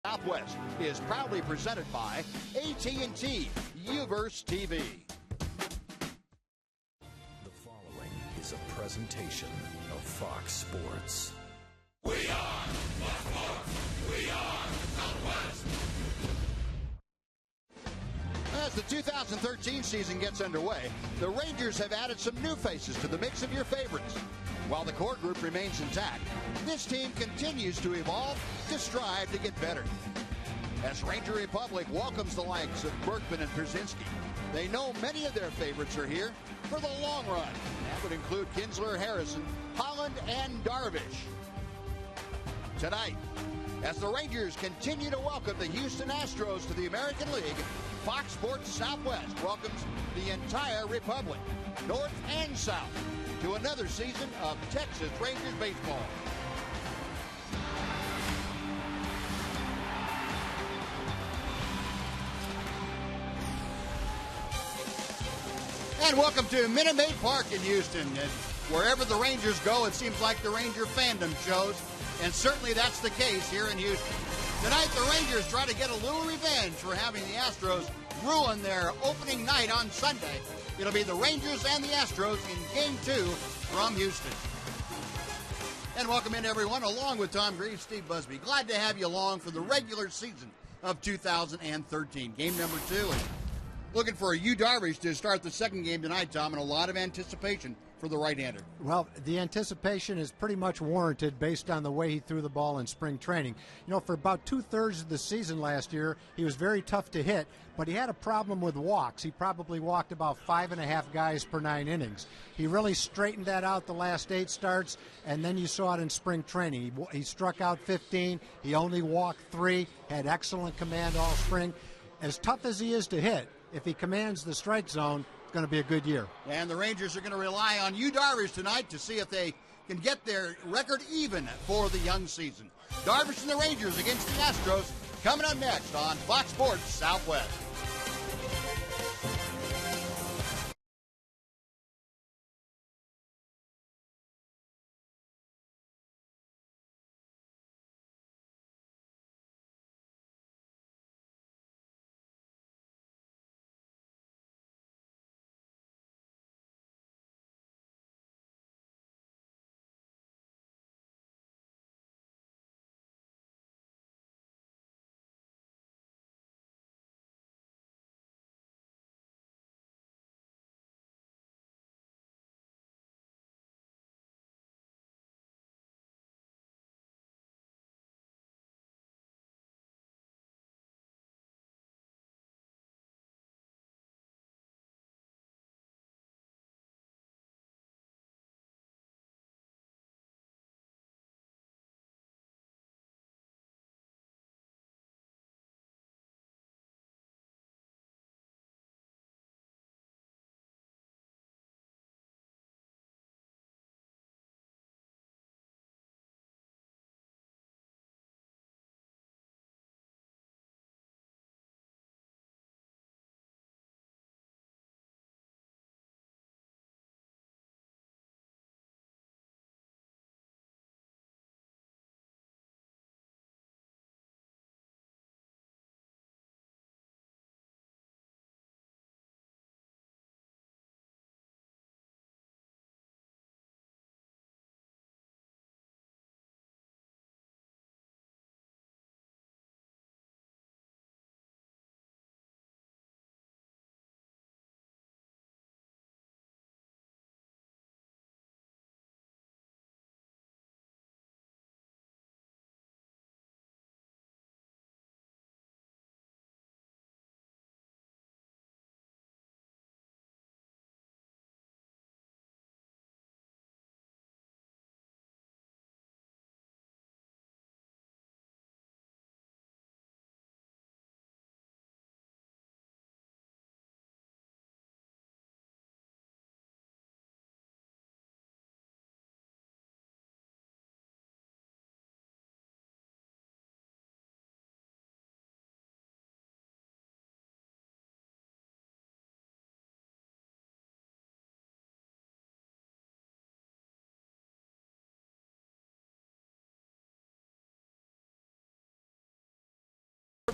Southwest is proudly presented by AT&T Uverse TV. The following is a presentation of Fox Sports. We are Fox Sports. We are Southwest. As the 2013 season gets underway, the Rangers have added some new faces to the mix of your favorites. While the core group remains intact, this team continues to evolve to strive to get better. As Ranger Republic welcomes the likes of Berkman and Brzezinski, they know many of their favorites are here for the long run. That would include Kinsler, Harrison, Holland, and Darvish. Tonight, as the Rangers continue to welcome the Houston Astros to the American League, Fox Sports Southwest welcomes the entire Republic, North and South, to another season of Texas Rangers baseball. And welcome to Minute Maid Park in Houston. And wherever the Rangers go, it seems like the Ranger fandom shows. And certainly that's the case here in Houston. Tonight, the Rangers try to get a little revenge for having the Astros ruin their opening night on Sunday. It'll be the Rangers and the Astros in Game 2 from Houston. And welcome in, everyone, along with Tom Greaves, Steve Busby. Glad to have you along for the regular season of 2013. Game number 2. And looking for Yu Darvish to start the second game tonight, Tom, and a lot of anticipation for the right-hander. Well, the anticipation is pretty much warranted based on the way he threw the ball in spring training. You know, for about two-thirds of the season last year, he was very tough to hit, but he had a problem with walks. He probably walked about 5.5 guys per 9 innings. He really straightened that out the last 8 starts, and then you saw it in spring training. He struck out 15. He only walked 3, had excellent command all spring. As tough as he is to hit, if he commands the strike zone, it's going to be a good year. And the Rangers are going to rely on Yu Darvish tonight to see if they can get their record even for the young season. Darvish and the Rangers against the Astros coming up next on Fox Sports Southwest.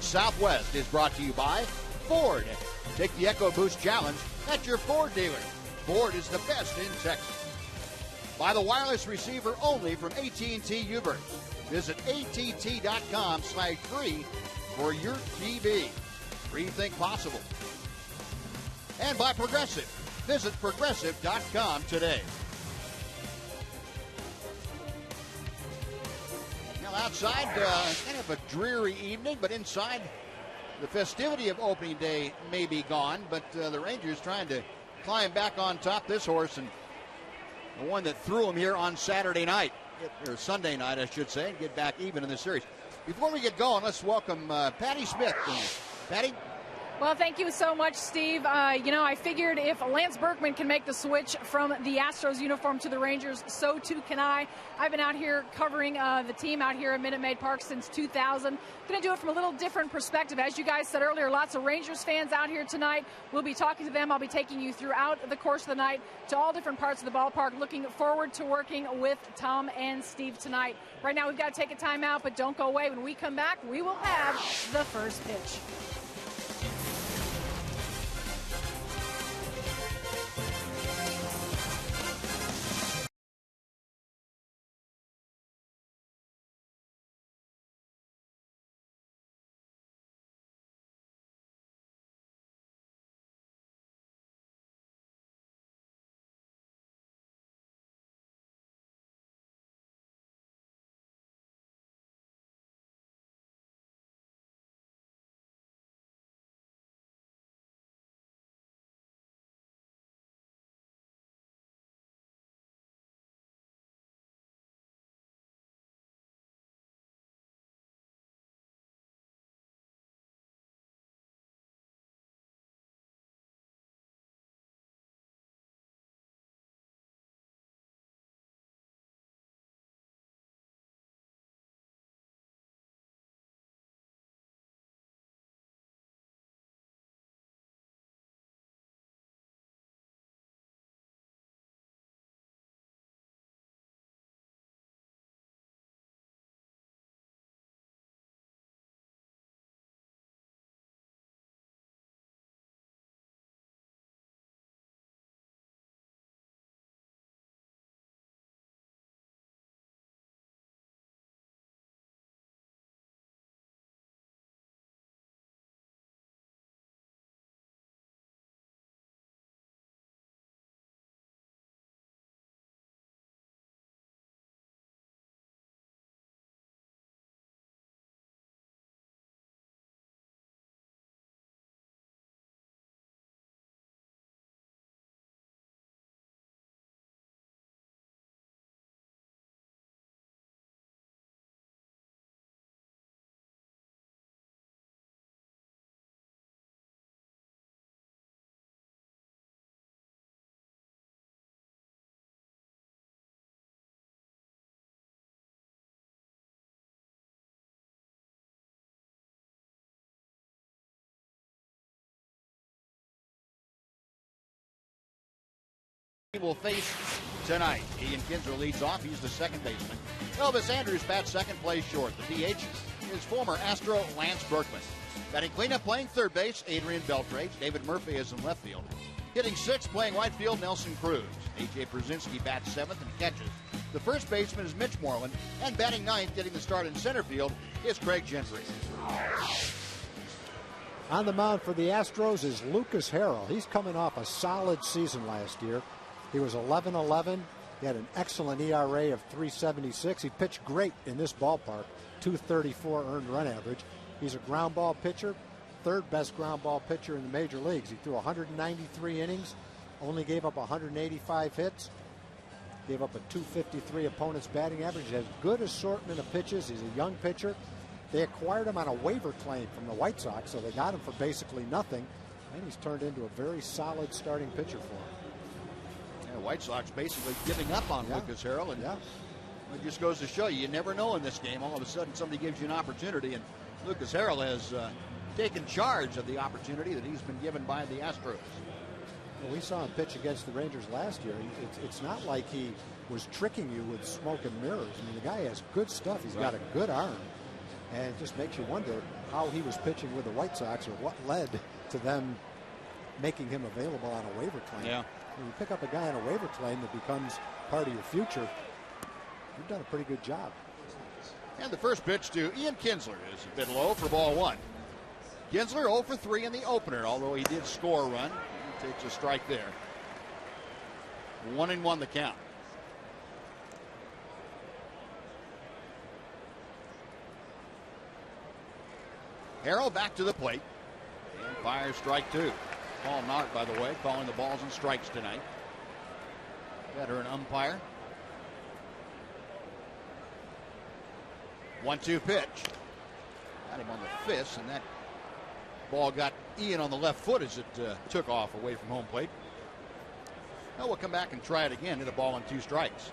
Southwest is brought to you by Ford. Take the EcoBoost Challenge at your Ford dealer. Ford is the best in Texas. By the wireless receiver only from AT&T Uber. Visit att.com/free for your TV. Rethink possible. And by Progressive. Visit progressive.com today. Now outside, kind of a dreary evening, but inside, the festivity of opening day may be gone, but the Rangers trying to climb back on top. This horse, and the one that threw him here on Saturday night, or Sunday night, I should say, and get back even in the series. Before we get going, let's welcome Patty Smith. Patty? Well, thank you so much, Steve. I figured if Lance Berkman can make the switch from the Astros uniform to the Rangers, so too can I. I've been out here covering the team out here at Minute Maid Park since 2000. Going to do it from a little different perspective. As you guys said earlier, lots of Rangers fans out here tonight. We'll be talking to them. I'll be taking you throughout the course of the night to all different parts of the ballpark. Looking forward to working with Tom and Steve tonight. Right now, we've got to take a timeout, but don't go away. When we come back, we will have the first pitch. Will face tonight. Ian Kinsler leads off. He's the second baseman. Elvis Andrus bats second, plays short. The DH is former Astro Lance Berkman. Batting cleanup, playing third base, Adrian Beltre. David Murphy is in left field. Hitting sixth, playing right field, Nelson Cruz. A.J. Brzezinski bats seventh and catches. The first baseman is Mitch Moreland. And batting ninth, getting the start in center field, is Craig Gentry. On the mound for the Astros is Lucas Harrell. He's coming off a solid season last year. He was 11-11. He had an excellent ERA of 3.76. He pitched great in this ballpark, 2.34 earned run average. He's a ground ball pitcher, third best ground ball pitcher in the major leagues. He threw 193 innings, only gave up 185 hits, gave up a 2.53 opponent's batting average. He has good assortment of pitches. He's a young pitcher. They acquired him on a waiver claim from the White Sox, so they got him for basically nothing, and he's turned into a very solid starting pitcher for them. The White Sox basically giving up on Lucas Harrell, and it just goes to show you never know in this game. All of a sudden somebody gives you an opportunity, and Lucas Harrell has taken charge of the opportunity that he's been given by the Astros. Well, we saw him pitch against the Rangers last year. It's not like he was tricking you with smoke and mirrors. I mean, the guy has good stuff. He's got a good arm, and it just makes you wonder how he was pitching with the White Sox or what led to them making him available on a waiver claim. Yeah. When you pick up a guy on a waiver claim that becomes part of your future, you've done a pretty good job. And the first pitch to Ian Kinsler is a bit low for ball one. Kinsler 0 for 3 in the opener, although he did score a run. He takes a strike there. 1-1 the count. Harrell back to the plate and fires strike 2. Paul Nart, by the way, calling the balls and strikes tonight. Veteran umpire. 1-2 pitch. Got him on the fist, and that ball got Ian on the left foot as it took off away from home plate. Now we'll come back and try it again. Hit a ball and 2 strikes.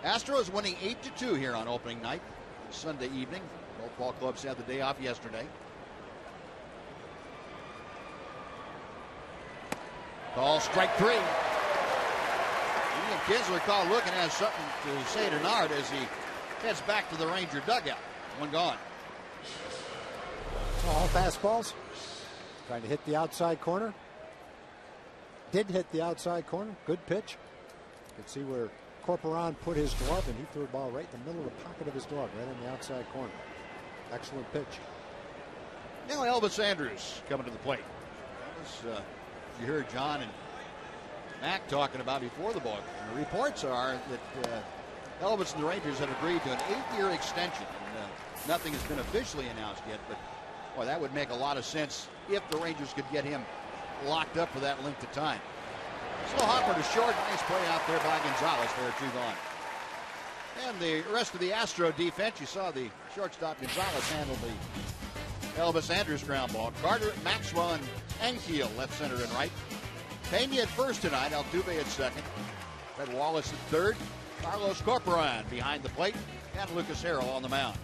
Astros winning 8-2 here on opening night, Sunday evening. Both ball clubs had the day off yesterday. Call strike 3. Ian Kinsler called looking, has something to say to Nard as he heads back to the Ranger dugout. One gone. All fastballs. Trying to hit the outside corner. Did hit the outside corner. Good pitch. You can see where Corporon put his glove, and he threw a ball right in the middle of the pocket of his glove, right on the outside corner. Excellent pitch. Now Elvis Andrus coming to the plate. Elvis, you heard John and Mac talking about before the ball. And the reports are that Elvis and the Rangers have agreed to an 8-year extension. And, nothing has been officially announced yet, but boy, that would make a lot of sense if the Rangers could get him locked up for that length of time. Slow hopper to short. Nice play out there by Gonzalez. There are 2 gone. And the rest of the Astro defense, you saw the shortstop Gonzalez handle the Elvis Andrus ground ball. Carter, Maxwell, and Ankiel left, center, and right. Pena at first tonight. Altuve at second. Fred Wallace at third. Carlos Corporon behind the plate. And Lucas Harrell on the mound.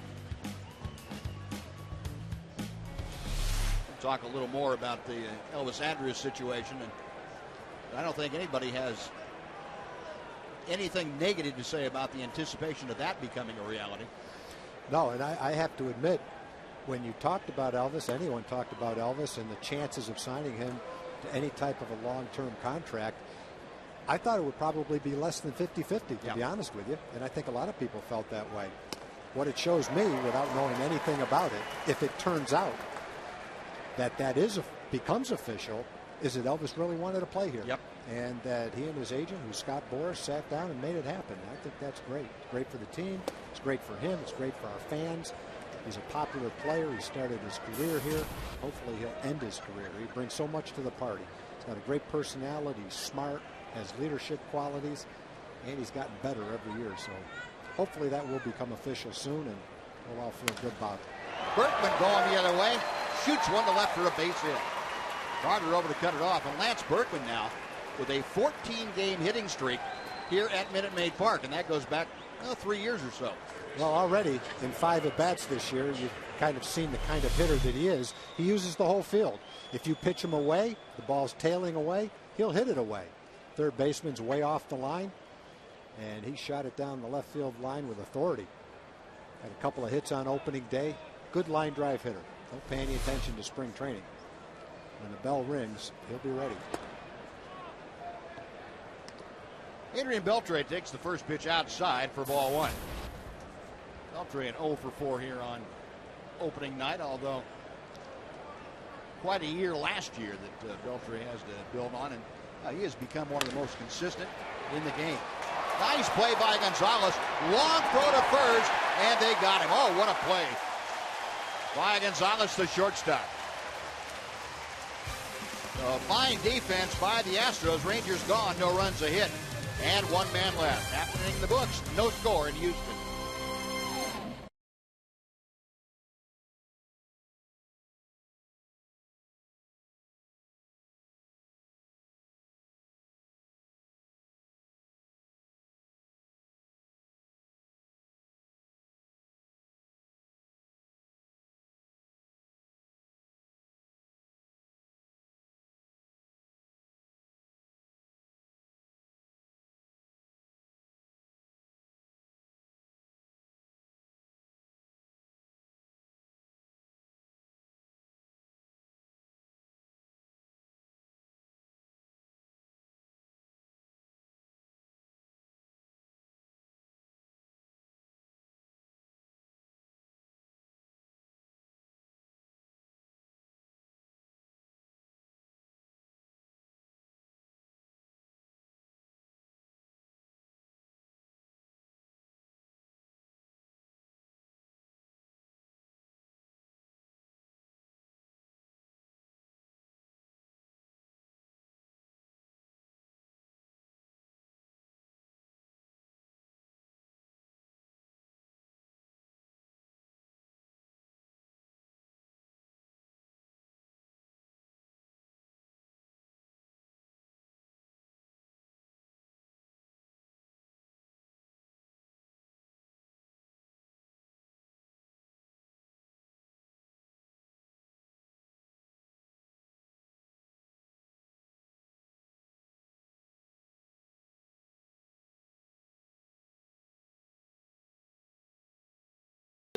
We'll talk a little more about the Elvis Andrus situation. And I don't think anybody has anything negative to say about the anticipation of that becoming a reality. No, and I have to admit, when you talked about Elvis, anyone talked about Elvis and the chances of signing him to any type of a long-term contract, I thought it would probably be less than 50-50, to be honest with you. And I think a lot of people felt that way. What it shows me, without knowing anything about it, if it turns out that becomes official, is that Elvis really wanted to play here. Yep. And that he and his agent, who's Scott Boras, sat down and made it happen. I think that's great. It's great for the team. It's great for him. It's great for our fans. He's a popular player. He started his career here. Hopefully he'll end his career. He brings so much to the party. He's got a great personality. He's smart, has leadership qualities, and he's gotten better every year. So hopefully that will become official soon, and we'll all feel good about it. Berkman going the other way. Shoots one to left for a base hit. Carter over to cut it off. And Lance Berkman now with a 14-game hitting streak here at Minute Maid Park. And that goes back 3 years or so. Well, already in 5 at-bats this year, you've kind of seen the kind of hitter that he is. He uses the whole field. If you pitch him away, the ball's tailing away, he'll hit it away. Third baseman's way off the line, and he shot it down the left field line with authority. Had a couple of hits on opening day. Good line drive hitter. Don't pay any attention to spring training. When the bell rings, he'll be ready. Adrian Beltre takes the first pitch outside for ball 1. Beltre an 0 for 4 here on opening night, although quite a year last year that Beltre has to build on, and he has become one of the most consistent in the game. Nice play by Gonzalez. Long throw to first, and they got him. Oh, what a play by Gonzalez, the shortstop. Fine defense by the Astros. Rangers gone, no runs a hit, and 1 man left. Happening in the books, no score in Houston.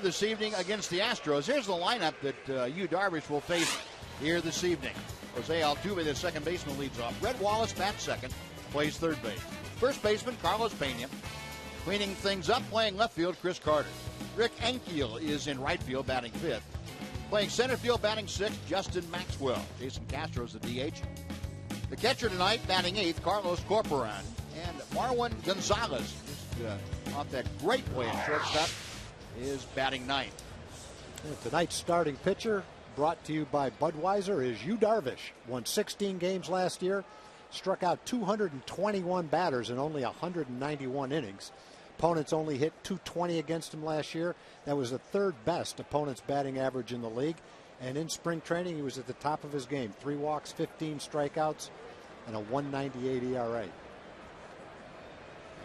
This evening against the Astros. Here's the lineup that Yu Darvish will face here this evening. Jose Altuve, the second baseman, leads off. Red Wallace bats second, plays third base. First baseman, Carlos Pena. Cleaning things up, playing left field, Chris Carter. Rick Ankiel is in right field, batting fifth. Playing center field, batting sixth, Justin Maxwell. Jason Castro's the DH. The catcher tonight, batting eighth, Carlos Corporan. And Marwin Gonzalez, just off that great play in shortstop, is batting ninth. And tonight's starting pitcher, brought to you by Budweiser, is Yu Darvish. Won 16 games last year, struck out 221 batters in only 191 innings. Opponents only hit .220 against him last year. That was the third best opponent's batting average in the league. And in spring training, he was at the top of his game. 3 walks, 15 strikeouts, and a 198 ERA.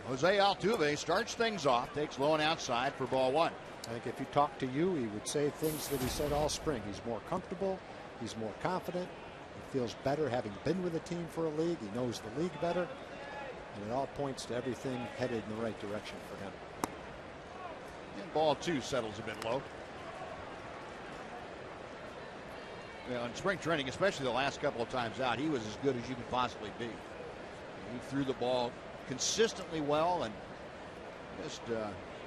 Jose Altuve starts things off, takes low and outside for ball one. I think if you talk to you, he would say things that he said all spring. He's more comfortable. He's more confident. He feels better having been with the team for a league. He knows the league better. And it all points to everything headed in the right direction for him. And ball two settles a bit low. In spring training, especially the last couple of times out, he was as good as you could possibly be. He threw the ball consistently well and just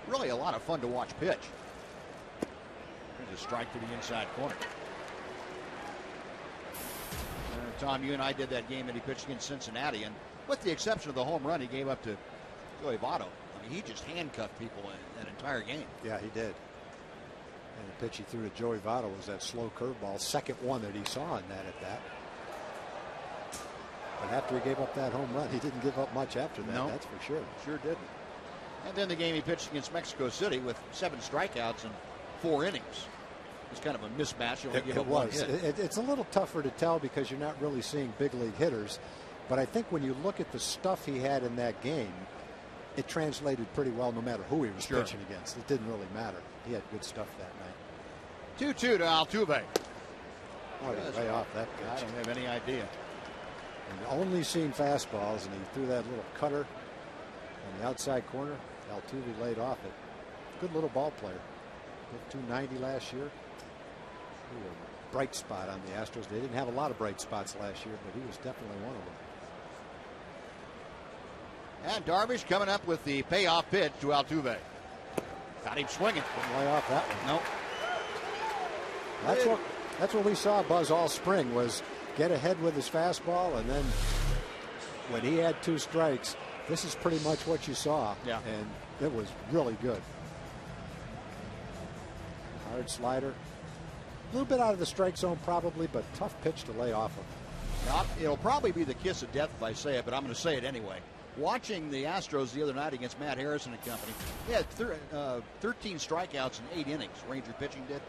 really a lot of fun to watch pitch. There's a strike to the inside corner. Tom, you and I did that game that he pitched against Cincinnati, and with the exception of the home run he gave up to Joey Votto, I mean, he just handcuffed people in that entire game. Yeah, he did. And the pitch he threw to Joey Votto was that slow curveball, second one that he saw in that at bat. But after he gave up that home run, he didn't give up much after that. No, that's for sure. Sure didn't. And then the game he pitched against Mexico City with 7 strikeouts in 4 innings. It's kind of a mismatch. It was. It's a little tougher to tell because you're not really seeing big league hitters. But I think when you look at the stuff he had in that game, it translated pretty well no matter who he was pitching against. It didn't really matter. He had good stuff that night. 2-2 to Altuve. Oh, he's way off that pitch. I don't have any idea. And only seen fastballs, and he threw that little cutter on the outside corner. Altuve laid off it. Good little ball player. Hit 290 last year. He was a bright spot on the Astros. They didn't have a lot of bright spots last year, but he was definitely one of them. And Darvish coming up with the payoff pitch to Altuve. Got him swinging. Didn't lay off that one. Nope. That's what we saw Buzz all spring, was get ahead with his fastball, and then when he had 2 strikes, this is pretty much what you saw. Yeah. And it was really good. Hard slider. A little bit out of the strike zone probably, but tough pitch to lay off of. Now, it'll probably be the kiss of death if I say it, but I'm going to say it anyway. Watching the Astros the other night against Matt Harrison and company, he had 13 strikeouts in 8 innings. Ranger pitching did.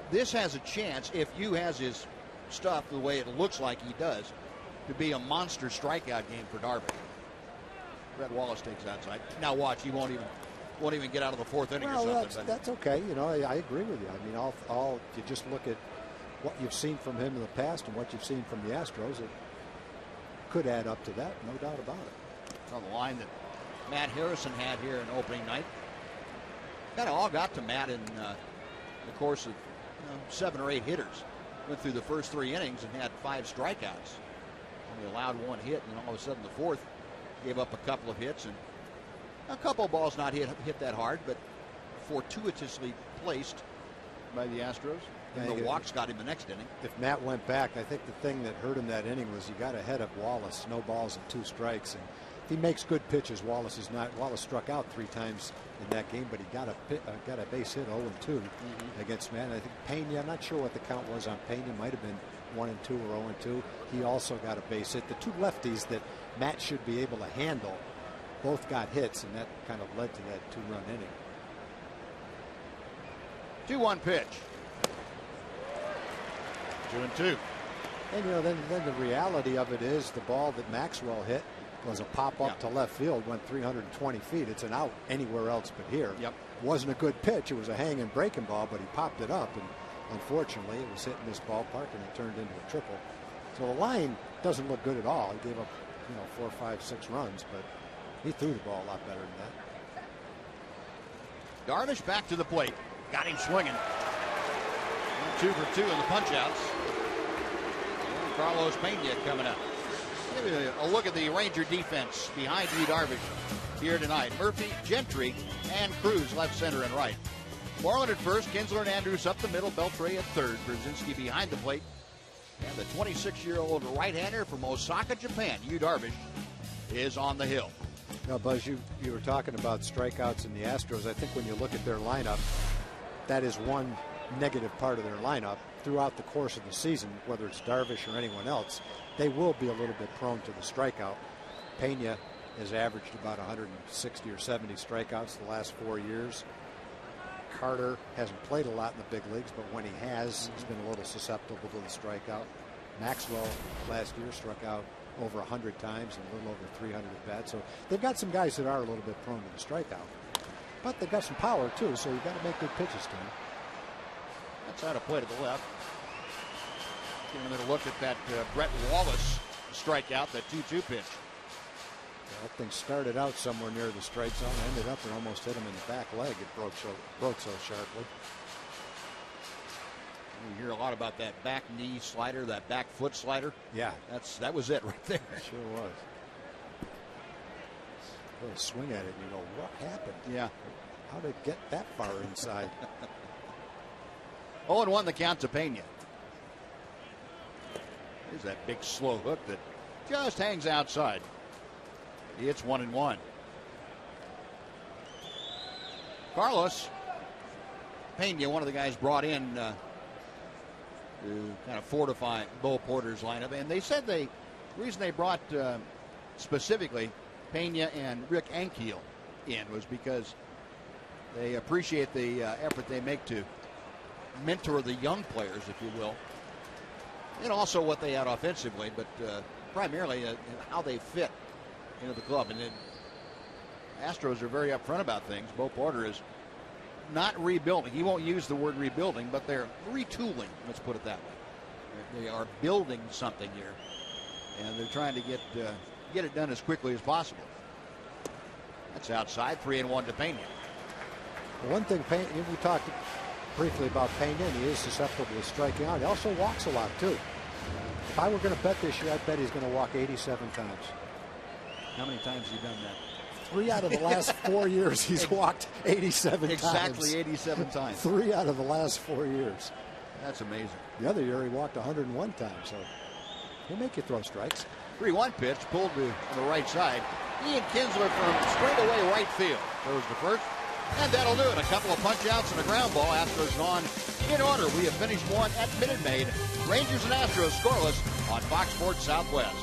This has a chance, if Yu has his stuff the way it looks like he does, to be a monster strikeout game for Darvish. Red Wallace takes outside. Now watch, he won't even get out of the 4th inning or something. That's okay. You know, I agree with you. I mean, all if you just look at what you've seen from him in the past and what you've seen from the Astros, it could add up to that, no doubt about it. On the line that Matt Harrison had here in opening night. Kind of all got to Matt in the course of 7 or 8 hitters. Went through the first 3 innings and had 5 strikeouts. Only allowed 1 hit, and then all of a sudden the 4th gave up a couple of hits, and a couple of balls not hit that hard, but fortuitously placed by the Astros. And the walks got him the next inning. If Matt went back, I think the thing that hurt him that inning was he got ahead of Wallace, no balls and 2 strikes. And if he makes good pitches, Wallace struck out 3 times in that game, but he got a base hit 0-2 against Matt. And I think Pena, I'm not sure what the count was on Pena. It might have been 1-2 or 0-2. He also got a base hit. The 2 lefties that Matt should be able to handle both got hits, and that kind of led to that 2-run inning. 2-1 pitch. 2-2. And then the reality of it is the ball that Maxwell hit was a pop up to left field, went 320 feet. It's an out anywhere else but here. Yep. Wasn't a good pitch. It was a hanging breaking ball, but he popped it up, and unfortunately it was hitting this ballpark and it turned into a triple. So the line doesn't look good at all. He gave up 4, 5, 6 runs, but he threw the ball a lot better than that. Darvish back to the plate. Got him swinging. 2 for 2 in the punch-outs. Carlos Pena coming up. Give you a look at the Ranger defense behind Yu Darvish here tonight. Murphy, Gentry, and Cruz left, center, and right. Moreland at first, Kinsler and Andrews up the middle, Beltre at third, Brzezinski behind the plate. And the 26-year-old right-hander from Osaka, Japan, Yu Darvish, is on the hill. Now, Buzz, you were talking about strikeouts in the Astros. I think when you look at their lineup, that is one negative part of their lineup. Throughout the course of the season, whether it's Darvish or anyone else, they will be a little bit prone to the strikeout. Pena has averaged about 160 or 70 strikeouts the last 4 years. Carter hasn't played a lot in the big leagues, but when he has, he's been a little susceptible to the strikeout. Maxwell last year struck out over 100 times and a little over 300 at bats. So they've got some guys that are a little bit prone to the strikeout. But they've got some power, too, so you've got to make good pitches to them. That's out of play to the left. Giving him a look at that Brett Wallace strikeout, that 2-2 pitch. That thing started out somewhere near the strike zone, ended up and almost hit him in the back leg. It broke so sharply. You hear a lot about that back knee slider, that back foot slider. Yeah. That was it right there. It sure was. Really swing at it and you go, what happened? Yeah. How did it get that far inside? 0-1 the count to Pena. There's that big slow hook that just hangs outside. He hits 1-1. Carlos Pena, one of the guys brought in to kind of fortify Bo Porter's lineup. And they said the reason they brought specifically Pena and Rick Ankiel in was because they appreciate the effort they make to mentor the young players, if you will, and also what they had offensively, but primarily how they fit into the club. And then Astros are very upfront about things. Bo Porter is not rebuilding. He won't use the word rebuilding, but they're retooling. Let's put it that way. They are building something here, and they're trying to get it done as quickly as possible. That's outside. 3-1 to Pena. One thing, we talked briefly about Pena, and he is susceptible to striking out. He also walks a lot, too. If I were going to bet this year, I'd bet he's going to walk 87 times. How many times has he done that? 3 out of the last 4 years, he's walked 87 times. Exactly 87 times. 3 out of the last 4 years. That's amazing. The other year, he walked 101 times, so he'll make you throw strikes. 3-1 pitch pulled to the right side. Ian Kinsler from straightaway right field goes to first. And that'll do it. A couple of punch-outs and a ground ball. Astros on in order. We have finished one at Minute Maid. Rangers and Astros scoreless on Fox Sports Southwest.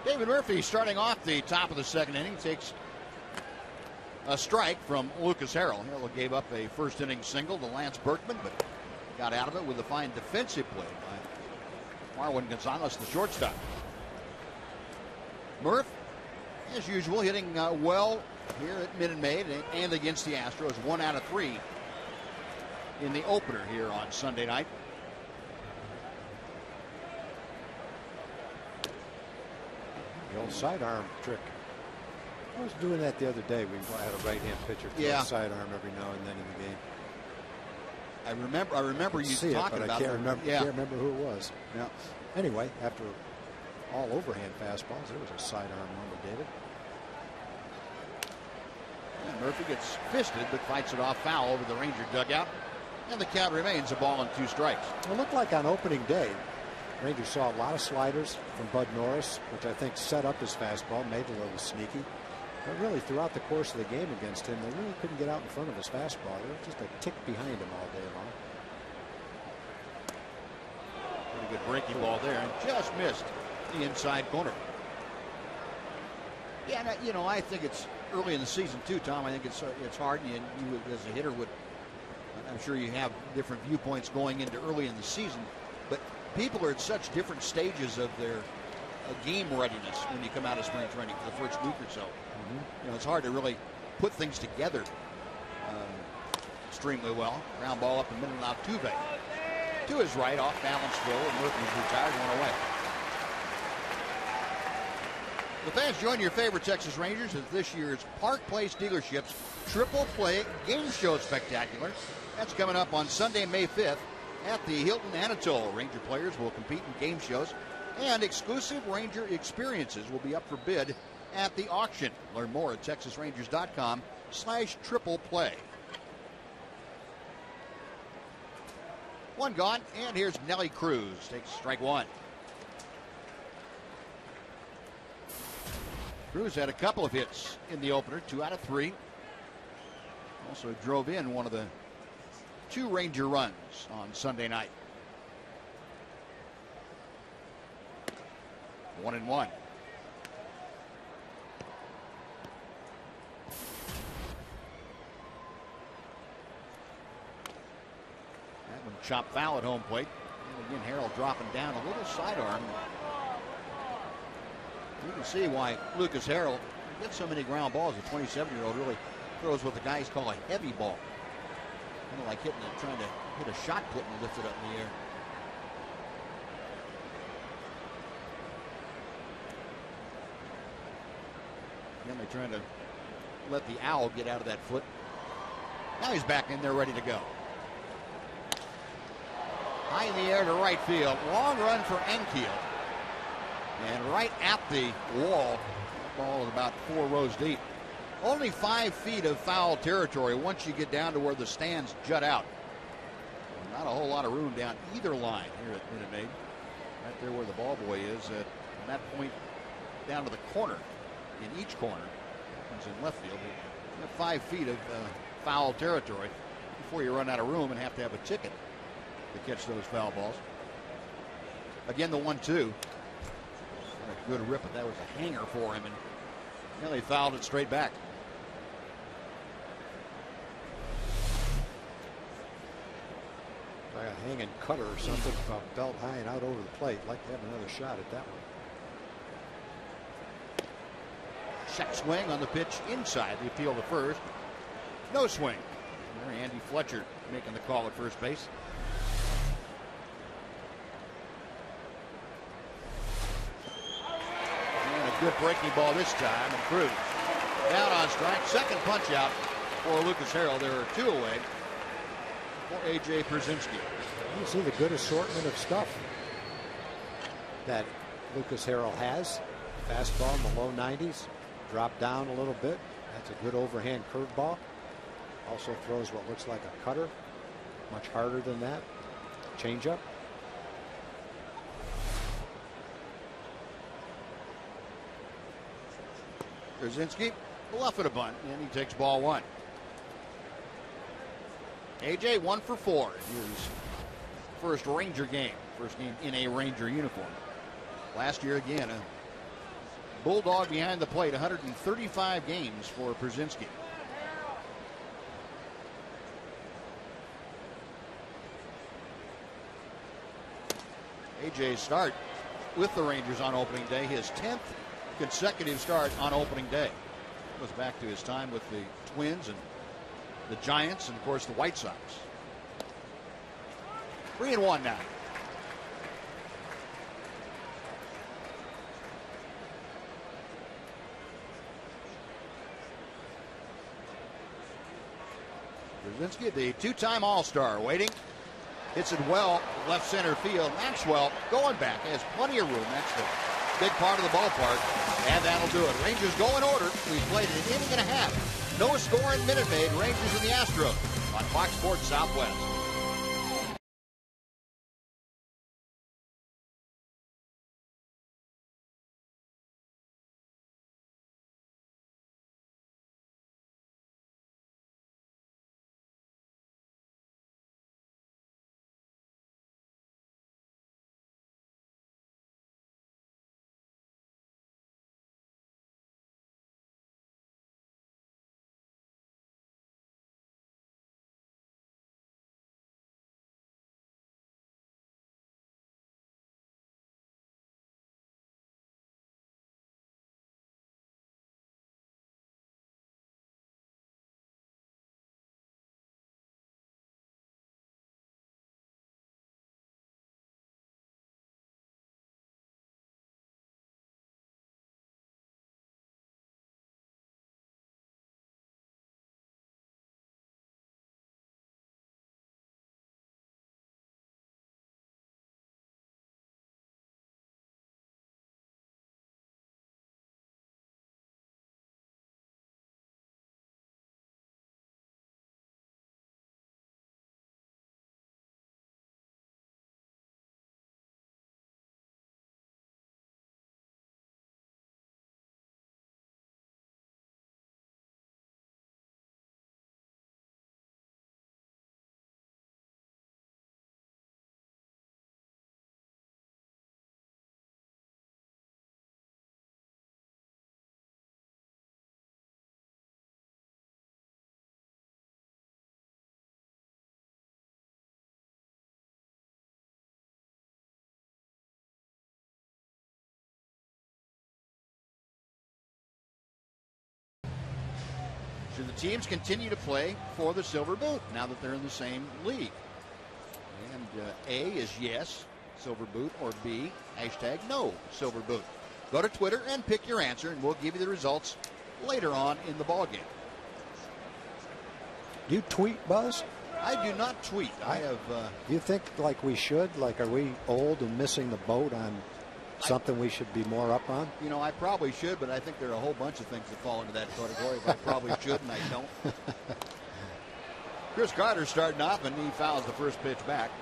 David Murphy starting off the top of the second inning takes a strike from Lucas Harrell. Harrell gave up a first inning single to Lance Berkman, but got out of it with a fine defensive play by Marwin Gonzalez, the shortstop. Murph, as usual, hitting well here at Minute Maid and against the Astros. 1 out of 3 in the opener here on Sunday night. The old sidearm trick. I was doing that the other day. We had a right-hand pitcher throw a sidearm every now and then in the game. I remember you talking about it. I can't remember who it was. Yeah. Anyway, after all overhand fastballs, there was a sidearm one to David. And Murphy gets fisted, but fights it off foul over the Ranger dugout. And the count remains a ball and 2 strikes. It looked like on opening day, Rangers saw a lot of sliders from Bud Norris, which I think set up his fastball, made it a little sneaky. But really, throughout the course of the game against him, they really couldn't get out in front of his fastball. They were just a tick behind him all day long. Pretty good breaking ball there, and just missed the inside corner. Yeah, I think it's early in the season too, Tom. I think it's hard, and you as a hitter would. I'm sure you have different viewpoints going into early in the season, but people are at such different stages of their game readiness when you come out of spring training for the first week or so. It's hard to really put things together extremely well. Ground ball up the middle of Altuve. To his right, off balance throw, and Murphy's retired, 1 away. The fans, join your favorite Texas Rangers at this year's Park Place Dealerships Triple Play Game Show Spectacular. That's coming up on Sunday, May 5th at the Hilton Anatole. Ranger players will compete in game shows, and exclusive Ranger experiences will be up for bid at the auction. Learn more at TexasRangers.com/triple play. 1 gone, and here's Nelly Cruz. Takes strike 1. Cruz had a couple of hits in the opener, 2 out of 3. Also drove in one of the 2 Ranger runs on Sunday night. 1-1. That one chopped foul at home plate. And again, Harrell dropping down a little sidearm. You can see why Lucas Harrell gets so many ground balls. A 27-year-old really throws what the guys call a heavy ball. Kind of like trying to hit a shot put and lift it up in the air. Then they're trying to let the owl get out of that foot. Now he's back in there ready to go. High in the air to right field. Long run for Enkiel. And right at the wall. That ball is about 4 rows deep. Only 5 feet of foul territory once you get down to where the stands jut out. Not a whole lot of room down either line here at Minute Maid. Right there where the ball boy is at that point down to the corner. In each corner. It's in left field. You have 5 feet of foul territory before you run out of room and have to have a ticket to catch those foul balls. Again, the 1-2. A good rip, but that was a hanger for him, and Nelly fouled it straight back. Like a hanging cutter or something, belt high and out over the plate. Like to have another shot at that one. Check swing on the pitch inside the appeal to first. No swing. Andy Fletcher making the call at first base. Good breaking ball this time, and Cruz down on strike. Second punch out for Lucas Harrell. There are 2 away for A.J. Pierzynski. You see the good assortment of stuff that Lucas Harrell has. Fastball in the low 90s, drop down a little bit. That's a good overhand curveball. Also throws what looks like a cutter, much harder than that. Changeup. Pierzynski bluffing a bunt, and he takes ball 1. AJ 1 for 4 in his first Ranger game. First game in a Ranger uniform. Last year again, a Bulldog behind the plate, 135 games for Brzezinski. AJ's start with the Rangers on opening day, his 10th consecutive start on opening day. Goes back to his time with the Twins and the Giants and, of course, the White Sox. 3-1 now. Brzezinski, the two-time All-Star, waiting. Hits it well, left center field. Maxwell going back, has plenty of room. That's the big part of the ballpark, and that'll do it. Rangers go in order. We've played an inning and a half. No score in Minute Maid. Rangers and the Astros on Fox Sports Southwest. Should the teams continue to play for the Silver Boot now that they're in the same league? And A is yes, Silver Boot, or B, hashtag no, Silver Boot. Go to Twitter and pick your answer, and we'll give you the results later on in the ballgame. Do you tweet, Buzz? I do not tweet. I have. Do you think like we should? Like, are we old and missing the boat on something we should be more up on? You know, I probably should, but I think there are a whole bunch of things that fall into that category. But I probably should, and I don't. Chris Carter's starting off, and he fouls the first pitch back.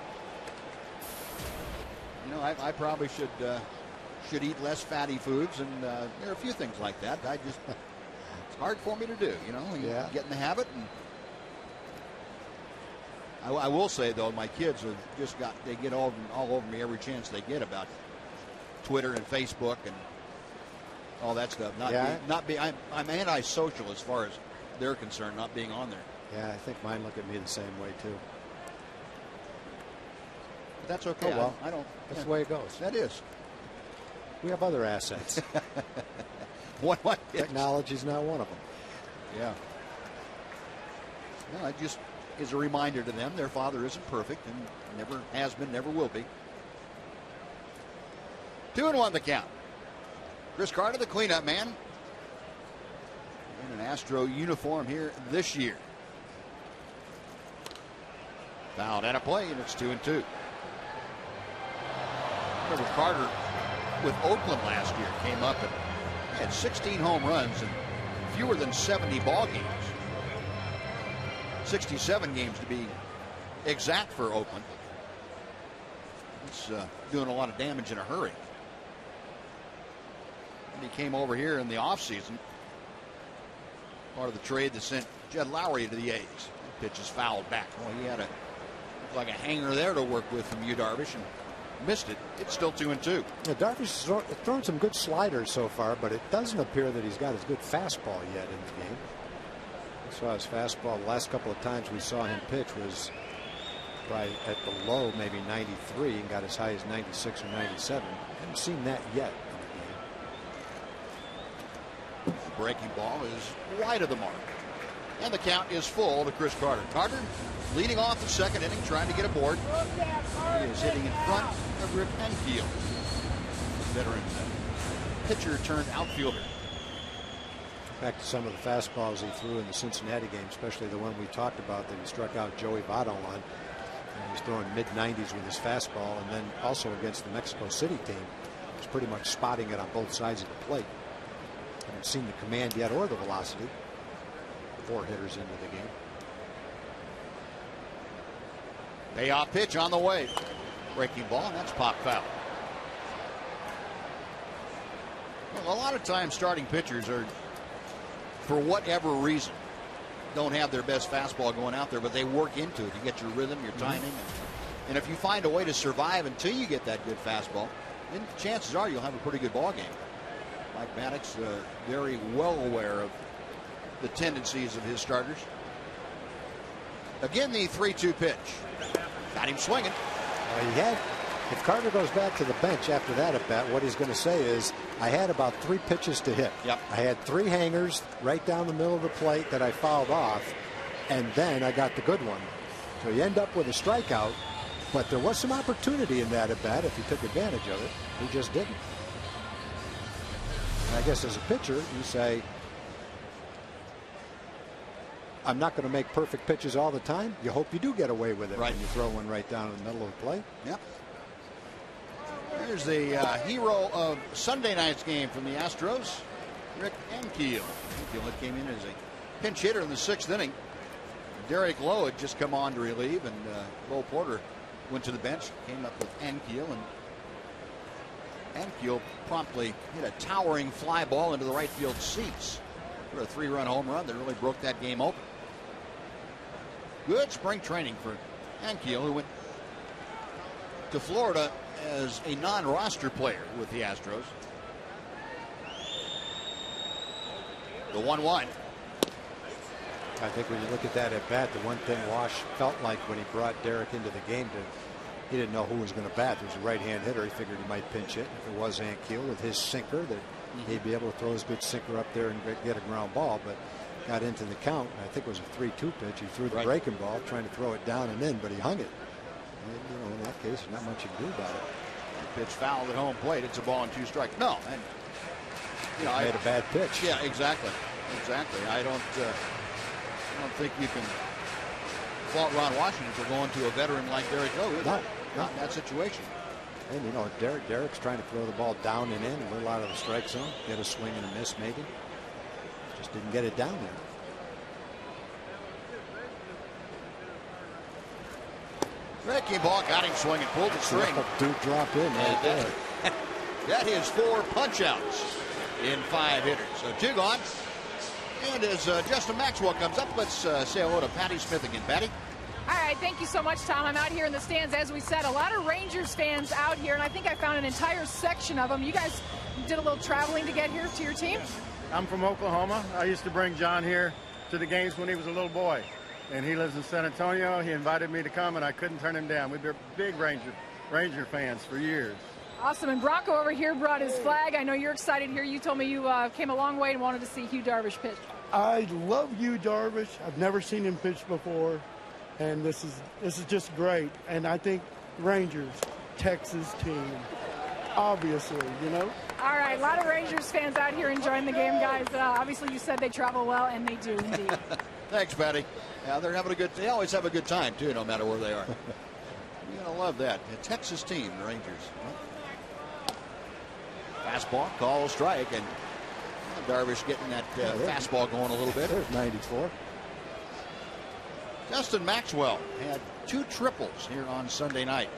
You know, I probably should eat less fatty foods, and there are a few things like that. It's hard for me to do. You know, you get in the habit. And I will say though, my kids have they get all over me every chance they get about Twitter and Facebook and all that stuff. I'm antisocial as far as they're concerned, not being on there. Yeah, I think mine look at me the same way too. But that's okay. Oh, well, I don't. That's the way it goes. That is. We have other assets. What? Technology's not one of them. Yeah. Well, it just is a reminder to them their father isn't perfect and never has been, never will be. 2-1 the count. Chris Carter, the cleanup man, in an Astro uniform here this year. Fouled out of play, and it's 2-2. Remember Carter with Oakland last year came up and had 16 home runs and fewer than 70 ball games. 67 games to be exact for Oakland. He's doing a lot of damage in a hurry. And he came over here in the offseason. Part of the trade that sent Jed Lowry to the A's. That pitch is fouled back. Well, he had like a hanger there to work with from Darvish, and missed it. It's still 2-2. Yeah, Darvish has thrown some good sliders so far, but it doesn't appear that he's got his good fastball yet in the game. We saw his fastball the last couple of times we saw him pitch was right at the low, maybe 93, and got as high as 96 or 97. Haven't seen that yet in the game. Breaking ball is wide of the mark. And the count is full to Chris Carter. Carter leading off the second inning, trying to get aboard. He is hitting in front of Rick Enfield, veteran pitcher turned outfielder. Back to some of the fastballs he threw in the Cincinnati game, especially the one we talked about that he struck out Joey Votto on. And he was throwing mid-90s with his fastball, and then also against the Mexico City team, he was pretty much spotting it on both sides of the plate. Haven't seen the command yet or the velocity. 4 hitters into the game. Payoff pitch on the way. Breaking ball, and that's pop foul. Well, a lot of times starting pitchers are, for whatever reason, don't have their best fastball going out there, but they work into it. You get your rhythm, your timing, and if you find a way to survive until you get that good fastball, then chances are you'll have a pretty good ball game. Mike Maddox very well aware of the tendencies of his starters. Again, the 3-2 pitch. Got him swinging. If Carter goes back to the bench after that at bat, what he's going to say is, I had about 3 pitches to hit. Yep. I had 3 hangers right down the middle of the plate that I fouled off, and then I got the good one. So you end up with a strikeout, but there was some opportunity in that at bat if he took advantage of it. He just didn't. And I guess as a pitcher, you say, I'm not going to make perfect pitches all the time. You hope you do get away with it when you throw one right down in the middle of the plate. Yep. Here's the hero of Sunday night's game from the Astros, Rick Ankiel. Ankiel came in as a pinch hitter in the 6th inning. Derek Lowe had just come on to relieve, and Bo Porter went to the bench, came up with Ankiel, and Ankiel promptly hit a towering fly ball into the right field seats for a 3-run home run that really broke that game open. Good spring training for Ankiel, who went to Florida as a non-roster player with the Astros. The 1-1. I think when you look at that at bat, the one thing Wash felt like when he brought Derek into the game, he didn't know who was going to bat. There was a right-hand hitter. He figured he might pinch hit. If it was Ankiel with his sinker, that he'd be able to throw his good sinker up there and get a ground ball. But got into the count. I think it was a 3-2 pitch. He threw the breaking ball, trying to throw it down and in, but he hung it. And, in that case, there's not much you can do about it. Pitch fouled at home plate. It's a ball and 2 strikes. No, and I made a bad pitch. Yeah, exactly. I don't think you can fault Ron Washington for going to a veteran like Derek Lowe. Not in that situation. And Derek's trying to throw the ball down and in, a little out of the strike zone, get a swing and a miss maybe. Just didn't get it down there. Breaking ball, got him swinging, pulled the string. Dude drop in right there. That is 4 punch-outs in 5 hitters. So 2 gone. And as Justin Maxwell comes up, let's say hello to Patty Smith again. Patty? All right, thank you so much, Tom. I'm out here in the stands, as we said. A lot of Rangers fans out here, and I think I found an entire section of them. You guys did a little traveling to get here to your team? I'm from Oklahoma. I used to bring John here to the games when he was a little boy. And he lives in San Antonio. He invited me to come, and I couldn't turn him down. We've been big Ranger fans for years. Awesome. And Bronco over here brought his flag. I know you're excited here. You told me you came a long way and wanted to see Hugh Darvish pitch. I love Hugh Darvish. I've never seen him pitch before, and this is just great. And I think Rangers, Texas team, obviously, All right, a lot of Rangers fans out here enjoying the game, guys. Obviously, you said they travel well, and they do indeed. Thanks, Patty. Yeah, they're having they always have a good time, too, no matter where they are. You're going to love that. A Texas team, the Rangers. Fastball, call, strike, and Darvish getting that fastball going a little bit. There's 94. Justin Maxwell had 2 triples here on Sunday night.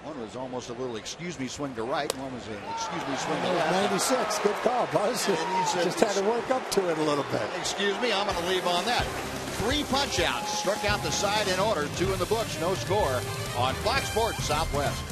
One was almost a little excuse me swing to right. One was an excuse me swing to left. 96. Good call, Buzz. Just had to work up to it a little bit. Excuse me, I'm going to leave on that. 3 punch-outs. Struck out the side in order. 2 in the books. No score on Fox Sports Southwest.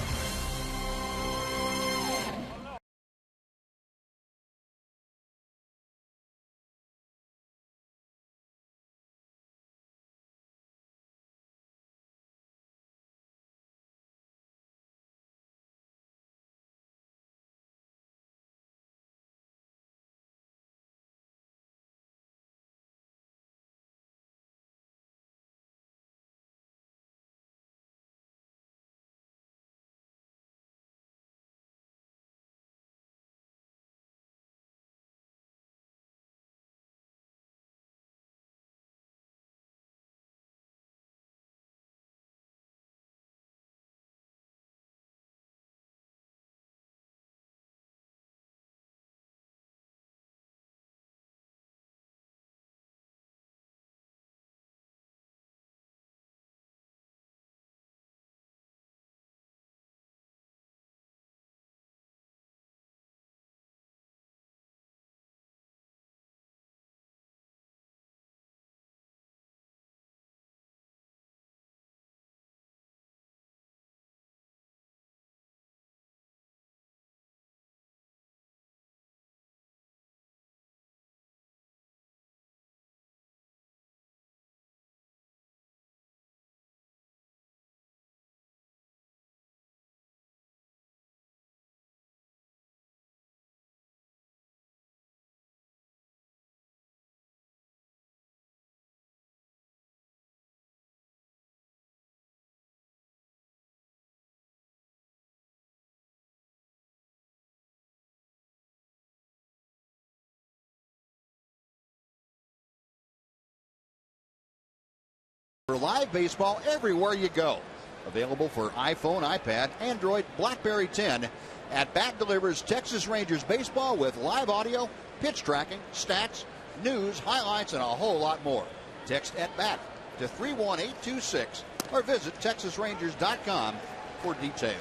For live baseball everywhere you go. Available for iPhone, iPad, Android, BlackBerry 10. At Bat delivers Texas Rangers baseball with live audio, pitch tracking, stats, news, highlights, and a whole lot more. Text at Bat to 31826 or visit TexasRangers.com for details.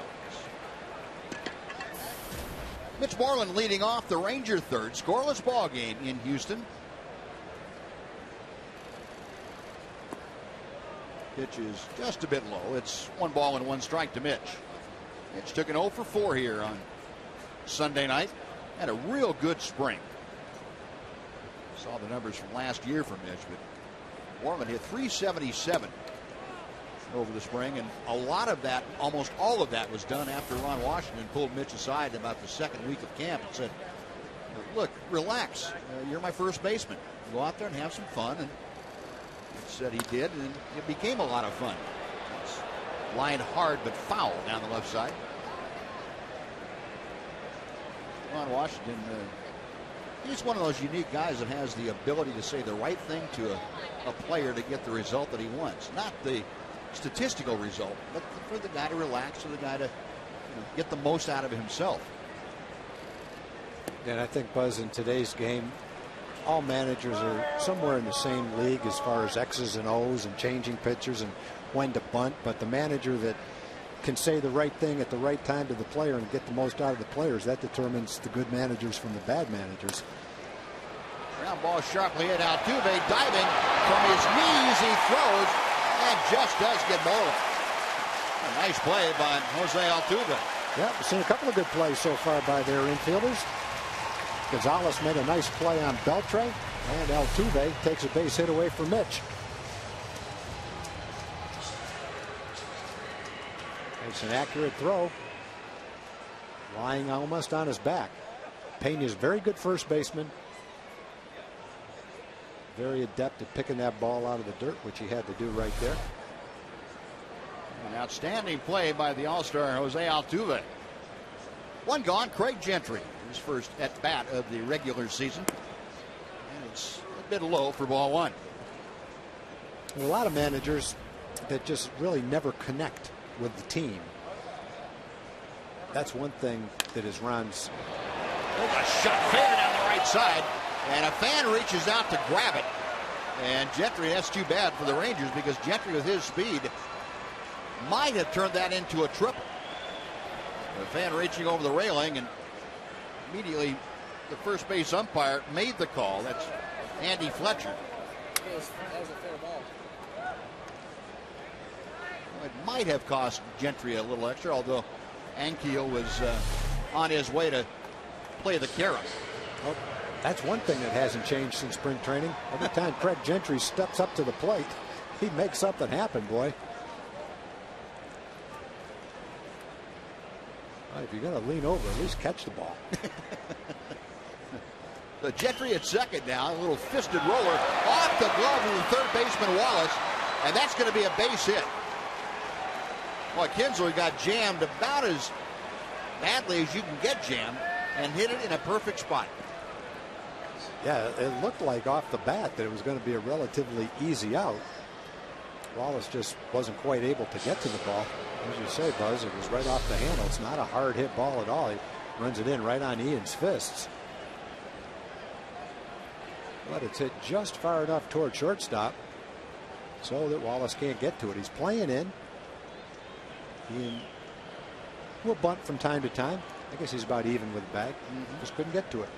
Mitch Moreland leading off the Ranger third. Scoreless ball game in Houston. Pitch is just a bit low. It's 1 ball and 1 strike to Mitch. Mitch took an 0 for 4 here on Sunday night. Had a real good spring. Saw the numbers from last year for Mitch, but Moreland hit .377 over the spring, and a lot of that, almost all of that, was done after Ron Washington pulled Mitch aside in about the second week of camp and said, "Look, relax. You're my first baseman. Go out there and have some fun." And said he did, and it became a lot of fun. It's lined hard but foul down the left side. Ron Washington, he's one of those unique guys that has the ability to say the right thing to a player to get the result that he wants. Not the statistical result, but for the guy to relax, for the guy to get the most out of himself. And I think, Buzz, in today's game, all managers are somewhere in the same league as far as X's and O's and changing pitchers and when to bunt. But the manager that can say the right thing at the right time to the player and get the most out of the players, that determines the good managers from the bad managers. Ground ball sharply hit. Altuve diving from his knees. He throws and just does get Moreland. A nice play by Jose Altuve. Yeah, we've seen a couple of good plays so far by their infielders. Gonzalez made a nice play on Beltre, and Altuve takes a base hit away from Mitch. It's an accurate throw. Lying almost on his back. Pena's very good first baseman. Very adept at picking that ball out of the dirt, which he had to do right there. An outstanding play by the All-Star Jose Altuve. 1 gone, Craig Gentry. His first at bat of the regular season. And it's a bit low for ball 1. A lot of managers that just really never connect with the team. That's one thing that is Ron's. There's a shot fair down the right side, and a fan reaches out to grab it. And Gentry, that's too bad for the Rangers, because Gentry with his speed might have turned that into a triple. The fan reaching over the railing, and immediately the first base umpire made the call. That's Andy Fletcher. That was a fair ball. It might have cost Gentry a little extra, although Ankiel was on his way to play the carry. Well, that's one thing that hasn't changed since spring training. Every time Craig Gentry steps up to the plate, he makes something happen, boy. Well, if you're going to lean over, at least catch the ball. The Gentry at second now, a little fisted roller off the glove of the third baseman Wallace, and that's going to be a base hit. Well, Kinsler got jammed about as badly as you can get jammed and hit it in a perfect spot. Yeah, it looked like off the bat that it was going to be a relatively easy out. Wallace just wasn't quite able to get to the ball. As you say, Buzz, it was right off the handle. It's not a hard hit ball at all. He runs it in right on Ian's fists. But it's hit just far enough toward shortstop so that Wallace can't get to it. He's playing in. Ian will bunt from time to time. I guess he's about even with the bag. Just couldn't get to it.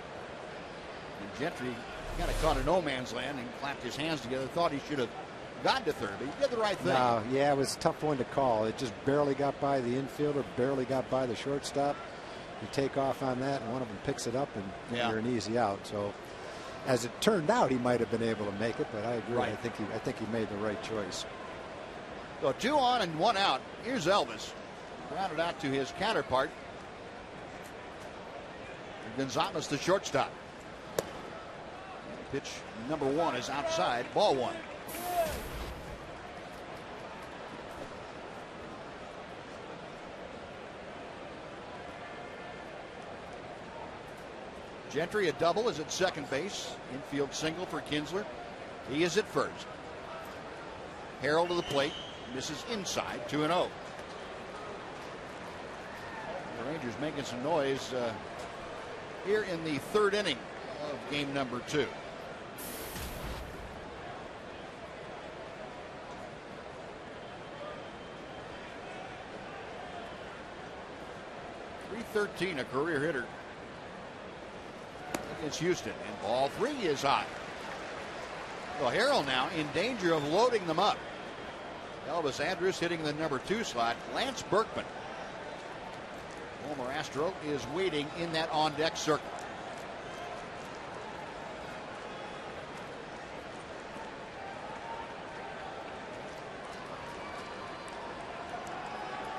And Gentry kind of caught a no man's land and clapped his hands together. Thought he should have gotten to third, but he did the right thing. No, yeah, it was a tough one to call. It just barely got by the infielder, barely got by the shortstop. You take off on that, and one of them picks it up, and you're an easy out. So, as it turned out, he might have been able to make it, but I agree. Right. I think he made the right choice. So 2 on and 1 out. Here's Elvis. Grounded out to his counterpart. Gonzalez, the shortstop. Pitch number 1 is outside. Ball 1. Gentry, a double, is at second base. Infield single for Kinsler. He is at first. Harrell to the plate. Misses inside. 2-0. The Rangers making some noise here in the third inning of game number 2. .313, a career hitter against Houston, and ball 3 is high. Well, Harrell now in danger of loading them up. Elvis Andrus hitting the number 2 slot. Lance Berkman, former Astro, is waiting in that on-deck circle.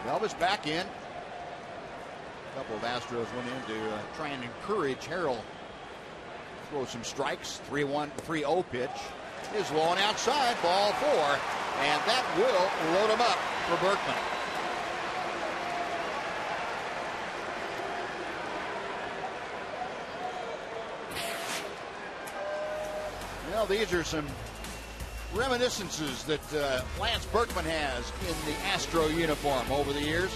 Elvis back in. A couple of Astros went in to try and encourage Harrell. Throw some strikes. 3-0 pitch is low and outside. Ball 4, and that will load him up for Berkman. Well, these are some reminiscences that Lance Berkman has in the Astro uniform over the years.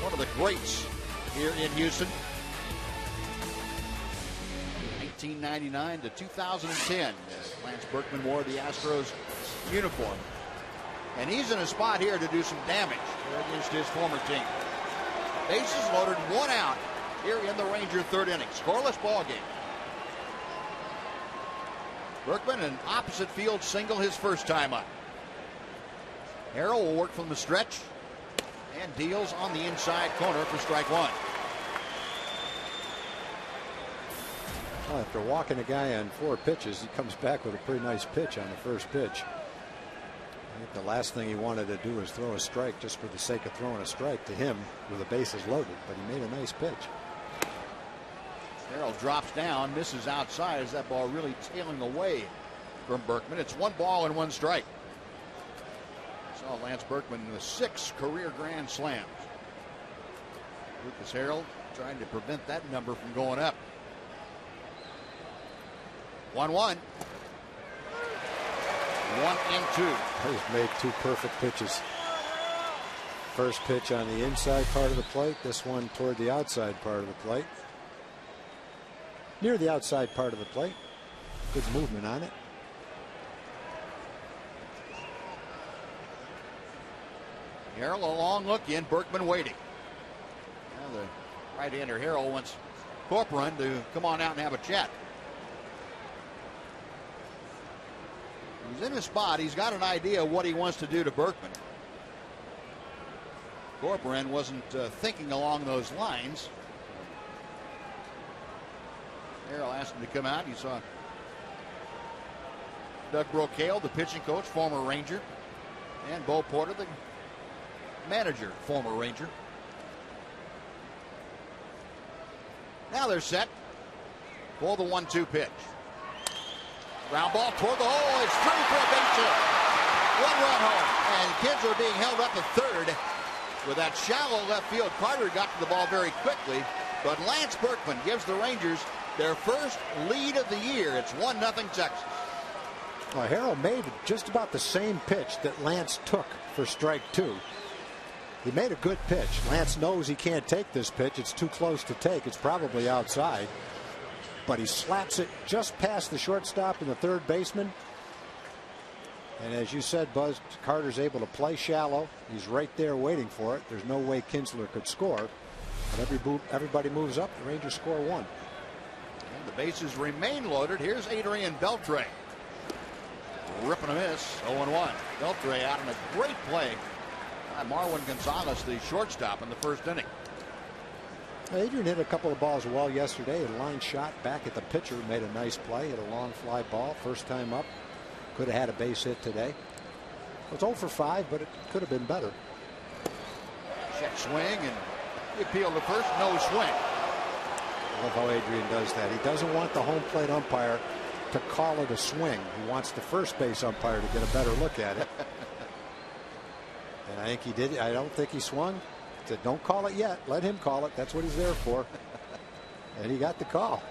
One of the greats here in Houston. 1999 to 2010, Lance Berkman wore the Astros uniform. And he's in a spot here to do some damage against his former team. Bases loaded, 1 out here in the Ranger third inning. Scoreless ball game. Berkman, an opposite field single his first time up. Harrell will work from the stretch and deals on the inside corner for strike 1. Well, after walking a guy on 4 pitches, he comes back with a pretty nice pitch on the first pitch. I think the last thing he wanted to do was throw a strike just for the sake of throwing a strike to him with the bases loaded, but he made a nice pitch. Harrell drops down, misses outside as that ball really tailing away from Berkman. It's 1 ball and 1 strike. Saw Lance Berkman with 6 career grand slams. Lucas Harrell trying to prevent that number from going up. 1-1. 1 and 2. He's made 2 perfect pitches. First pitch on the inside part of the plate. This one toward the outside part of the plate. Near the outside part of the plate. Good movement on it. Harrell, a long look in. Berkman waiting. Now the right-hander Harrell wants Corcoran to come on out and have a chat. He's in his spot. He's got an idea of what he wants to do to Berkman. Corcoran wasn't thinking along those lines. Harrell asked him to come out. He saw Doug Brocail, the pitching coach, former Ranger, and Bo Porter, the manager, former Ranger. Now they're set for the 1-2 pitch. Ground ball toward the hole. It's through for a base hit. 1 run home. And Kinsler being held up at third. With that shallow left field, Carter got to the ball very quickly. But Lance Berkman gives the Rangers their first lead of the year. It's 1-0 Texas. Well, Harrell made just about the same pitch that Lance took for strike 2. He made a good pitch. Lance knows he can't take this pitch. It's too close to take. It's probably outside. But he slaps it just past the shortstop and the third baseman. And as you said, Buzz, Carter's able to play shallow. He's right there waiting for it. There's no way Kinsler could score. But everybody moves up. The Rangers score 1. And the bases remain loaded. Here's Adrian Beltre. Ripping a miss. 0-1. Beltre out in a great play by Marwin Gonzalez, the shortstop, in the first inning. Adrian hit a couple of balls well yesterday. A line shot back at the pitcher, made a nice play. Hit a long fly ball, first time up. Could have had a base hit today. It was 0 for 5, but it could have been better. Check swing, and he appealed to first. No swing. I love how Adrian does that. He doesn't want the home plate umpire to call it a swing. He wants the first base umpire to get a better look at it. And I think he did. I don't think he swung. He said, don't call it yet. Let him call it. That's what he's there for. And he got the call.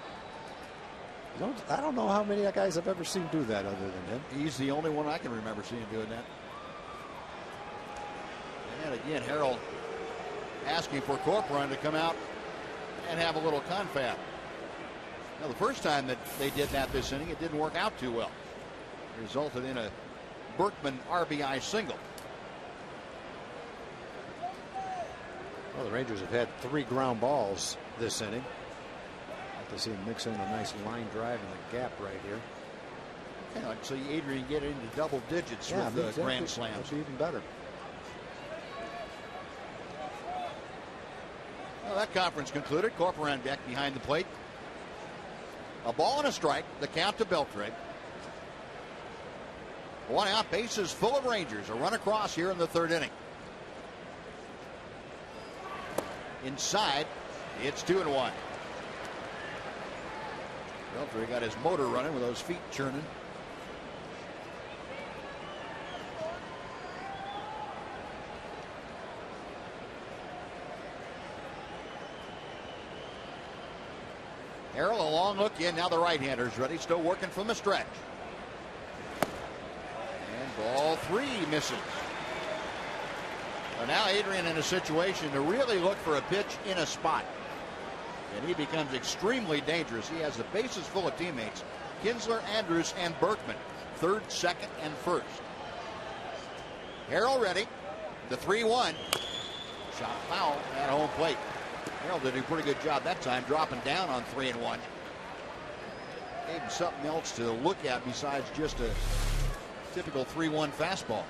I don't know how many guys I've ever seen do that other than him. He's the only one I can remember seeing doing that. And again, Harrell asking for Corcoran to come out and have a little confab. Now, the first time that they did that this inning, it didn't work out too well. It resulted in a Berkman RBI single. Well, the Rangers have had 3 ground balls this inning. To see him mix in a nice line drive in the gap right here. Yeah, I'd see Adrian get into double digits with the grand slams. That'd be even better. Well, that conference concluded. Corcoran deck behind the plate. A ball and a strike. The count to Beltre. 1 out. Bases full of Rangers. A run across here in the 3rd inning. Inside. It's 2-1. Beltre got his motor running with those feet churning. Harrell, a long look in. Now the right-hander's ready. Still working from the stretch. And ball 3 misses. So now Adrian in a situation to really look for a pitch in a spot. And he becomes extremely dangerous. He has the bases full of teammates. Kinsler, Andrews, and Berkman. 3rd, 2nd, and 1st. Harrell ready. The 3-1. Shot foul at home plate. Harrell did a pretty good job that time, dropping down on 3-1. Gave him something else to look at besides just a typical 3-1 fastball.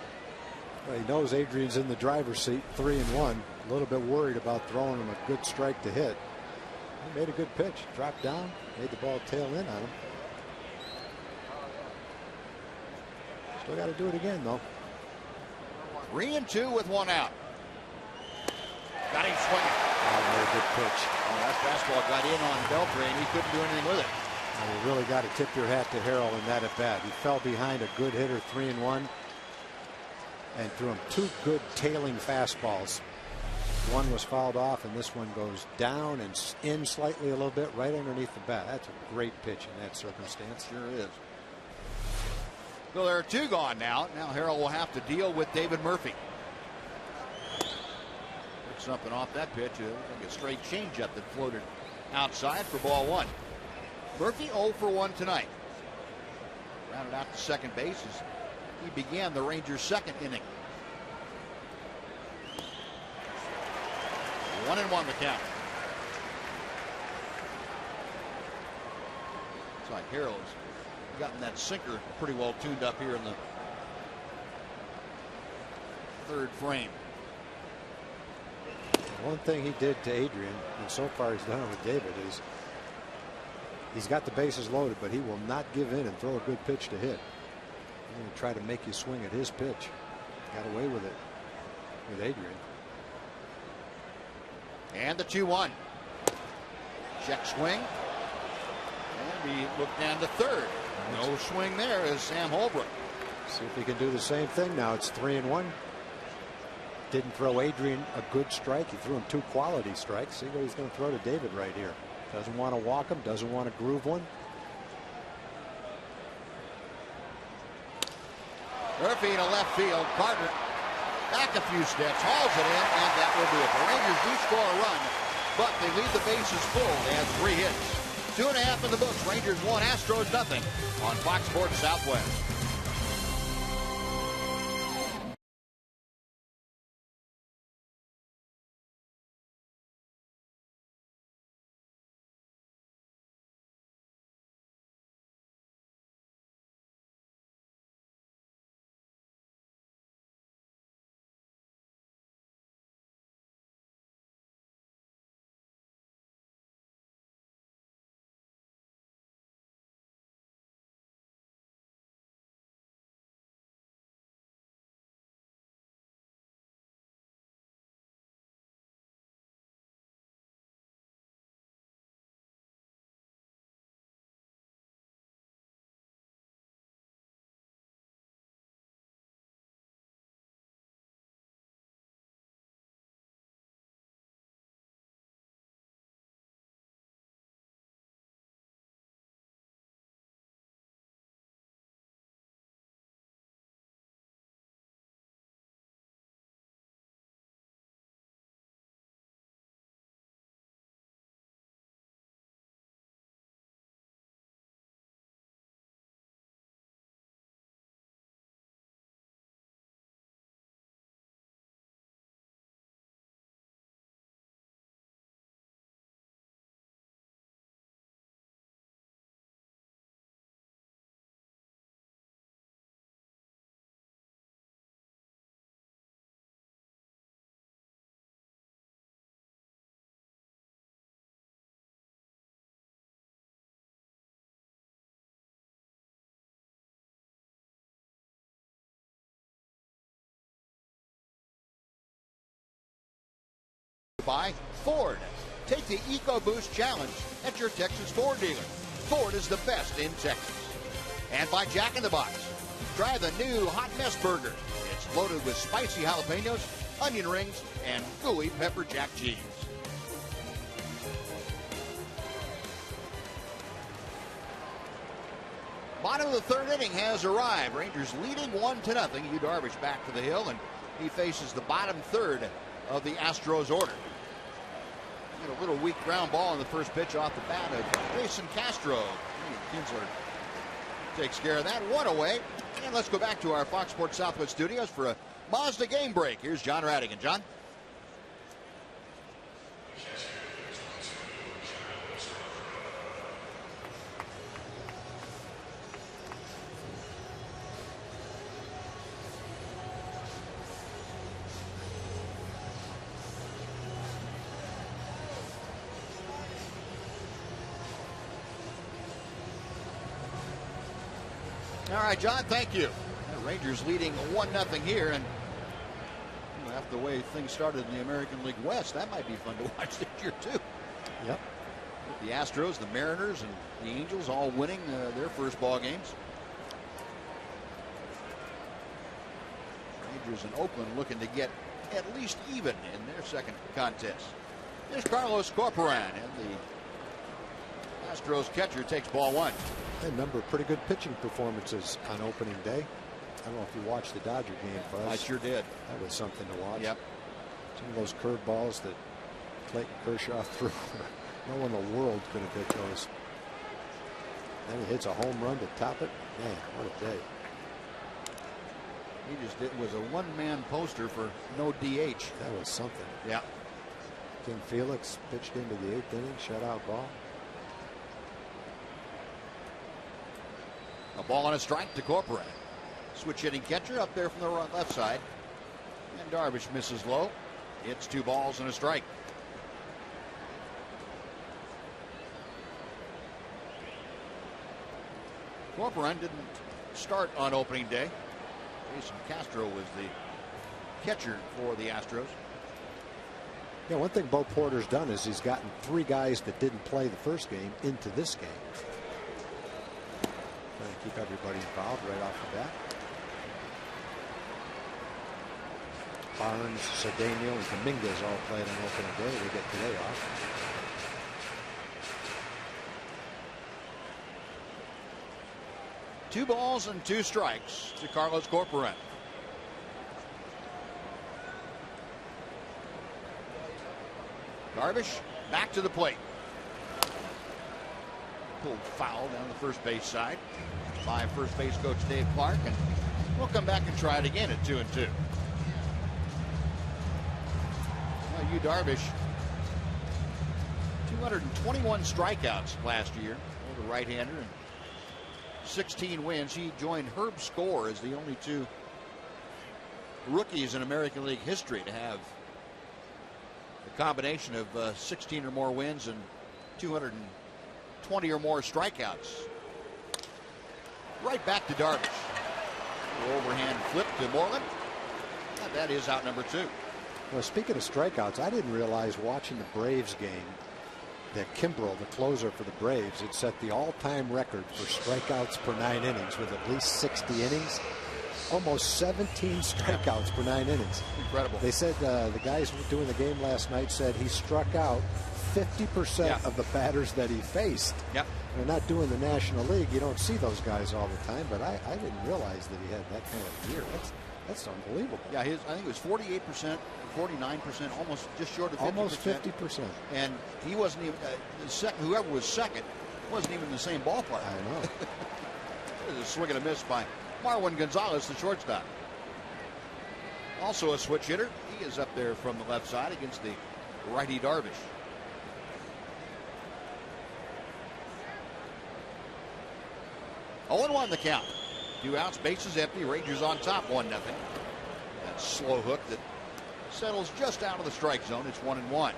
Well, he knows Adrian's in the driver's seat, 3-1. A little bit worried about throwing him a good strike to hit. He made a good pitch, dropped down, made the ball tail in on him. Still got to do it again, though. 3-2 with 1 out. Got him swinging. Oh, very good pitch. Oh, that fastball got in on Beltre, and he couldn't do anything with it. Well, you really got to tip your hat to Harrell in that at bat. He fell behind a good hitter, 3-1, and threw him 2 good tailing fastballs. One was fouled off, and this one goes down and in slightly a little bit right underneath the bat. That's a great pitch in that circumstance. Sure is. So there are 2 gone now. Now Harrell will have to deal with David Murphy. Took something off that pitch. It was like a straight changeup that floated outside for ball 1. Murphy 0 for 1 tonight. Rounded out to second base as he began the Rangers' 2nd inning. 1-1 the count. It's like Harrell's gotten that sinker pretty well tuned up here in the third frame. One thing he did to Adrian, and so far he's done it with David, is he's got the bases loaded, but he will not give in and throw a good pitch to hit. He's going to try to make you swing at his pitch. Got away with it with Adrian. And the 2-1. Check swing. And he looked down to third. No swing there as Sam Holbrook. See if he can do the same thing now. It's 3-1. Didn't throw Adrian a good strike. He threw him 2 quality strikes. See what he's going to throw to David right here. Doesn't want to walk him. Doesn't want to groove one. Murphy to left field. Carter back a few steps, hauls it in, and that will do it. The Rangers do score a run, but they leave the bases full. They have 3 hits. 2.5 in the books. Rangers 1, Astros nothing on Fox Sports Southwest. By Ford. Take the EcoBoost Challenge at your Texas Ford dealer. Ford is the best in Texas. And by Jack in the Box. Try the new Hot Mess Burger. It's loaded with spicy jalapenos, onion rings, and gooey pepper jack cheese. Bottom of the third inning has arrived. Rangers leading 1-0. Yu Darvish back to the hill, and he faces the bottom third of the Astros order. A little weak ground ball on the first pitch off the bat of Jason Castro. Kinsler takes care of that. 1 away. And let's go back to our Fox Sports Southwest studios for a Mazda game break. Here's John Radigan. John? All right, John, thank you. The Rangers leading 1-0 here, and after the way things started in the American League West, that might be fun to watch this year, too. Yep. The Astros, the Mariners, and the Angels all winning their first ball games. Rangers and Oakland looking to get at least even in their second contest. There's Carlos Corporan, and the Astros catcher takes ball 1. A number of pretty good pitching performances on opening day. I don't know if you watched the Dodger game, Buzz. I sure did. That was something to watch. Yep. Some of those curveballs that Clayton Kershaw threw. No one in the world could have hit those. Then he hits a home run to top it. Man, what a day. He just was a one-man poster for no DH. That was something. Yeah. King Felix pitched into the 8th inning, shutout ball. ball and a strike to Corcoran. Switch hitting catcher up there from the left side. And Darvish misses low. It's 2 balls and a strike. Corcoran didn't start on opening day. Jason Castro was the catcher for the Astros. Yeah, one thing Bo Porter's done is he's gotten 3 guys that didn't play the first game into this game. Trying to keep everybody involved right off the bat. Barnes, Cedeno, and Dominguez all played on opening day. They get today off. Two balls and 2 strikes to Carlos Corcoran. Darvish back to the plate. Pulled foul down the first base side by first base coach Dave Clark, and we'll come back and try it again at 2-2. Well, Yu Darvish, 221 strikeouts last year. The right-hander, and 16 wins. He joined Herb Score as the only 2 rookies in American League history to have a combination of 16 or more wins and 220 or more strikeouts. Right back to Darvish. Overhand flip to Moreland. And that is out number 2. Well, speaking of strikeouts, I didn't realize watching the Braves game that Kimbrel, the closer for the Braves, had set the all-time record for strikeouts per 9 innings with at least 60 innings. Almost 17 strikeouts per 9 innings. Incredible. They said the guys doing the game last night said he struck out 50% of the batters that he faced. Yep. They're not doing the National League. You don't see those guys all the time, but I didn't realize that he had that kind of year. That's unbelievable. Yeah, I think it was 48%, 49%, almost just short of 50%. Almost 50%. And he wasn't even whoever was second wasn't even in the same ballpark. I know. It was a swing and a miss by Marwin Gonzalez, the shortstop. Also a switch hitter. He is up there from the left side against the righty Darvish. Oh, 0-1 the count. 2 outs, bases empty. Rangers on top, 1-0. That slow hook that settles just out of the strike zone. It's 1-1.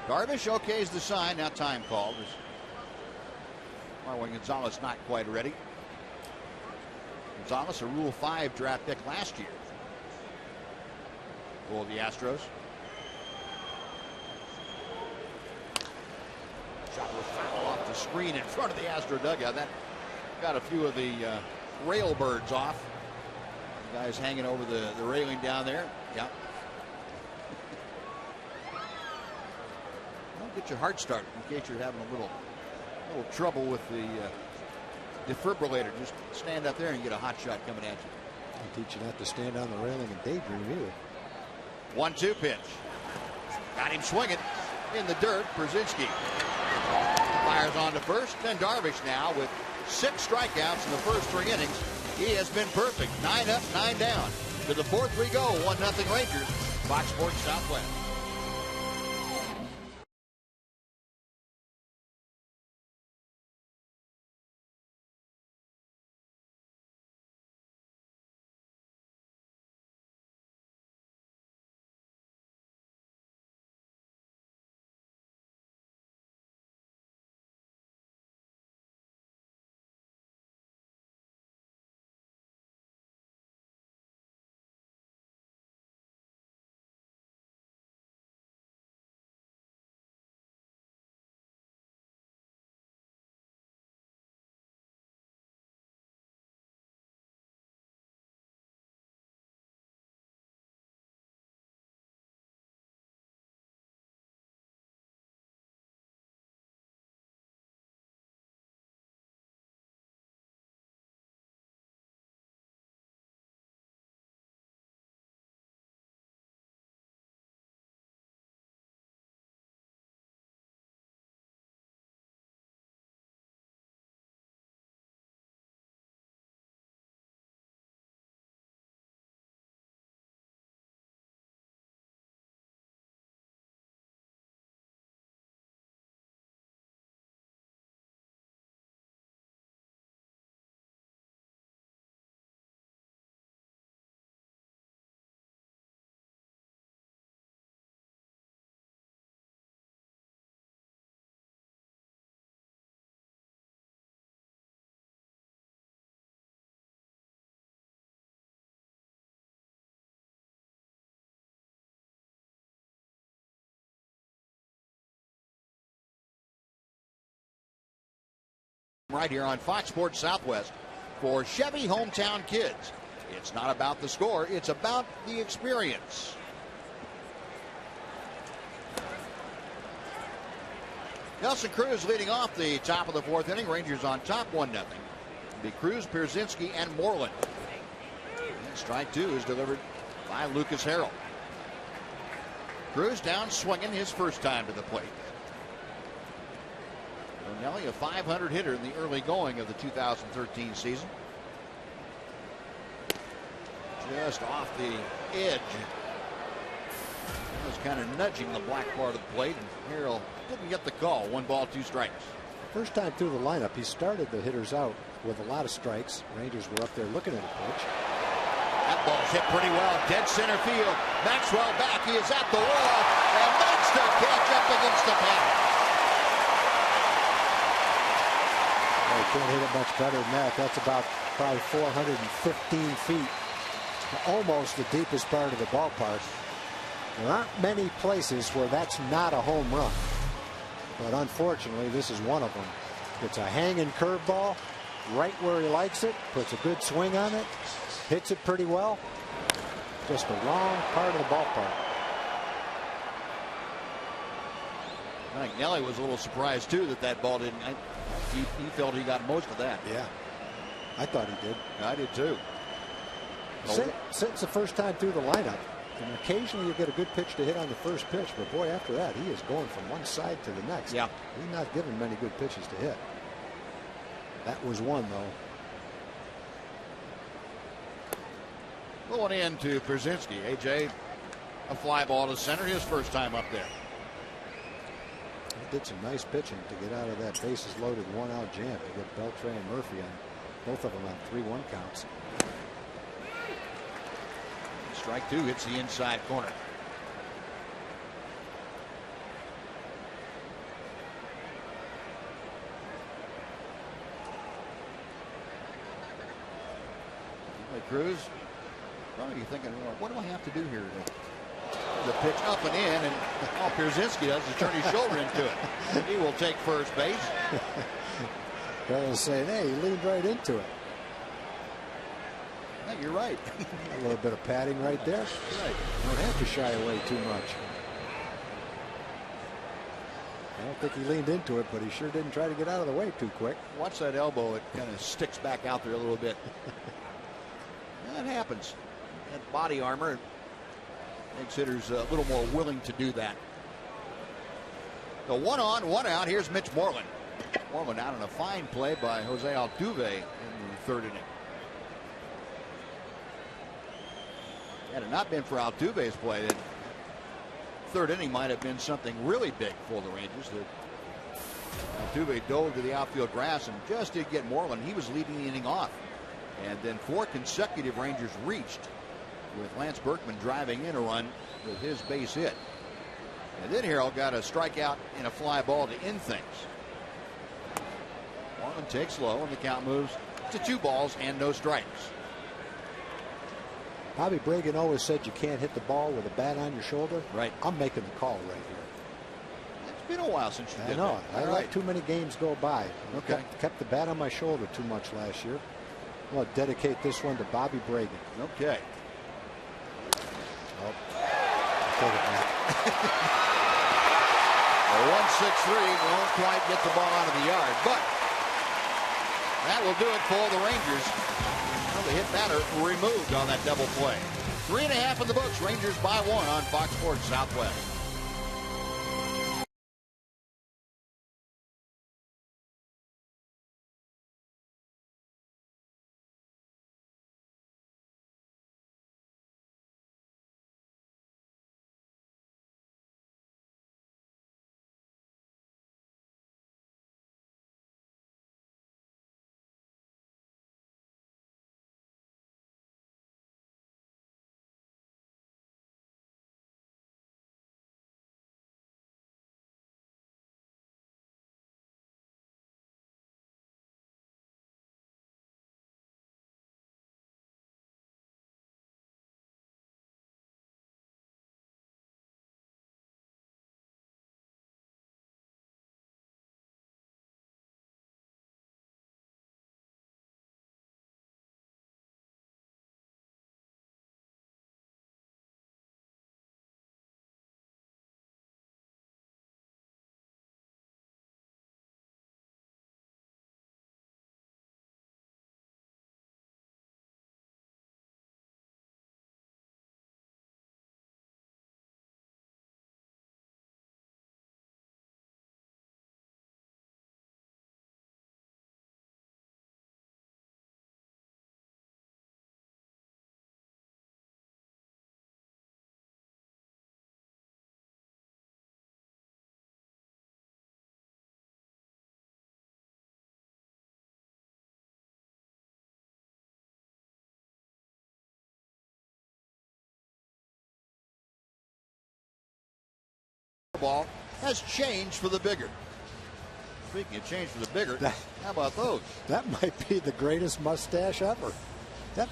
Darvish okays the sign. Now time called. Marwin Gonzalez not quite ready. Gonzalez, a Rule 5 draft pick last year for the Astros. Shot was foul off the screen in front of the Astro dugout. That got a few of the rail birds off. The guys hanging over the railing down there. Yeah. Don't get your heart started in case you're having a little trouble with the defibrillator. Just stand up there and get a hot shot coming at you. They teach you not to stand on the railing and daydream either. 1-2 pitch. Got him swinging in the dirt. Brzezinski fires on to first. Then Darvish now with 6 strikeouts in the first 3 innings. He has been perfect. 9 up, 9 down. To the 4th we go. 1-0 Rangers. Fox Sports Southwest. right here on Fox Sports Southwest for Chevy Hometown Kids. It's not about the score, it's about the experience. Nelson Cruz leading off the top of the fourth inning. Rangers on top 1-0. It'll be Cruz, Pierzynski, and Moreland. And strike two is delivered by Lucas Harrell. Cruz down swinging his first time to the plate. Nelly, a .500 hitter in the early going of the 2013 season. Just off the edge. Was kind of nudging the black part of the plate, and Harrell didn't get the call. 1 ball, 2 strikes. First time through the lineup, he started the hitters out with a lot of strikes. Rangers were up there looking at a pitch. That ball's hit pretty well. Dead center field. Maxwell back. He is at the wall and makes the catch up against the paddle. Oh, you can't hit it much better than that. That's about probably 415 feet. Almost the deepest part of the ballpark. There aren't many places where that's not a home run. But unfortunately, this is one of them. It's a hanging curveball right where he likes it. Puts a good swing on it. Hits it pretty well. Just the wrong part of the ballpark. I think Nelly was a little surprised, too, that ball didn't. He felt he got most of that. Yeah. I thought he did. I did, too. Since the first time through the lineup, and occasionally you get a good pitch to hit on the first pitch, but boy, after that, he is going from one side to the next. Yeah. He's not given many good pitches to hit. That was one, though. Going into Pierzynski. AJ, a fly ball to center, his first time up there. He did some nice pitching to get out of that bases loaded 1-out jam. He got Beltran and Murphy on both of them on 3-1 counts. Strike two hits the inside corner. Cruz, probably thinking, what do I have to do here? The pitch up and in, and all Pierzynski does is turn his shoulder into it. He will take first base. Carroll's saying, hey, he leaned right into it. Yeah, you're right. A little bit of padding right there. Right. Don't have to shy away too much. I don't think he leaned into it, but he sure didn't try to get out of the way too quick. Watch that elbow. It kind of sticks back out there a little bit. That happens. That body armor makes hitters a little more willing to do that. The 1 on, 1 out. Here's Mitch Moreland. Moreland out on a fine play by Jose Altuve in the third inning. Had it not been for Altuve's play, that third inning might have been something really big for the Rangers. Altuve dove to the outfield grass and just did get Moreland. He was leading the inning off. And then 4 consecutive Rangers reached, with Lance Berkman driving in a run with his base hit. And then Harrell got a strikeout and a fly ball to end things. Moreland takes low, and the count moves to 2 balls and no strikes. Bobby Bragan always said you can't hit the ball with a bat on your shoulder. Right. I'm making the call right here. It's been a while since you did I know. that. I let too many games go by. Okay. Kept the bat on my shoulder too much last year. I'm going to dedicate this one to Bobby Bragan. Okay. Oh. Take it back. The 1-6-3 won't quite get the ball out of the yard, but that will do it for the Rangers. Well, the hit batter removed on that double play. 3.5 in the books. Rangers by 1 on Fox Sports Southwest. Ball has changed for the bigger. Speaking of change for the bigger, how about those? That might be the greatest mustache ever. That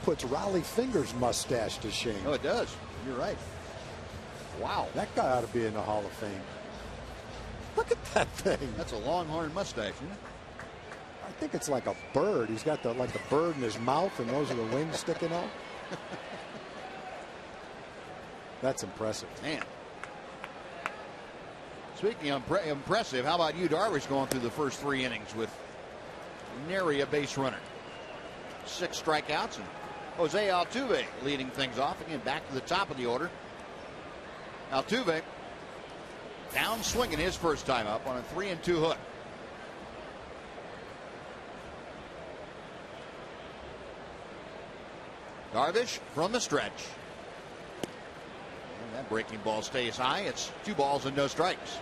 puts Raleigh Finger's mustache to shame. Oh, it does. You're right. Wow. That guy ought to be in the Hall of Fame. Look at that thing. That's a longhorn mustache, isn't it? I think it's like a bird. He's got like a bird in his mouth, and those are the wings sticking out. That's impressive. Man. Speaking of impressive, how about you, Darvish, going through the first 3 innings with nary a base runner? 6 strikeouts, and Jose Altuve leading things off. Again, back to the top of the order. Altuve down swinging his first time up on a 3-2 hook. Darvish from the stretch. And that breaking ball stays high. It's 2 balls and no strikes.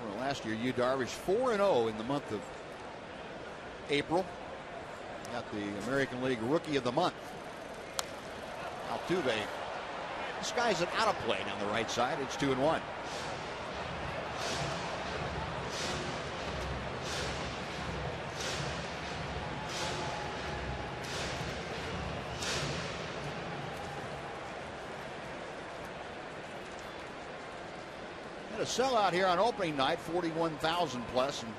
Well, last year, Yu Darvish 4-0 in the month of April. Got the American League Rookie of the Month. Altuve. This guy's an out of play down the right side. It's 2-1. Had a sellout here on opening night, 41,000 plus, and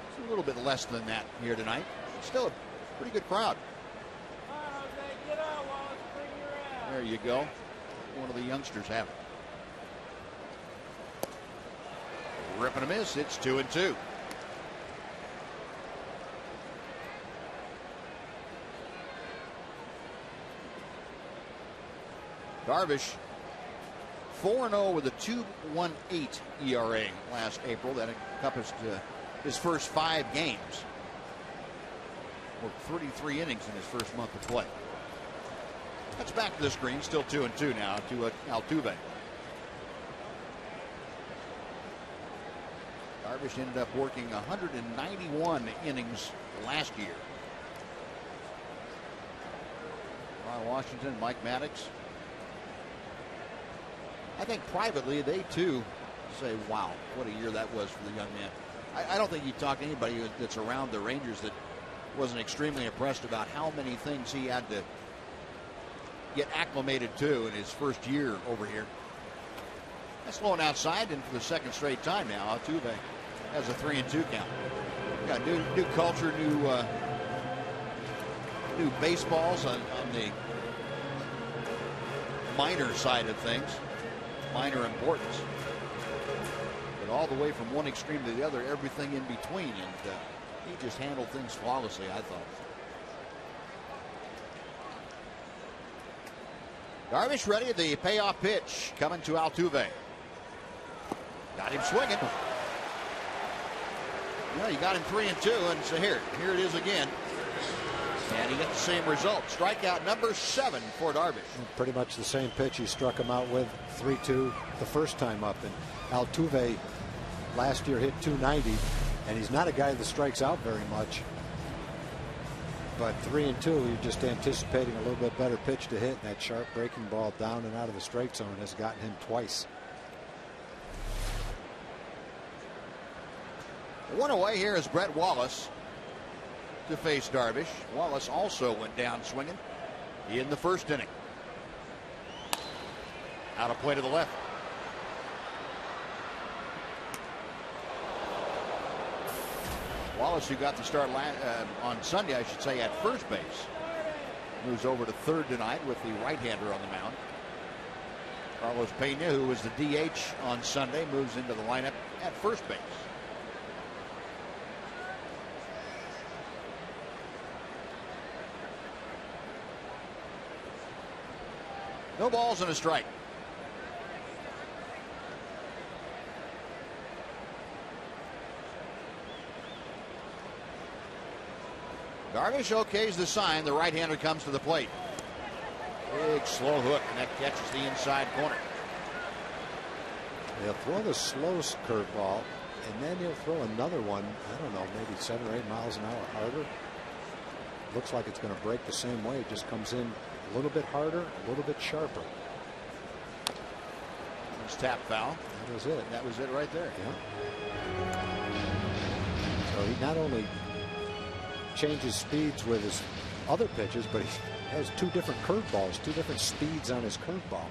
it's a little bit less than that here tonight. It's still a pretty good crowd. There you go. One of the youngsters have it. Rip and a miss. It's 2-2. Darvish 4-0 with a 2.18 ERA last April. That encompassed his first 5 games. Worked 33 innings in his first month of play. That's back to the screen. Still 2-2 now to Altuve. Darvish ended up working 191 innings last year. Ron Washington, Mike Maddox. I think privately they too say, wow, what a year that was for the young man. I don't think you talk to anybody that's around the Rangers that wasn't extremely impressed about how many things he had to get acclimated to in his first year over here. That's flowing outside, and for the second straight time now, Altuve has a 3-2 count. Got new culture, new baseballs on the minor side of things, minor importance. But all the way from one extreme to the other, everything in between, and he just handled things flawlessly, I thought. Darvish ready. The payoff pitch coming to Altuve. Got him swinging. Well, you got him 3-2, and so here it is again. And he got the same result. Strikeout number 7 for Darvish. Pretty much the same pitch he struck him out with, 3-2 the first time up. And Altuve last year hit 290, and he's not a guy that strikes out very much. But 3-2, you're just anticipating a little bit better pitch to hit. And that sharp breaking ball down and out of the strike zone has gotten him twice. 1 away here is Brett Wallace to face Darvish. Wallace also went down swinging in the first inning. Out of play to the left. Wallace, who got the start on Sunday, I should say, at first base, moves over to third tonight with the right-hander on the mound. Carlos Pena, who was the DH on Sunday, moves into the lineup at first base. No balls and a strike. Darvish okays the sign. The right-hander comes to the plate. Big slow hook, and that catches the inside corner. He'll throw the slow curveball, and then he'll throw another one, I don't know, maybe 7 or 8 miles an hour harder. looks like it's going to break the same way. It just comes in a little bit harder, a little bit sharper. Tap foul. That was it. That was it right there. Yeah. So he not only changes speeds with his other pitches, but he has two different curveballs, two different speeds on his curveball.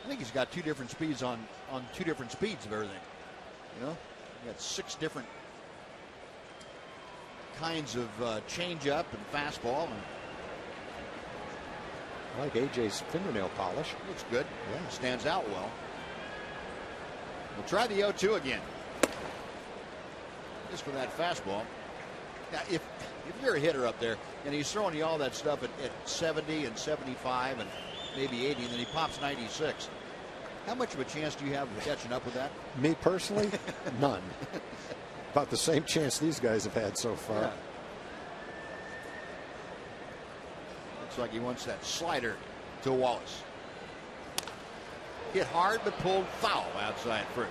I think he's got two different speeds on two different speeds of everything. You know, he got 6 different kinds of change up and fastball. And I like AJ's fingernail polish. Looks good. Yeah. Stands out well. We'll try the 0-2 again. Just for that fastball. Now, if you're a hitter up there and he's throwing you all that stuff at 70 and 75 and maybe 80, and then he pops 96, how much of a chance do you have of catching up with that? Me personally, none. About the same chance these guys have had so far. Yeah. Looks like he wants that slider to Wallace. Hit hard but pulled foul outside first.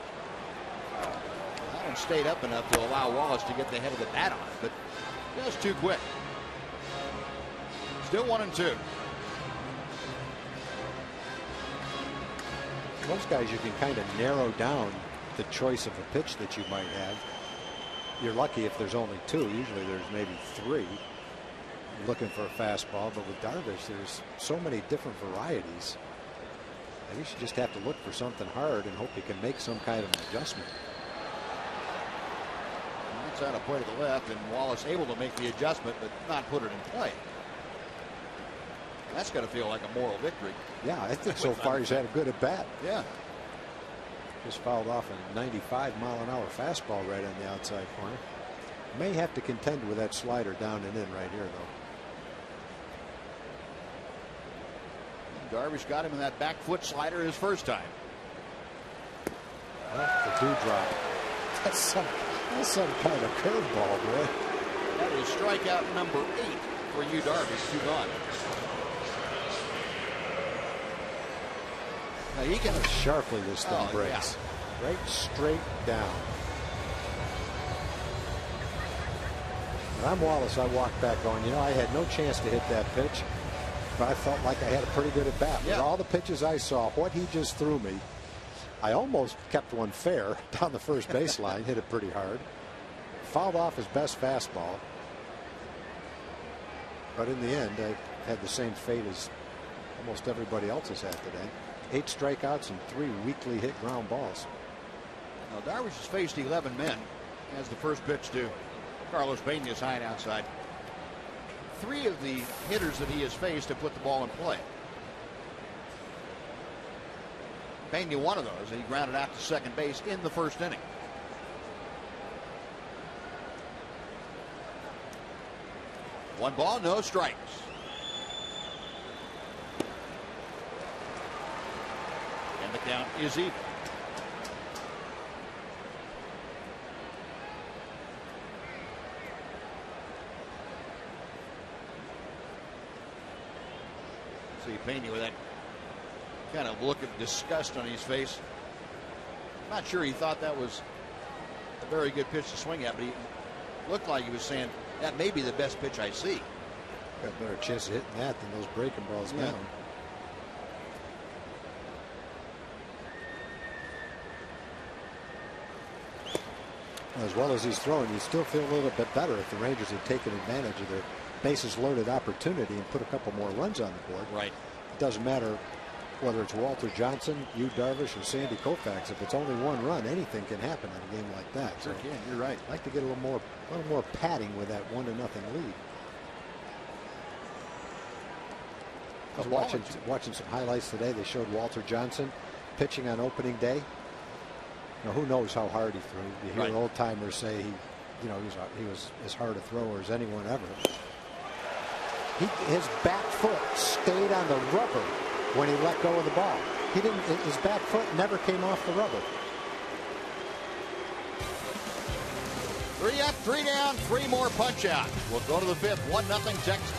That one stayed up enough to allow Wallace to get the head of the bat on it, but just too quick. Still 1-2. Most guys, you can kind of narrow down the choice of a pitch that you might have. You're lucky if there's only 2. Usually there's maybe 3. Looking for a fastball, but with Darvish, there's so many different varieties. Maybe you should just have to look for something hard and hope he can make some kind of an adjustment. That's out of play to the left, and Wallace able to make the adjustment, but not put it in play. That's got to feel like a moral victory. Yeah, I think so far he's had a good at bat. Yeah. Just fouled off a 95-mile-an-hour fastball right on the outside corner. May have to contend with that slider down and in right here, though. Darvish got him in that back foot slider his first time. Well, the dewdrop. That's some kind of curveball, boy. That is strikeout number 8 for you, Darvish. 2 gone. Now he can. How sharply this thing breaks. Yeah. Right straight down. When I'm Wallace, I walk back going, you know, I had no chance to hit that pitch, but I felt like I had a pretty good at bat. Yeah. With all the pitches I saw, what he just threw me, I almost kept one fair down the first baseline, hit it pretty hard. Fouled off his best fastball. But in the end, I had the same fate as almost everybody else has had today. 8 strikeouts and 3 weakly hit ground balls. Now Darvish has faced 11 men as the first pitch to Carlos Pena's high and outside. 3 of the hitters that he has faced have put the ball in play. Pena one of those, and he grounded out to second base in the first inning. One ball, no strikes. And the count is even. See Pena with that kind of look of disgust on his face. I'm not sure he thought that was a very good pitch to swing at, but he looked like he was saying that may be the best pitch I see. Got a better chance of hitting that than those breaking balls down. As well as he's throwing, you still feel a little bit better if the Rangers had taken advantage of their bases loaded opportunity and put a couple more runs on the board. Right. It doesn't matter whether it's Walter Johnson, Yu Darvish, or Sandy Koufax. If it's only 1 run, anything can happen in a game like that. Sure can. You're right. I'd like to get a little more padding with that 1-0 lead. I was watching some highlights today. They showed Walter Johnson pitching on opening day. Now, who knows how hard he threw? You hear old timers say he was as hard a thrower as anyone ever. His back foot stayed on the rubber when he let go of the ball. His back foot never came off the rubber. 3 up, 3 down, 3 more punch out. We'll go to the 5th. 1-0 Texas.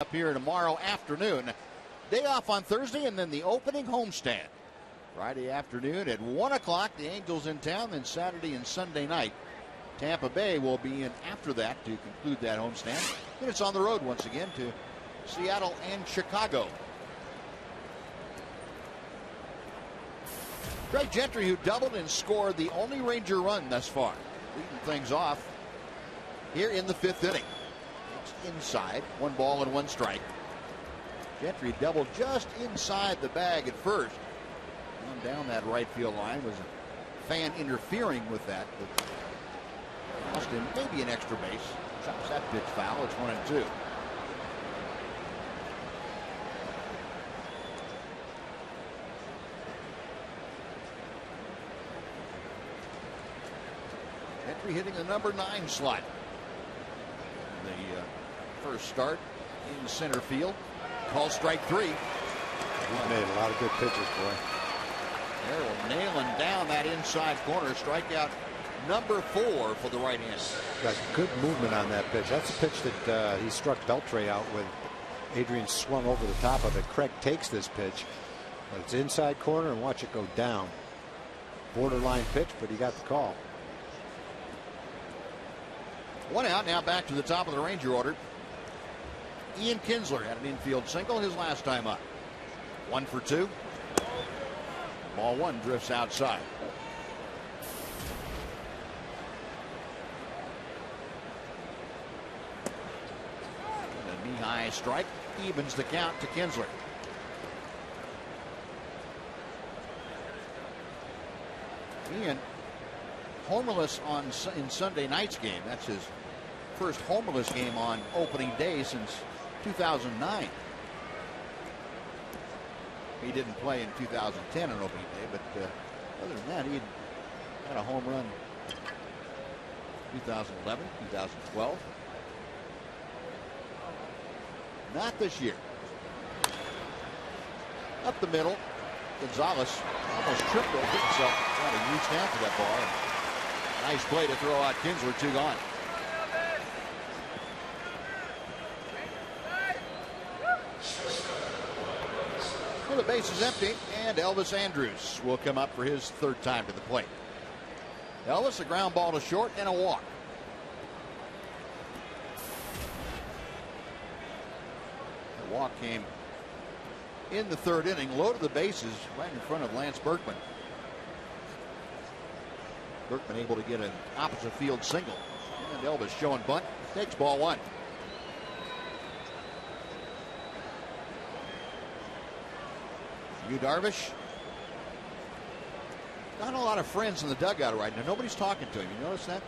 up here tomorrow afternoon. Day off on Thursday, and then the opening homestand Friday afternoon at 1 o'clock. The Angels in town. Then Saturday and Sunday night, Tampa Bay will be in after that to conclude that homestand. Then it's on the road once again to Seattle and Chicago. Greg Gentry, who doubled and scored the only Ranger run thus far, leading things off here in the 5th inning. It's inside, 1 ball and 1 strike. Gentry doubled just inside the bag at first. And down that right field line was a fan interfering with that. But Austin maybe an extra base. Chops that pitch foul. It's 1-2. Gentry hitting the number 9 slot. The first start in center field. Call strike 3. He's made a lot of good pitches, boy. Harrell nailing down that inside corner. Strikeout number 4 for the right hand. Got good movement on that pitch. That's a pitch that he struck Beltre out with. Adrian swung over the top of it. Craig takes this pitch, but it's inside corner, and watch it go down. Borderline pitch, but he got the call. 1 out. Now back to the top of the Ranger order. Ian Kinsler had an infield single his last time up. 1 for 2. Ball 1 drifts outside. And a knee-high strike evens the count to Kinsler. Ian homerless in Sunday night's game. That's his first homerless game on opening day since 2009. He didn't play in 2010 on opening day, but other than that, he had a home run 2011, 2012. Not this year. Up the middle, Gonzalez almost tripped over himself trying to reach down for that ball. Nice play to throw out Kinsler. 2 gone. Well, the base is empty, and Elvis Andrus will come up for his 3rd time to the plate. Elvis, a ground ball to short and a walk. The walk came in the 3rd inning, loaded the bases right in front of Lance Berkman. Berkman able to get an opposite field single. And Elvis showing bunt, takes ball 1. Darvish. Not a lot of friends in the dugout right now. Nobody's talking to him. You notice that?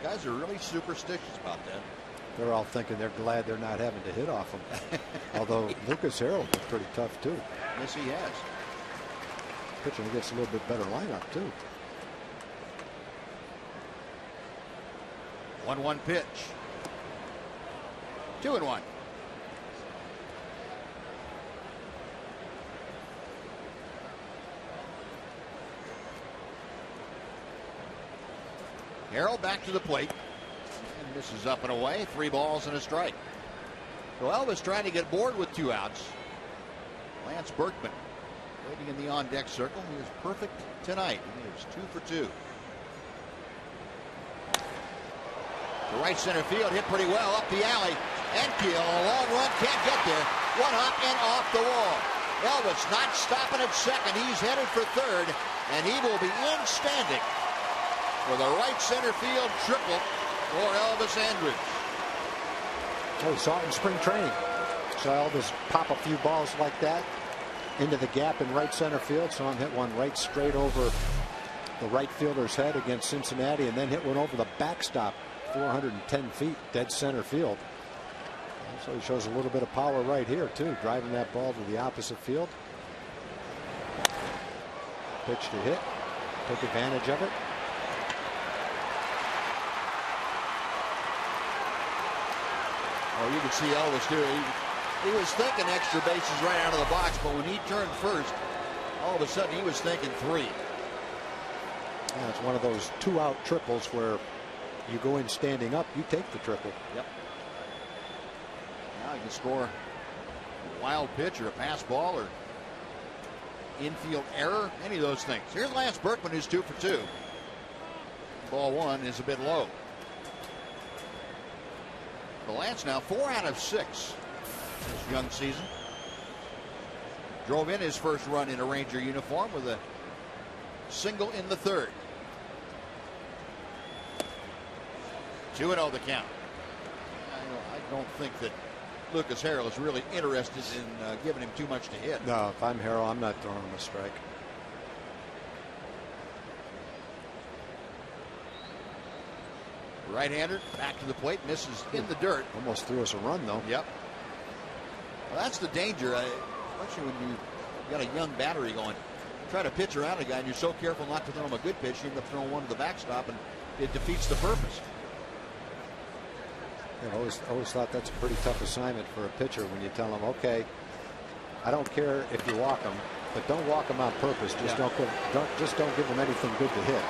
Guys are really superstitious about that. They're all thinking they're glad they're not having to hit off him. Although Lucas Harrell was pretty tough too. Yes, he has. Pitching against a little bit better lineup too. 1-1 pitch. 2-1. Harrell back to the plate. And this is up and away. 3 balls and a strike. So Elvis trying to get bored with 2 outs. Lance Berkman waiting in the on-deck circle. He is perfect tonight. He is 2 for 2. The right center field hit pretty well up the alley. Enkiel, a long run, can't get there. 1 hop and off the wall. Elvis not stopping at second. He's headed for 3rd, and he will be in standing with a right center field triple for Elvis Andrus. Oh, we saw it in spring training. Saw Elvis pop a few balls like that into the gap in right center field. Saw him hit one right straight over the right fielder's head against Cincinnati, and then hit one over the backstop 410 feet dead center field. So he shows a little bit of power right here too, driving that ball to the opposite field. Pitch to hit, took advantage of it. Oh, you can see Elvis do it. He was thinking extra bases right out of the box, but when he turned first, all of a sudden he was thinking 3. Yeah, it's one of those 2-out triples where you go in standing up, you take the triple. Yep. Now you can score a wild pitch or a pass ball or infield error, any of those things. Here's Lance Berkman, who's 2 for 2. Ball one is a bit low. The Lance now 4 out of 6 this young season. Drove in his first run in a Ranger uniform with a single in the third. 2-0 the count. I don't think that Lucas Harrell is really interested in giving him too much to hit. No, if I'm Harrell, I'm not throwing him a strike. Right-hander back to the plate, misses in the dirt. Almost threw us a run, though. Yep. Well, that's the danger, especially when you got a young battery going. Try to pitch around a guy, and you're so careful not to throw him a good pitch, you end up throwing one to the backstop, and it defeats the purpose. I always thought that's a pretty tough assignment for a pitcher when you tell him, okay, I don't care if you walk him, but don't walk him on purpose. Just don't give him anything good to hit.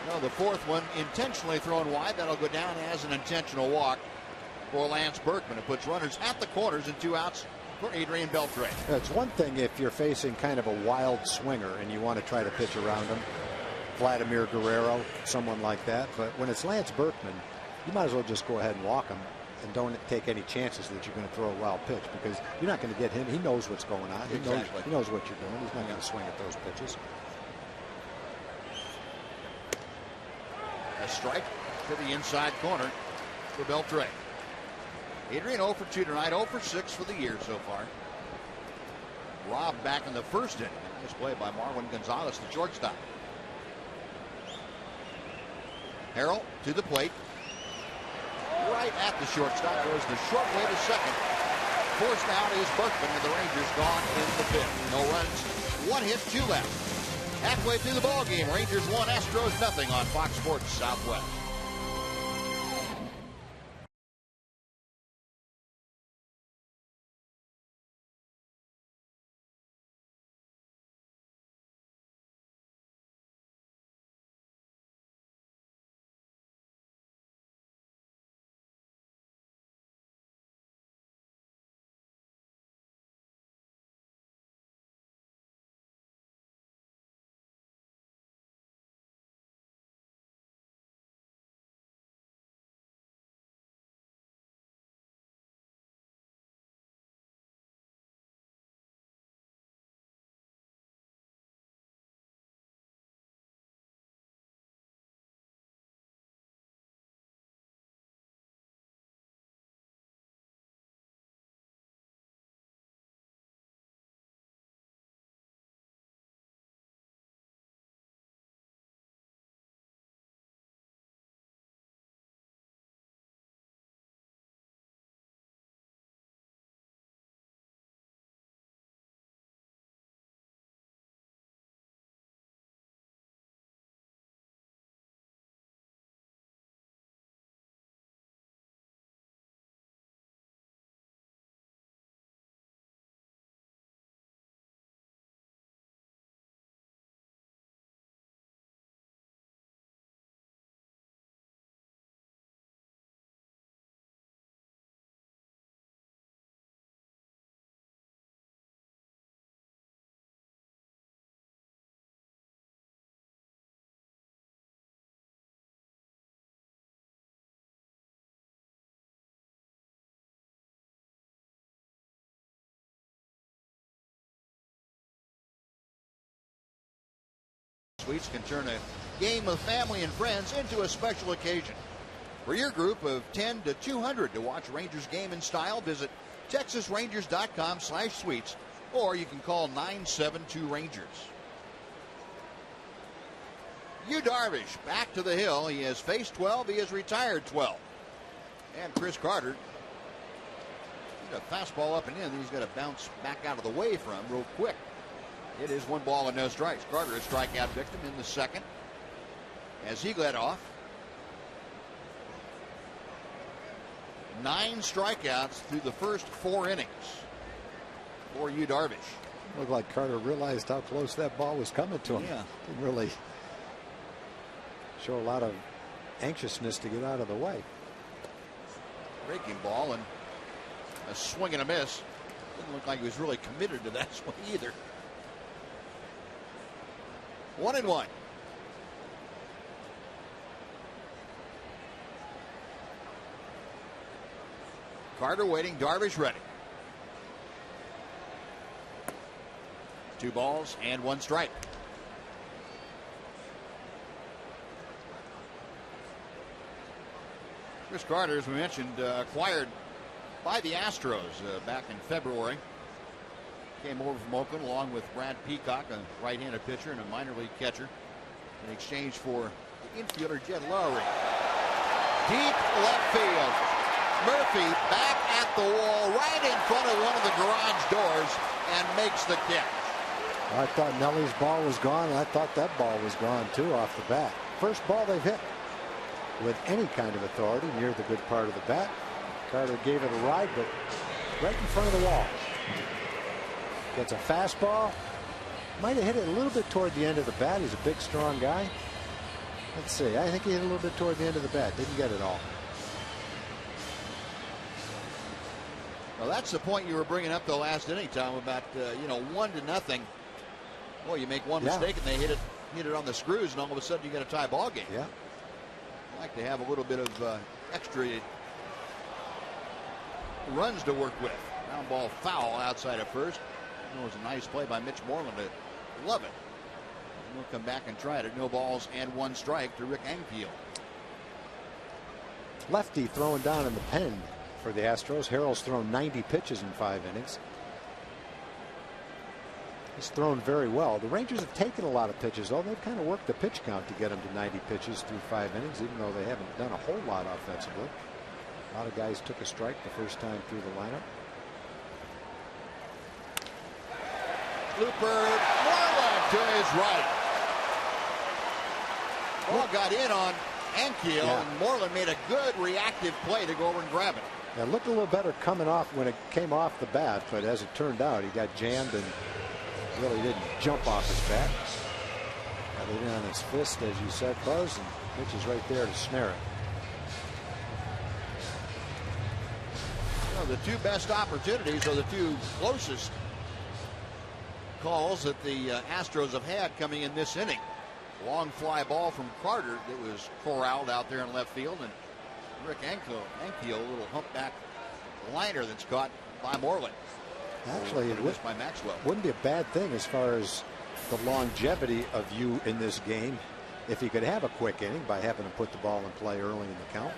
No, the fourth one intentionally thrown wide. That'll go down as an intentional walk for Lance Berkman. It puts runners at the corners and 2 outs for Adrian Beltre. It's one thing if you're facing kind of a wild swinger and you want to try to pitch around him. Vladimir Guerrero, someone like that. But when it's Lance Berkman, you might as well just go ahead and walk him and don't take any chances that you're going to throw a wild pitch, because you're not going to get him. He knows what's going on. Exactly. He knows what you're doing. He's not going to swing at those pitches. A strike to the inside corner for Beltre. Adrian 0 for 2 tonight, 0 for 6 for the year so far. Rob back in the first inning. Nice play by Marwin Gonzalez, the shortstop. Harrell to the plate. Right at the shortstop. Goes the short way to second. Forced out is Berkman, and the Rangers gone in the fifth. No runs, 1 hit, 2 left. Halfway through the ball game, Rangers 1, Astros nothing on Fox Sports Southwest. Suites can turn a game of family and friends into a special occasion. For your group of 10 to 200 to watch Rangers game in style, visit TexasRangers.com/suites, or you can call 972-RANGERS. Darvish back to the hill. He has faced 12. He has retired 12. And Chris Carter, a fastball up and in. He's got to bounce back out of the way from real quick. It is 1 ball and no strikes. Carter, a strikeout victim in the second, as he led off. 9 strikeouts through the first 4 innings for Darvish. Looked like Carter realized how close that ball was coming to him. Yeah. Didn't really show a lot of anxiousness to get out of the way. breaking ball and a swing and a miss. Didn't look like he was really committed to that swing either. 1-1. Carter waiting, Darvish ready. 2 balls and 1 strike. Chris Carter, as we mentioned, acquired by the Astros back in February. Came over from Oakland along with Brad Peacock, a right-handed pitcher and a minor league catcher, in exchange for the infielder Jed Lowry. Deep left field. Murphy back at the wall right in front of one of the garage doors and makes the catch. I thought Nelly's ball was gone, and I thought that ball was gone too off the bat. First ball they've hit with any kind of authority near the good part of the bat. Carter gave it a ride, but right in front of the wall. Gets a fastball. Might have hit it a little bit toward the end of the bat. He's a big, strong guy. Let's see. I think he hit a little bit toward the end of the bat. Didn't get it all. Well, that's the point you were bringing up the last inning, Tom, about 1-0. Boy, you make one mistake and they hit it on the screws, and all of a sudden you get a tie ball game. Yeah. I like to have a little bit of extra runs to work with. Ground ball foul outside of first. It was a nice play by Mitch Moreland. To love it. And we'll come back and try it at 0 balls and 1 strike to Rick Ankiel. Lefty throwing down in the pen for the Astros. Harrell's thrown 90 pitches in 5 innings. He's thrown very well. The Rangers have taken a lot of pitches, though. They've kind of worked the pitch count to get them to 90 pitches through 5 innings, even though they haven't done a whole lot offensively. A lot of guys took a strike the first time through the lineup. Looper, Moreland to his right. Ball got in on Ankiel, and Moreland made a good reactive play to go over and grab it. It looked a little better coming off when it came off the bat, but as it turned out, he got jammed and really didn't jump off his bat. Got it in on his fist, as you said, Buzz, and Mitch is right there to snare it. Well, the 2 best opportunities are the 2 closest calls that the Astros have had coming in this inning. Long fly ball from Carter that was corralled out there in left field, and Rick Ankiel, a little humpback liner that's caught by Moreland. Actually, it missed by Maxwell. Wouldn't be a bad thing as far as the longevity of you in this game if you could have a quick inning by having to put the ball in play early in the count.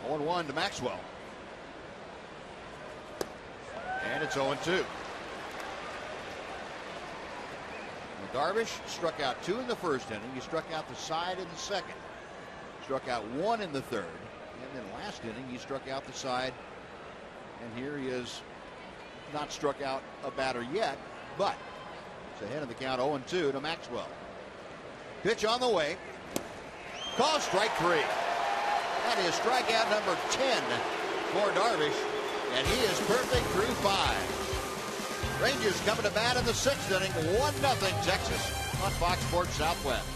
0-1 to Maxwell. And it's 0-2. Darvish struck out 2 in the first inning. He struck out the side in the second. Struck out 1 in the third. And then last inning he struck out the side. And here he is, not struck out a batter yet, but it's ahead of the count. 0-2 to Maxwell. Pitch on the way. Call strike 3. That is strikeout number 10 for Darvish. And he is perfect through 5. Rangers coming to bat in the 6th inning, 1-0 Texas on Fox Sports Southwest.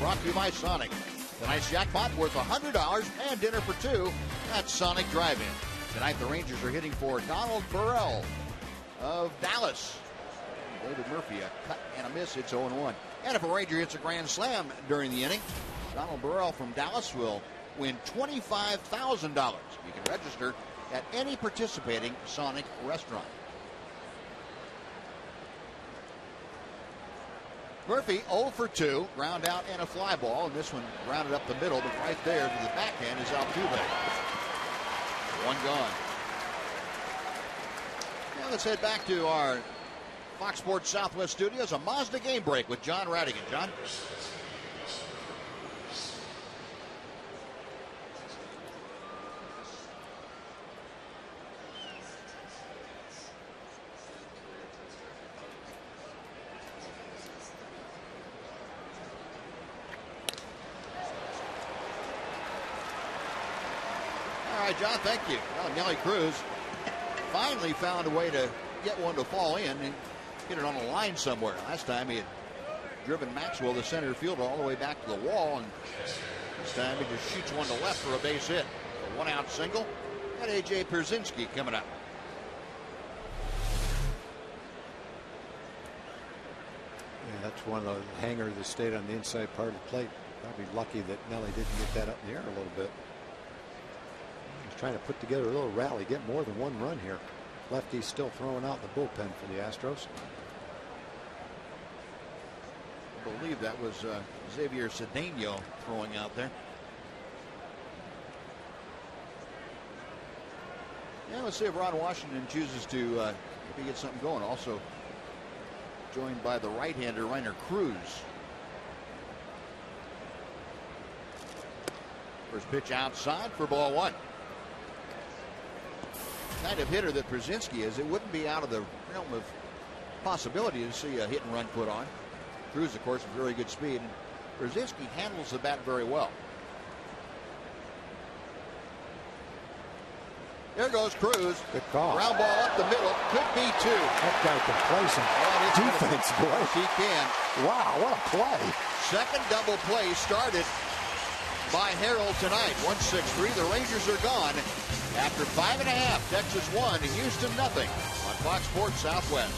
brought to you by Sonic. Tonight's jackpot worth $100 and dinner for two at Sonic Drive-In. Tonight the Rangers are hitting for Donald Burrell of Dallas. David Murphy, a cut and a miss. It's 0-1. And if a Ranger hits a grand slam during the inning, Donald Burrell from Dallas will win $25,000. You can register at any participating Sonic restaurant. Murphy 0 for 2, ground out and a fly ball, and this one grounded up the middle, but right there to the backhand is Altuve. One gone. Now let's head back to our Fox Sports Southwest studios, a Mazda game break with John Radigan. John? All right, John, thank you. Well, Nelly Cruz finally found a way to get one to fall in and hit it on a line somewhere. Last time he had driven Maxwell, the center fielder, all the way back to the wall, and this time he just shoots one to left for a base hit. A one-out single, and A.J. Pierzynski coming up. Yeah, that's one of the hangers that stayed on the inside part of the plate. Probably lucky that Nelly didn't get that up in the air a little bit. He's trying to put together a little rally, get more than one run here. Lefty's still throwing out the bullpen for the Astros. I believe that was Xavier Cedeno throwing out there. Yeah, let's see if Ron Washington chooses to maybe get something going. Also joined by the right-hander Rainer Cruz. First pitch outside for ball one. Kind of hitter that Pierzynski is, it wouldn't be out of the realm of possibility to see a hit and run put on. Cruz, of course, with very good speed, and Pierzynski handles the bat very well. There goes Cruz. Good call. Ground ball up the middle. Could be two. That guy can play some defense, boy. He can. Wow, what a play. Second double play started by Harold tonight. 1-6-3. The Rangers are gone. After 5.5, Texas 1, Houston 0 on Fox Sports Southwest.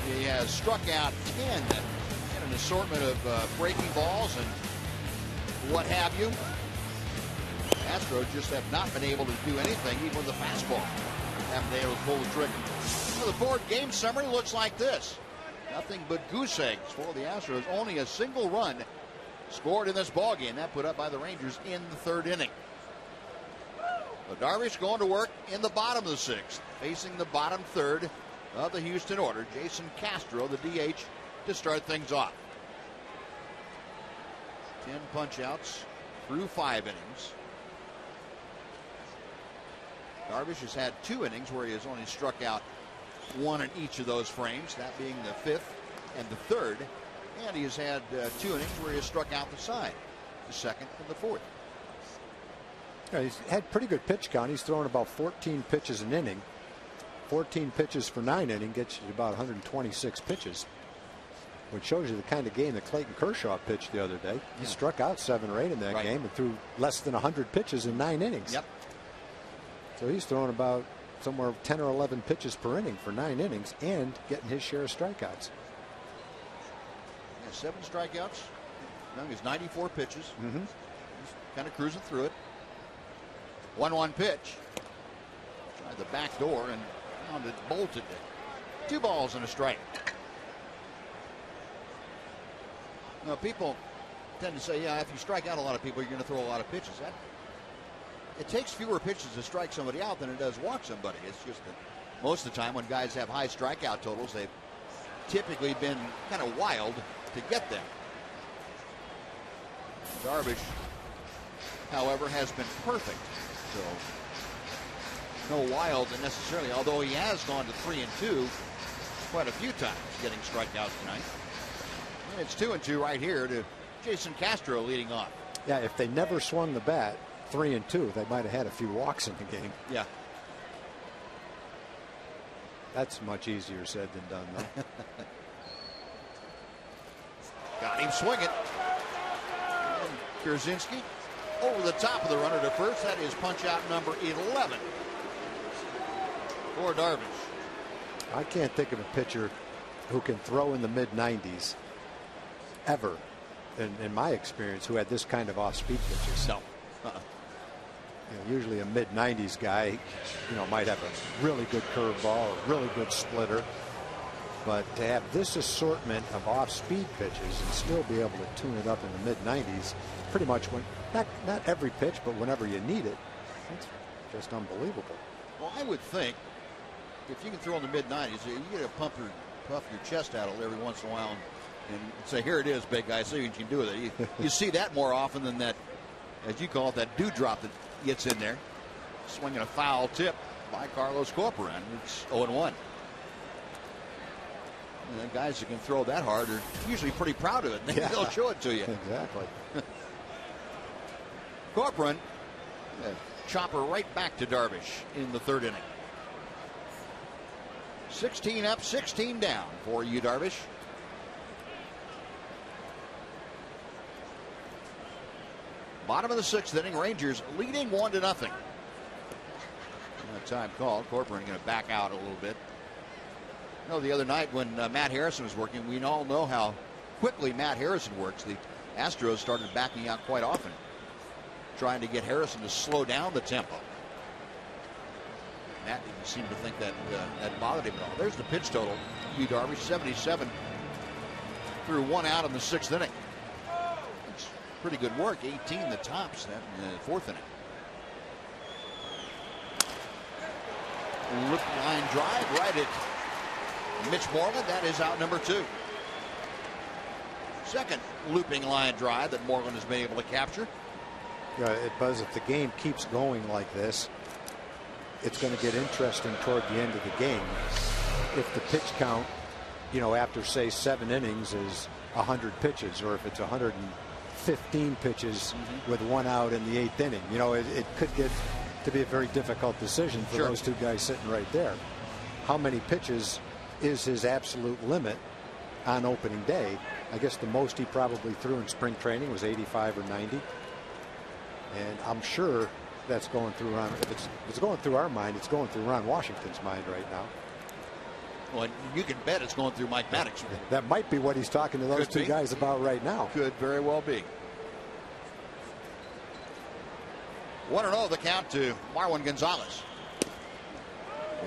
He has struck out 10 in an assortment of breaking balls and what have you. Astros just have not been able to do anything, even with the fastball. Haven't been able to pull the trigger. So the board game summary looks like this. Nothing but goose eggs for the Astros. Only a single run scored in this ballgame. That put up by the Rangers in the third inning. So Darvish going to work in the bottom of the 6th, facing the bottom 3rd of the Houston order. Jason Castro, the DH, to start things off. 10 punch-outs through 5 innings. Darvish has had 2 innings where he has only struck out 1 in each of those frames, that being the 5th and the 3rd. And he has had 2 innings where he has struck out the side, the 2nd and the 4th. Yeah, he's had pretty good pitch count. He's thrown about 14 pitches an inning. 14 pitches for 9 innings gets you to about 126 pitches, which shows you the kind of game that Clayton Kershaw pitched the other day. He struck out 7 or 8 in that game and threw less than 100 pitches in 9 innings. Yep. So he's throwing about somewhere 10 or 11 pitches per inning for 9 innings and getting his share of strikeouts. 7 strikeouts. Now he's 94 pitches. Mm-hmm. He's kind of cruising through it. 1-1 pitch. Tried the back door and found it bolted. 2 balls and a strike. Now, people tend to say, yeah, if you strike out a lot of people, you're going to throw a lot of pitches. It takes fewer pitches to strike somebody out than it does walk somebody. It's just that most of the time when guys have high strikeout totals, they've typically been kind of wild to get them. Darvish, however, has been perfect. So no wild necessarily, although he has gone to 3-2 quite a few times, getting strikeouts tonight. And it's 2-2 right here to Jason Castro leading off. Yeah, if they never swung the bat 3-2, they might have had a few walks in the game. Yeah. That's much easier said than done, though. Got him swinging. Kerzinski over the top of the runner to first. That is punch out number 11 for Darvish. I can't think of a pitcher who can throw in the mid-90s ever, in my experience, who had this kind of off-speed pitches. No. Usually a mid-90s guy, might have a really good curveball, a really good splitter. But to have this assortment of off-speed pitches and still be able to tune it up in the mid-90s, pretty much when not every pitch, but whenever you need it, it's just unbelievable. Well, I would think if you can throw in the mid-90s, you get to puff your chest out every once in a while and say, "Here it is, big guy. See what you can do with it." You see that more often than that, as you call it, that dewdrop that gets in there, swinging a foul tip by Carlos Corcoran. It's 0-1. And the guys that can throw that hard are usually pretty proud of it. They'll show it to you. Exactly. Corcoran, chopper right back to Darvish in the 3rd inning. 16 up, 16 down for you, Darvish. Bottom of the 6th inning, Rangers leading 1-0. Time called. Corcoran going to back out a little bit. The other night when Matt Harrison was working, we all know how quickly Matt Harrison works. The Astros started backing out quite often, trying to get Harrison to slow down the tempo. Matt didn't seem to think that bothered him at all. There's the pitch total. Yu Darvish, 77 through 1 out in the 6th inning. It's pretty good work. 18 the tops in the 4th inning. Loop line drive right at Mitch Moreland. That is out number 2. Second looping line drive that Moreland has been able to capture. Yeah, Buzz, if the game keeps going like this, it's going to get interesting toward the end of the game. If the pitch count, after say 7 innings is 100 pitches, or if it's 115 pitches with 1 out in the 8th inning, it could get to be a very difficult decision for those 2 guys sitting right there. How many pitches is his absolute limit on opening day? I guess the most he probably threw in spring training was 85 or 90. And I'm sure that's going through Ron. If it's going through our mind, it's going through Ron Washington's mind right now. Well, you can bet it's going through Mike Maddox. That might be what he's talking to those 2 guys about right now. Could very well be. 1-0 the count to Marwin Gonzalez.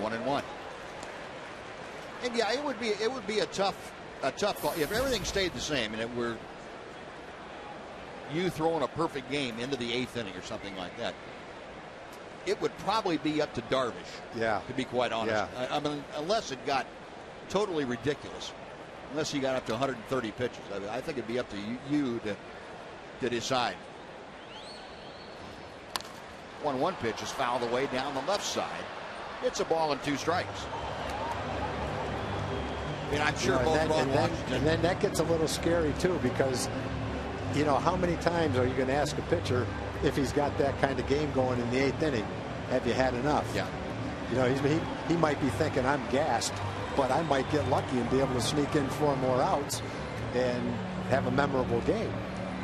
1-1. And yeah, it would be a tough call if everything stayed the same and it were you throwing a perfect game into the 8th inning or something like that. it would probably be up to Darvish. Yeah. To be quite honest. Yeah. I mean, unless it got totally ridiculous, unless he got up to 130 pitches, I think it'd be up to you to decide. 1-1 pitch is fouled away down the left side. It's a ball and 2 strikes. I mean, I'm sure and then that gets a little scary too, because how many times are you going to ask a pitcher if he's got that kind of game going in the 8th inning? Have you had enough? Yeah. He might be thinking, I'm gassed, but I might get lucky and be able to sneak in 4 more outs and have a memorable game.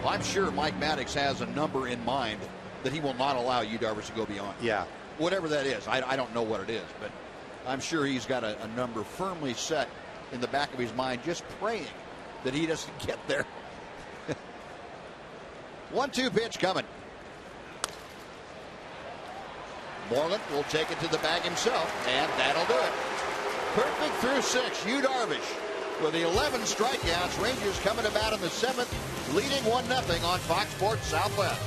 Well, I'm sure Mike Maddox has a number in mind that he will not allow Yu Darvish to go beyond. Yeah. Whatever that is, I don't know what it is, but I'm sure he's got a number firmly set in the back of his mind, just praying that he doesn't get there. 1-2 pitch coming. Moreland will take it to the bag himself, and that'll do it. Perfect through 6. Yu Darvish with the 11 strikeouts. Rangers coming about in the 7th, leading 1-0 on Fox Sports Southwest.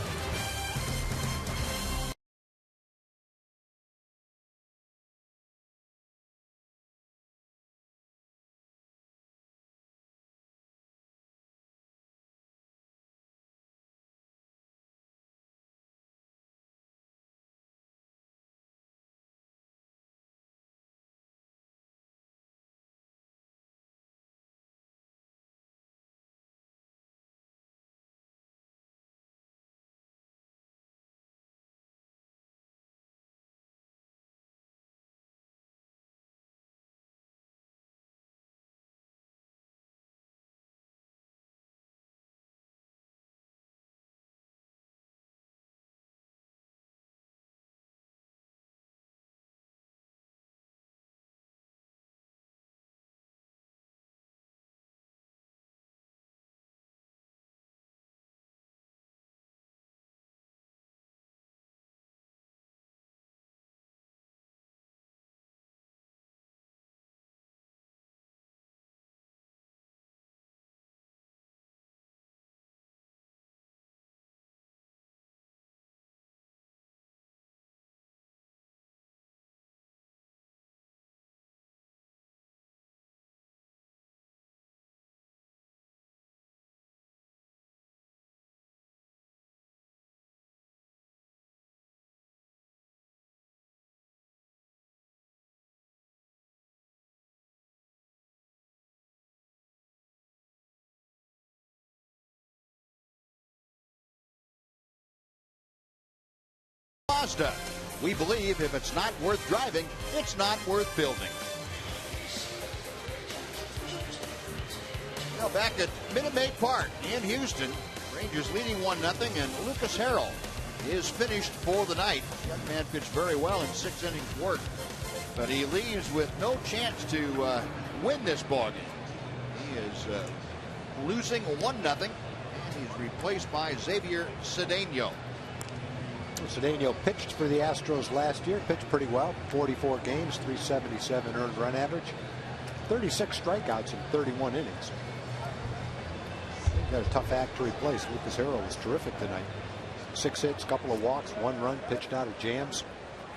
Mazda. We believe if it's not worth driving, it's not worth building. Now back at Minute Maid Park in Houston, Rangers leading 1-0, and Lucas Harrell is finished for the night. The young man pitched very well in 6 innings work, but he leaves with no chance to win this ballgame. He is losing 1-0, and he's replaced by Xavier Cedeno. Cedeno pitched for the Astros last year, pitched pretty well, 44 games, 377 earned run average, 36 strikeouts in 31 innings. Got a tough act to replace. Lucas Harrell was terrific tonight. 6 hits, couple of walks, 1 run, pitched out of jams.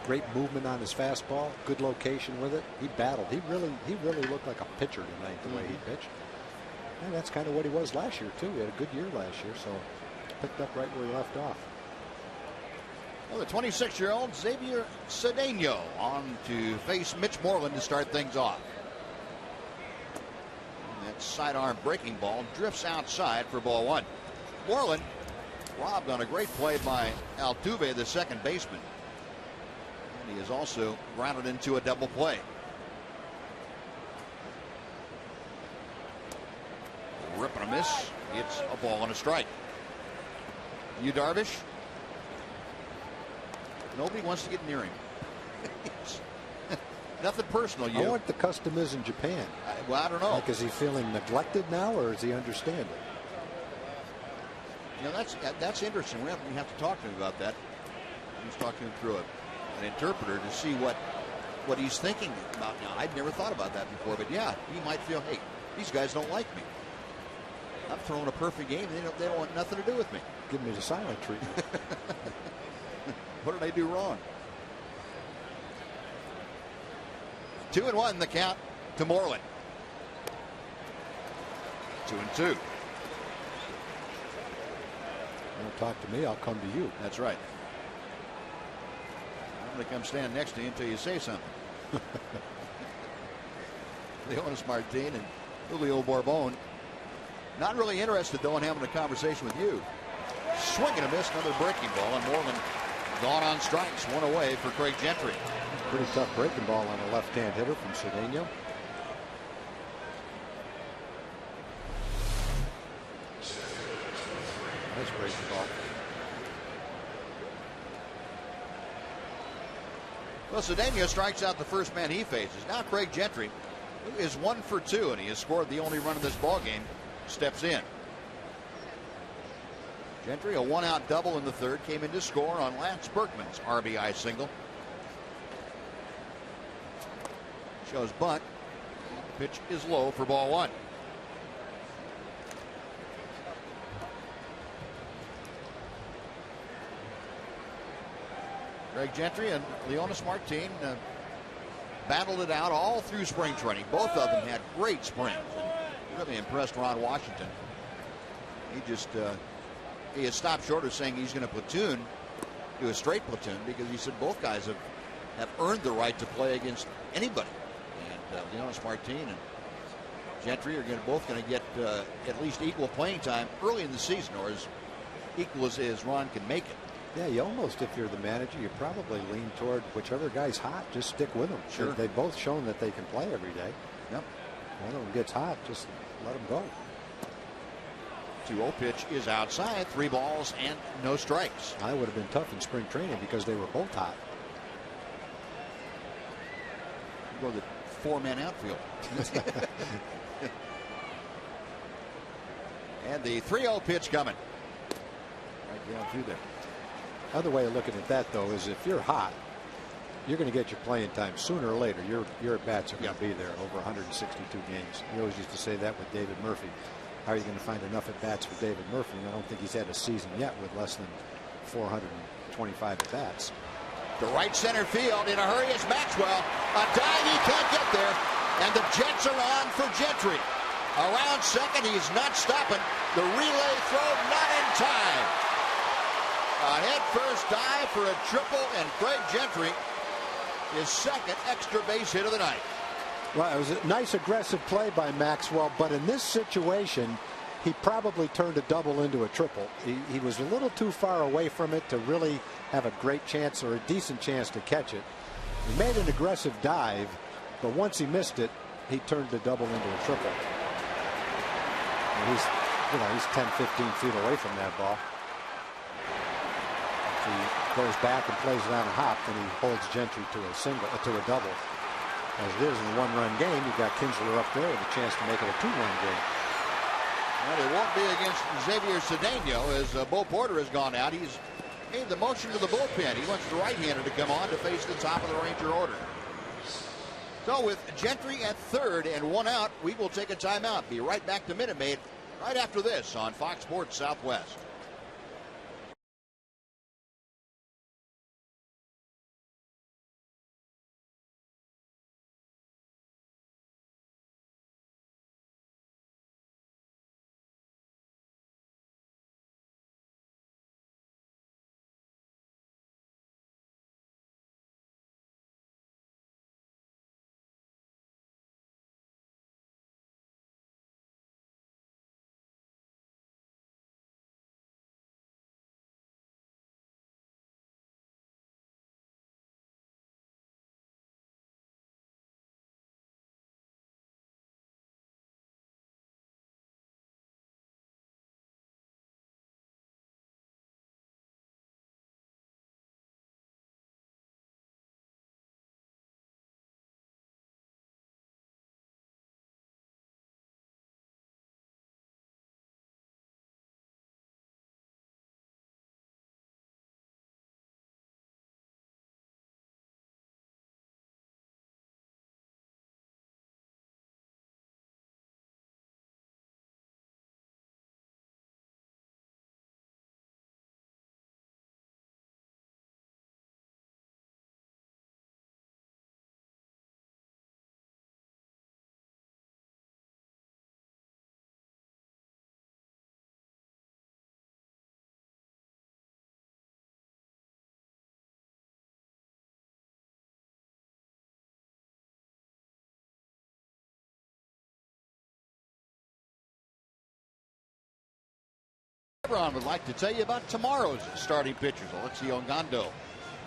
Great movement on his fastball, good location with it. He battled. He really looked like a pitcher tonight, the way he pitched. And that's kind of what he was last year too. He had a good year last year, so picked up right where he left off. Well, the 26-year-old Xavier Cedeno on to face Mitch Moreland to start things off. And that sidearm breaking ball drifts outside for ball 1. Moreland robbed on a great play by Altuve, the second baseman. And he is also grounded into a double play. Rip and a miss. It's a ball and a strike. Yu Darvish. Nobody wants to get near him. Nothing personal. I wonder what the custom is in Japan. Well, I don't know. Like, is he feeling neglected now, or does he understand it? You know, that's interesting. We have to talk to him about that. Let's talk to him through an interpreter to see what he's thinking about now. I'd never thought about that before, but yeah, he might feel, hey, these guys don't like me. I'm throwing a perfect game. They don't want nothing to do with me. Give me the silent treatment. What did I do wrong? 2-1 the count to Moreland. 2-2. Don't talk to me, I'll come to you. That's right. I'm going to come stand next to you until you say something. Leonis Martin and Julio Borbon. Not really interested, though, in having a conversation with you. Swing and a miss, another breaking ball, and Moreland gone on strikes. One away for Craig Gentry. Pretty tough breaking ball on a left-hand hitter from Cedeno. Nice breaking ball. Well, Cedeno strikes out the first man he faces. Now Craig Gentry, who is 1 for 2, and he has scored the only run of this ball game, steps in. Gentry, a 1-out double in the third, came in to score on Lance Berkman's RBI single. Shows bunt. Pitch is low for ball 1. Craig Gentry and Leonis Martin battled it out all through spring training. Both of them had great springs and really impressed Ron Washington. He has stopped short of saying he's going to platoon, do a straight platoon, because he said both guys have earned the right to play against anybody. And Leonis Martin and Gentry are both going to get at least equal playing time early in the season, or as equal as Ron can make it. Yeah, you almost, if you're the manager, you probably lean toward whichever guy's hot, just stick with them. Sure. They've both shown that they can play every day. Yep. One of them gets hot, just let them go. 2-0 pitch is outside. 3 balls and no strikes. I would have been tough in spring training because they were both hot. Go to the 4-man outfield. And the 3-0 pitch coming. Right down through there. Other way of looking at that, though, is if you're hot, you're going to get your playing time sooner or later. Your at bats are going to be there over 162 games. We always used to say that with David Murphy. How are you going to find enough at bats for David Murphy? And I don't think he's had a season yet with less than 425 at bats. The right center field in a hurry is Maxwell. A dive, he can't get there. And the Jets are on for Gentry. Around second, he's not stopping. The relay throw not in time. A head-first dive for a triple, and Craig Gentry, his second extra base hit of the night. Well, it was a nice aggressive play by Maxwell, but in this situation, he probably turned a double into a triple. He was a little too far away from it to really have a great chance or a decent chance to catch it. He made an aggressive dive, but once he missed it, he turned the double into a triple. And he's 10, 15 feet away from that ball. If he goes back and plays it on a hop, then he holds Gentry to a double. As it is in a 1-run game, you've got Kinsler up there with a chance to make it a 2-1 game. Well, it won't be against Xavier Cedeno as Bo Porter has gone out. He's made the motion to the bullpen. He wants the right-hander to come on to face the top of the Ranger order. So with Gentry at third and 1 out, we will take a timeout. Be right back to Minute Maid right after this on Fox Sports Southwest. Chevron would like to tell you about tomorrow's starting pitchers. Alexi Ogando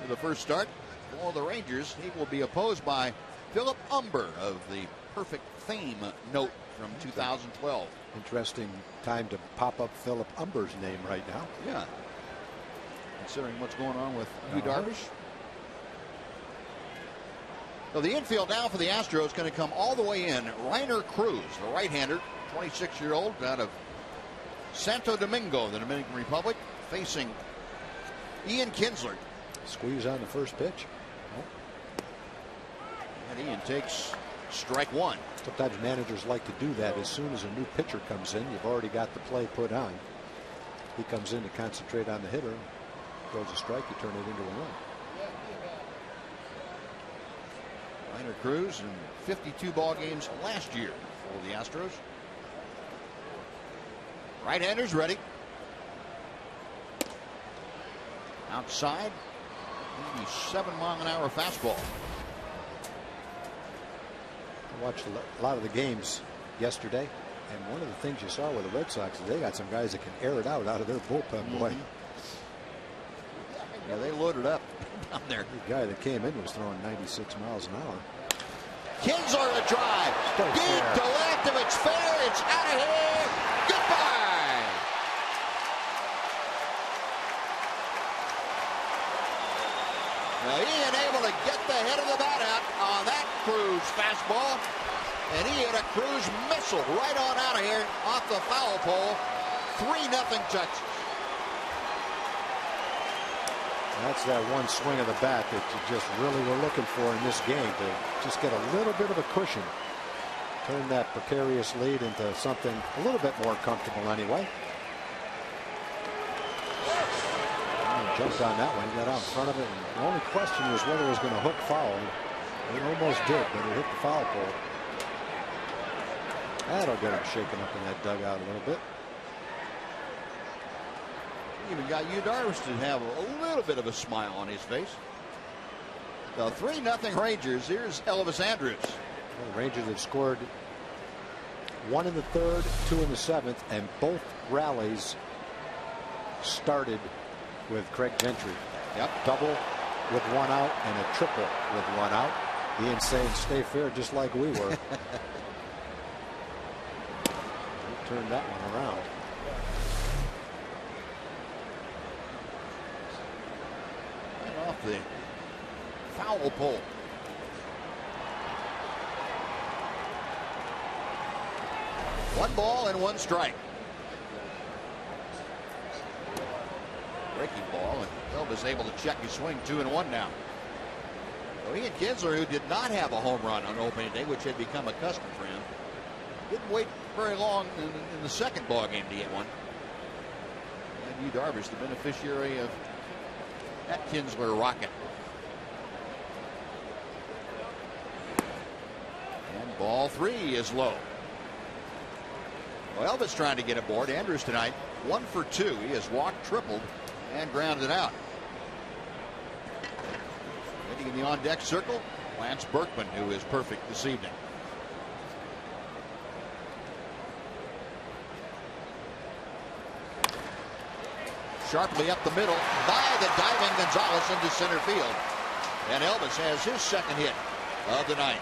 for the first start for the Rangers. He will be opposed by Philip Umber of the Perfect Fame note from 2012. Interesting time to pop up Philip Umber's name right now. Yeah. Considering what's going on with Yu Darvish. So the infield now for the Astros is going to come all the way in. Reiner Cruz, the right-hander, 26-year-old out of Santo Domingo, the Dominican Republic, facing Ian Kinsler. Squeeze on the first pitch. And Ian takes strike one. Sometimes managers like to do that. As soon as a new pitcher comes in, you've already got the play put on. He comes in to concentrate on the hitter. Throws a strike, you turn it into a run. Reiner Cruz in 52 ball games last year for the Astros. Right-handers ready. Outside, 87-mile-an-hour fastball. I watched a lot of the games yesterday, and one of the things you saw with the Red Sox is they got some guys that can air it out of their bullpen, boy. Yeah, they loaded up down there. The guy that came in was throwing 96 miles an hour. Kinsler a drive. Deep to left. If it's fair, it's out of here. Goodbye. Now Ian able to get the head of the bat out on that Cruz fastball. And he hit a Cruz missile right on out of here off the foul pole. 3-0 Texas. That's that one swing of the bat that you just really were looking for in this game, to just get a little bit of a cushion. Turn that precarious lead into something a little bit more comfortable anyway. And jumped on that one, got out in front of it, and the only question was whether it was going to hook foul. It almost did, but it hit the foul pole. That'll get him shaken up in that dugout a little bit. Even got Yu Darvish to have a little bit of a smile on his face. The 3-0 Rangers. Here's Elvis Andrus. Well, the Rangers have scored 1 in the third, 2 in the seventh, and both rallies started with Craig Gentry. Yep. Double with 1 out and a triple with 1 out. Ian saying stay fair just like we were. He turned that one around. Off the foul pole. One ball and 1 strike. Breaking ball, and Elvis able to check his swing. 2-1 now. So Ian Kinsler, who did not have a home run on opening day, which had become a custom for him, didn't wait very long in the second ball game to get one. And Yu Darvish, the beneficiary of that Kinsler rocket. And ball 3 is low. Well, Elvis trying to get aboard. Andrews tonight 1 for 2. He has walked, tripled, and grounded out. Hitting in the on-deck circle, Lance Berkman, who is perfect this evening. Sharply up the middle by the diving Gonzalez into center field. And Elvis has his second hit of the night.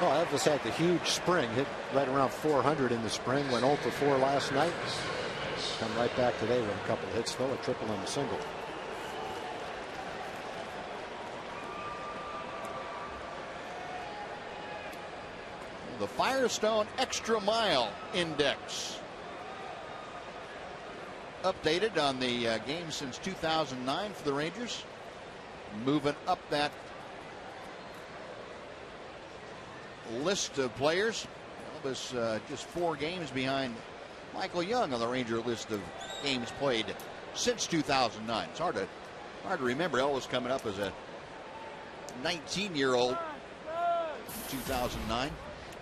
Well, Elvis had the huge spring, hit right around 400 in the spring, went 0 for 4 last night. Come right back today with a couple of hits, though, a triple and a single. The Firestone Extra Mile Index. Updated on the game since 2009 for the Rangers. Moving up that list of players. Elvis just 4 games behind Michael Young on the Ranger list of games played since 2009. It's hard to remember Elvis coming up as a 19-year-old in 2009.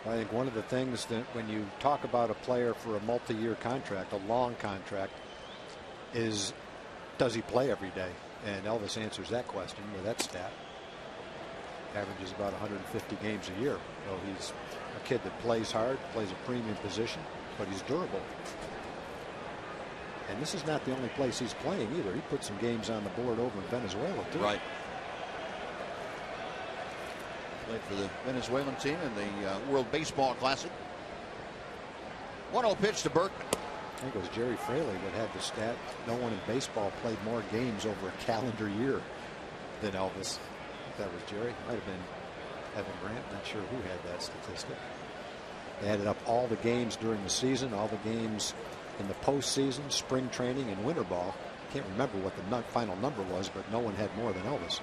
I think one of the things that when you talk about a player for a multi-year contract, a long contract, is does he play every day? And Elvis answers that question with that stat. Averages about 150 games a year. So he's a kid that plays hard, plays a premium position, but he's durable. And this is not the only place he's playing either. He put some games on the board over in Venezuela, too. Right. Played for the Venezuelan team in the World Baseball Classic. 1-0 pitch to Berkman. I think it was Jerry Fraley that had the stat. No one in baseball played more games over a calendar year than Elvis. That was Jerry. Might have been Evan Grant. Not sure who had that statistic. They added up all the games during the season, all the games in the postseason, spring training, and winter ball. Can't remember what the final number was, but no one had more than Elvis.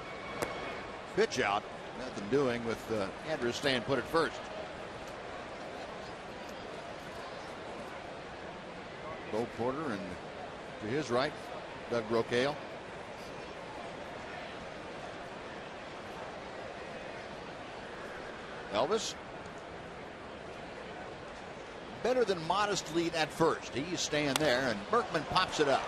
Pitch out. Nothing doing with Andrews staying put at first. Bo Porter, and to his right, Doug Brocail. Elvis. Better than modest lead at first. He's staying there, and Berkman pops it up.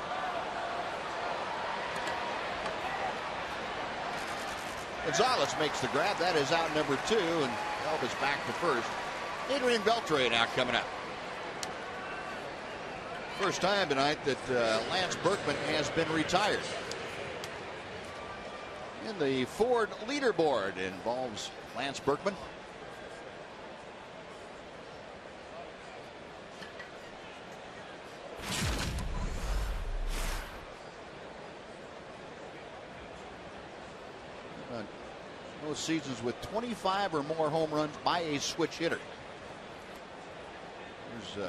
Gonzalez makes the grab. That is out number 2, and Elvis back to first. Adrian Beltre now coming up. First time tonight that Lance Berkman has been retired. And the Ford leaderboard involves Lance Berkman. Those seasons with 25 or more home runs by a switch hitter. There's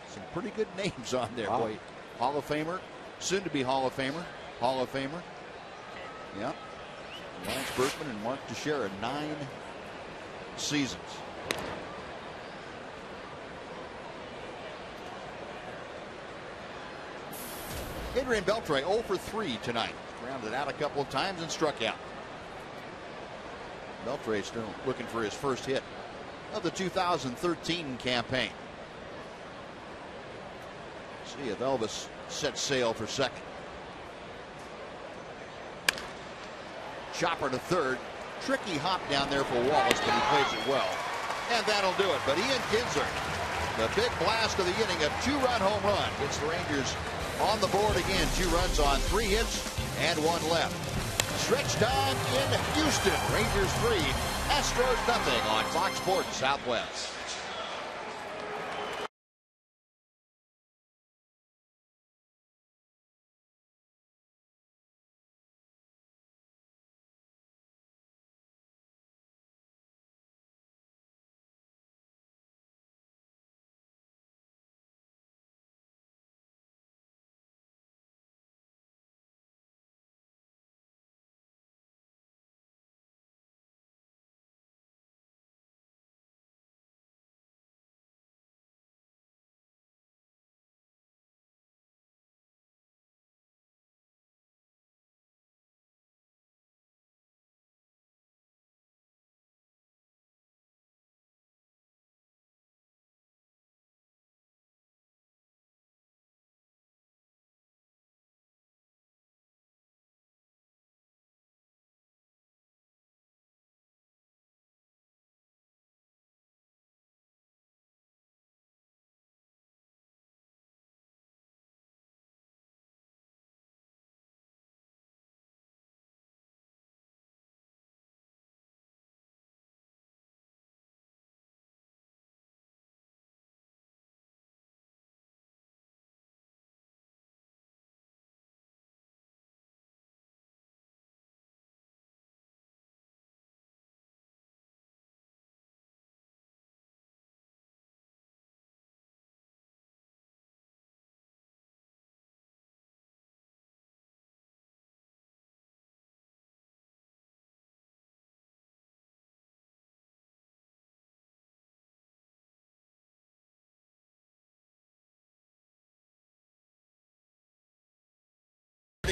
some pretty good names on there. Wow. Boy, Hall of Famer, soon to be Hall of Famer, Hall of Famer. Yeah. Lance Berkman and Mark Teixeira, 9 seasons. Adrian Beltre 0 for 3 tonight. Grounded out a couple of times and struck out. Beltre still looking for his first hit of the 2013 campaign. See if Elvis sets sail for second. Chopper to third. Tricky hop down there for Wallace, but he plays it well. And that'll do it. But Ian Kinsler, the big blast of the inning, a 2-run home run, gets the Rangers on the board again. 2 runs on 3 hits and 1 left. Stretch time in Houston. Rangers 3, Astros nothing on Fox Sports Southwest.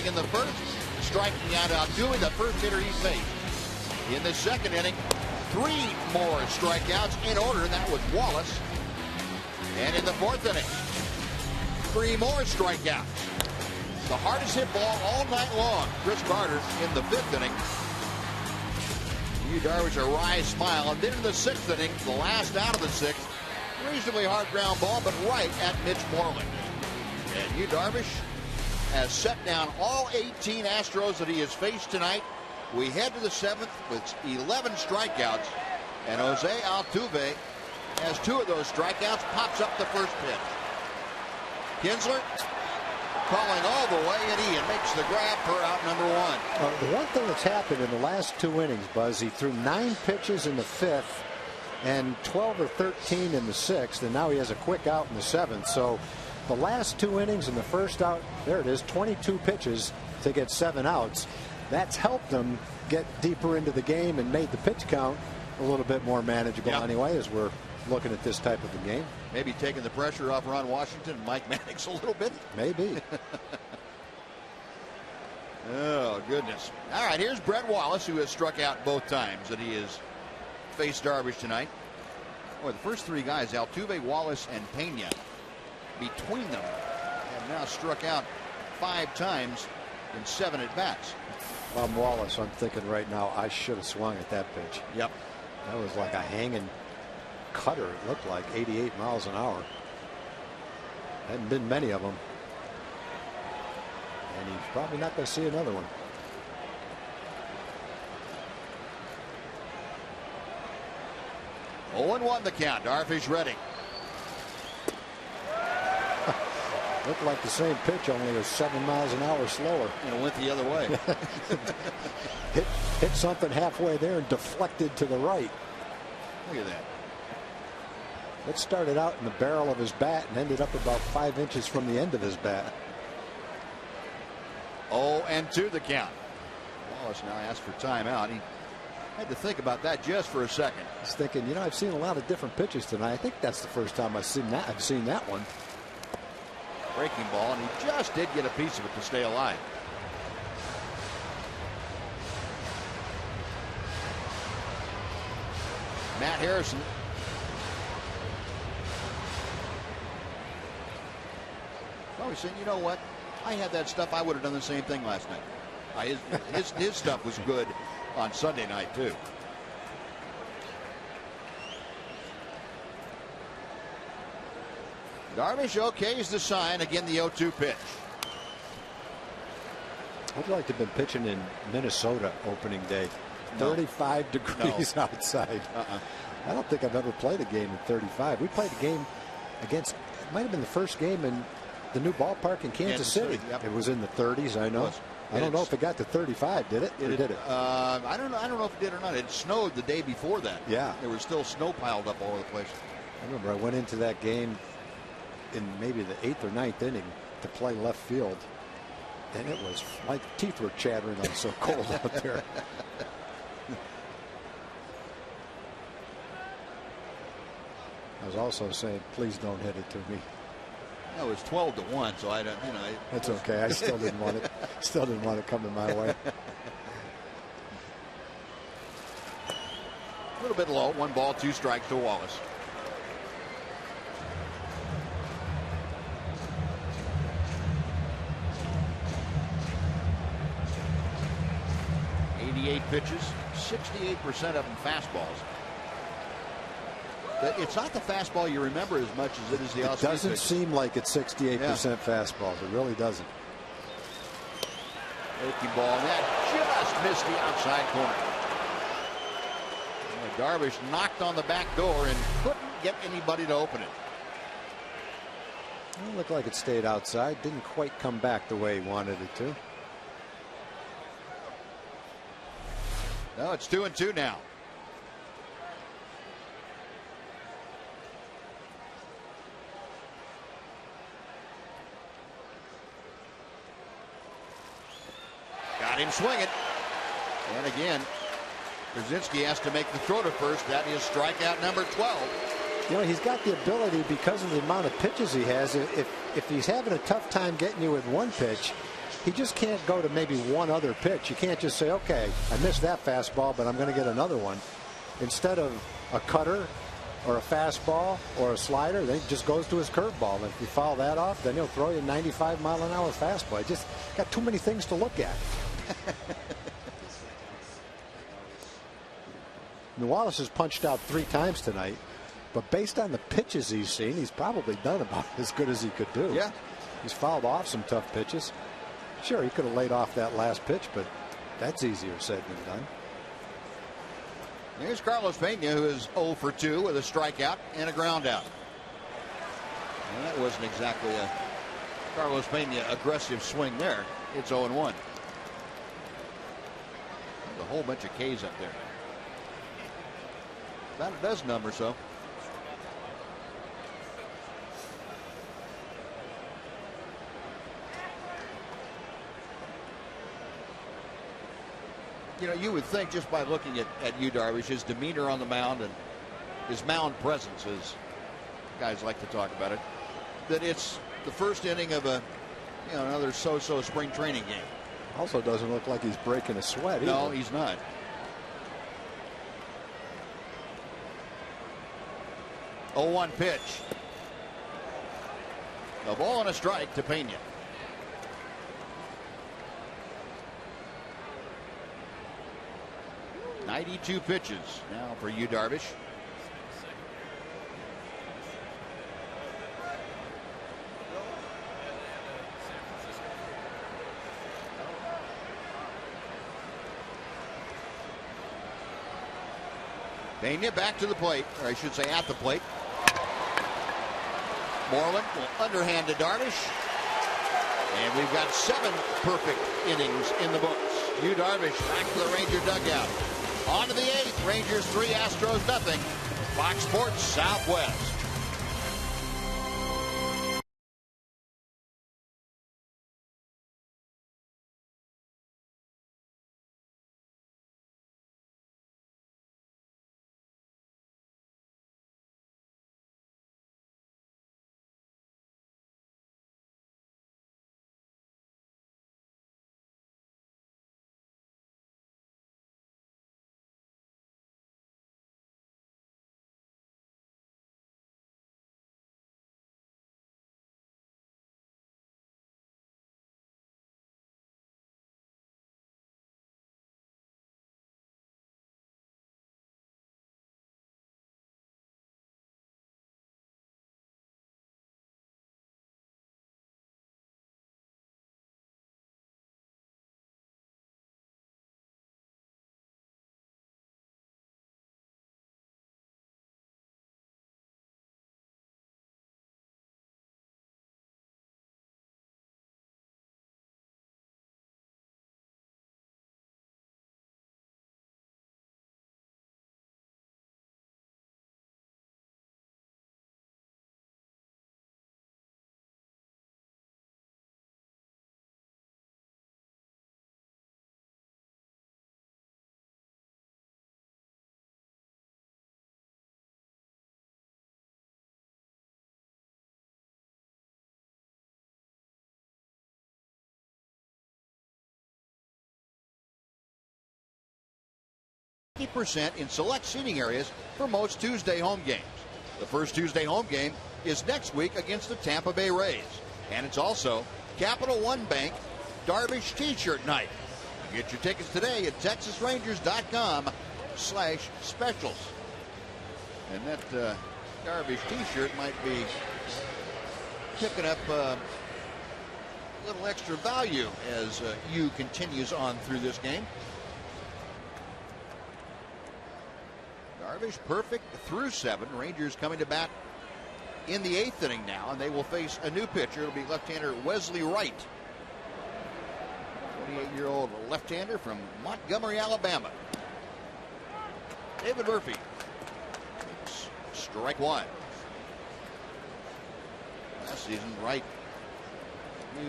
In the first, striking out Altuve, the first hitter he faced. In the second inning, 3 more strikeouts in order. That was Wallace. And in the 4th inning, 3 more strikeouts. The hardest hit ball all night long. Chris Carter in the 5th inning. Yu Darvish a wry smile. And then in the 6th inning, the last out of the 6th, reasonably hard ground ball, but right at Mitch Moreland. And Yu Darvish has set down all 18 Astros that he has faced tonight. We head to the 7th with 11 strikeouts. And Jose Altuve has 2 of those strikeouts, pops up the first pitch. Kinsler calling all the way, and Ian makes the grab for out number 1. The one thing that's happened in the last 2 innings, Buzz, he threw 9 pitches in the 5th and 12 or 13 in the 6th, and now he has a quick out in the 7th. So the last 2 innings in the first out, there it is, 22 pitches to get 7 outs. That's helped them get deeper into the game and made the pitch count a little bit more manageable anyway, as we're looking at this type of a game. Maybe taking the pressure off Ron Washington and Mike Mannix a little bit. Maybe. Oh, goodness. All right, here's Brett Wallace, who has struck out both times that he has faced Darvish tonight. Boy, the first 3 guys, Altuve, Wallace, and Pena, between them have now struck out 5 times in 7 at-bats. Wallace, I'm thinking right now, I should have swung at that pitch. Yep. That was like a hanging cutter. It looked like 88 miles an hour. Hadn't been many of them. And he's probably not going to see another one. Oh, 0-1 the count. Darvish ready. Looked like the same pitch, only was 7 miles an hour slower. And it went the other way. hit something halfway there and deflected to the right. Look at that. It started out in the barrel of his bat and ended up about 5 inches from the end of his bat. 0-2 the count. Wallace now asked for timeout. He had to think about that just for a second. He's thinking, you know, I've seen a lot of different pitches tonight. I think that's the first time I've seen that one. Breaking ball, and he just did get a piece of it to stay alive. Matt Harrison. Well, he's saying, you know what? I had that stuff. I would have done the same thing last night. His stuff was good on Sunday night, too. Darvish okays the sign. Again, the 0-2 pitch. I'd like to have been pitching in Minnesota opening day. 35 degrees outside. I don't think I've ever played a game in 35. We played a game against, it might have been the first game in the new ballpark in Kansas City. Yep. It was in the 30s, I know. I don't know if it got to 35, did it? Or did it? I don't know if it did or not. It snowed the day before that. Yeah. There was still snow piled up all over the place. I remember I went into that game in maybe the 8th or 9th inning to play left field, and it was like teeth were chattering. I was so cold out there. I was also saying, please don't hit it to me. No, it was 12-1, so I don't, you know. That's okay. I still didn't want it. Still didn't want it coming my way. A little bit low. 1 ball, 2 strikes to Wallace. Pitches, 68% of them fastballs. It's not the fastball you remember as much as it is the outside. It doesn't seem like it's 68% fastballs. It really doesn't. Breaking ball, and that just missed the outside corner. Darvish knocked on the back door and couldn't get anybody to open it. It looked like it stayed outside. Didn't quite come back the way he wanted it to. No, it's 2-2 now. Got him swinging. And again, Krasinski has to make the throw to first. That is strikeout number 12. You know, he's got the ability, because of the amount of pitches he has. If he's having a tough time getting you with one pitch, he just can't go to maybe one other pitch. You can't just say, okay, I missed that fastball, but I'm going to get another one. Instead of a cutter or a fastball or a slider, then he just goes to his curveball. And if you foul that off, then he'll throw you a 95-mile-an-hour fastball. Just got too many things to look at. Wallace has punched out 3 times tonight, but based on the pitches he's seen, he's probably done about as good as he could do. Yeah. He's fouled off some tough pitches. Sure, he could have laid off that last pitch, but that's easier said than done. Here's Carlos Pena, who is 0 for 2 with a strikeout and a ground out. And that wasn't exactly a Carlos Pena aggressive swing there. It's 0-1. There's a whole bunch of Ks up there. About a dozen of them or so. You know, you would think just by looking at you, Darvish, his demeanor on the mound and his mound presence, as guys like to talk about it, that it's the first inning of another so-so spring training game. Also doesn't look like he's breaking a sweat either. No, he's not. Oh, 1 pitch. A ball and a strike to Pena. .92 pitches now for you, Darvish. Pena back to the plate, or I should say at the plate. Moreland will underhand to Darvish. And we've got 7 perfect innings in the books. You, Darvish, back to the Ranger dugout. On to the 8th. Rangers 3, Astros nothing. Fox Sports Southwest. % in select seating areas for most Tuesday home games. The first Tuesday home game is next week against the Tampa Bay Rays. And it's also Capital One Bank Darvish T-shirt night. Get your tickets today at TexasRangers.com/specials. And that Darvish T-shirt might be picking up a little extra value as you continues on through this game. Darvish perfect through 7. Rangers coming to bat in the 8th inning now, and they will face a new pitcher. It'll be left-hander Wesley Wright, 28-year-old left-hander from Montgomery, Alabama. David Murphy, strike 1. Last season, Wright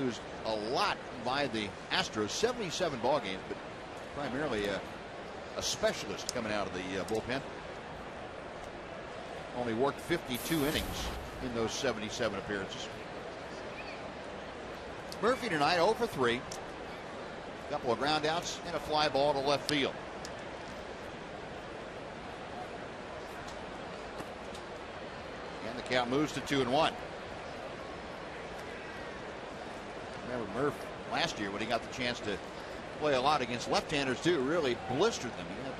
used a lot by the Astros, 77 ball games, but primarily a specialist coming out of the bullpen. Only worked 52 innings in those 77 appearances. Murphy tonight 0 for 3. A couple of ground outs and a fly ball to left field. And the count moves to 2-1. Remember Murph last year when he got the chance to play a lot against left-handers too, really blistered them. He had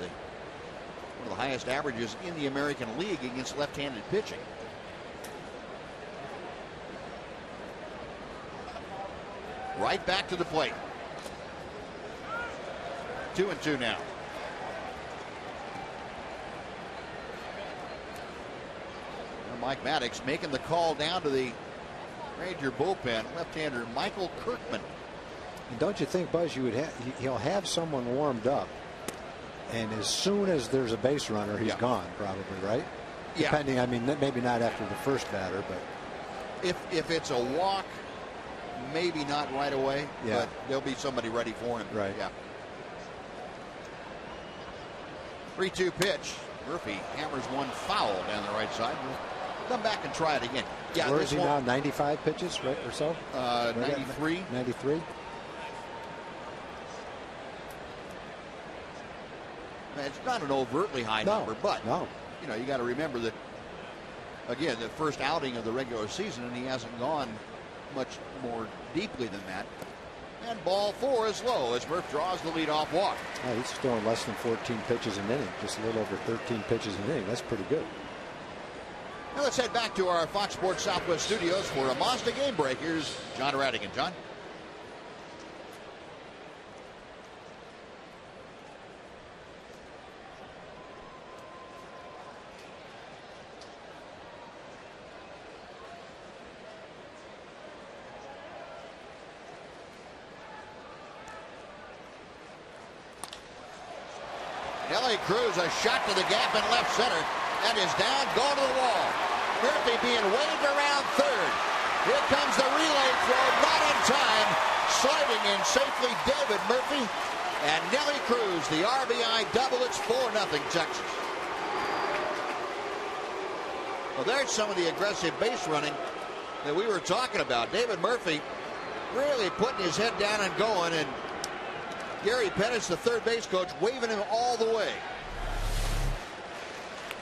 one of the highest averages in the American League against left-handed pitching. right back to the plate. 2-2 now. Mike Maddox making the call down to the Ranger bullpen. Left-hander Michael Kirkman. And don't you think, Buzz, he'll have someone warmed up, and as soon as there's a base runner, he's gone, probably, right? Yeah. Depending, I mean, maybe not after the first batter, but if it's a walk, maybe not right away, but there'll be somebody ready for him. Right. Yeah. 3-2 pitch. Murphy hammers one foul down the right side. We'll come back and try it again. Yeah. Where is he now? 95 pitches, right, or so? 93. 93. It's not an overtly high number, but you know, you got to remember that, again, the first outing of the regular season, and he hasn't gone much more deeply than that. And ball 4 is low as Murph draws the leadoff walk. Oh, he's throwing less than 14 pitches an inning, just a little over 13 pitches an inning. That's pretty good. Now let's head back to our Fox Sports Southwest studios for a Mazda game break. Here's John Radigan. John? Nelly Cruz, a shot to the gap in left center. That is down, going to the wall. Murphy being waved around third. Here comes the relay throw, not in time. Sliding in safely, David Murphy. And Nelly Cruz, the RBI double. It's 4-0 Texas. Well, there's some of the aggressive base running that we were talking about. David Murphy really putting his head down and going, and Gary Pettis, the third base coach, waving him all the way.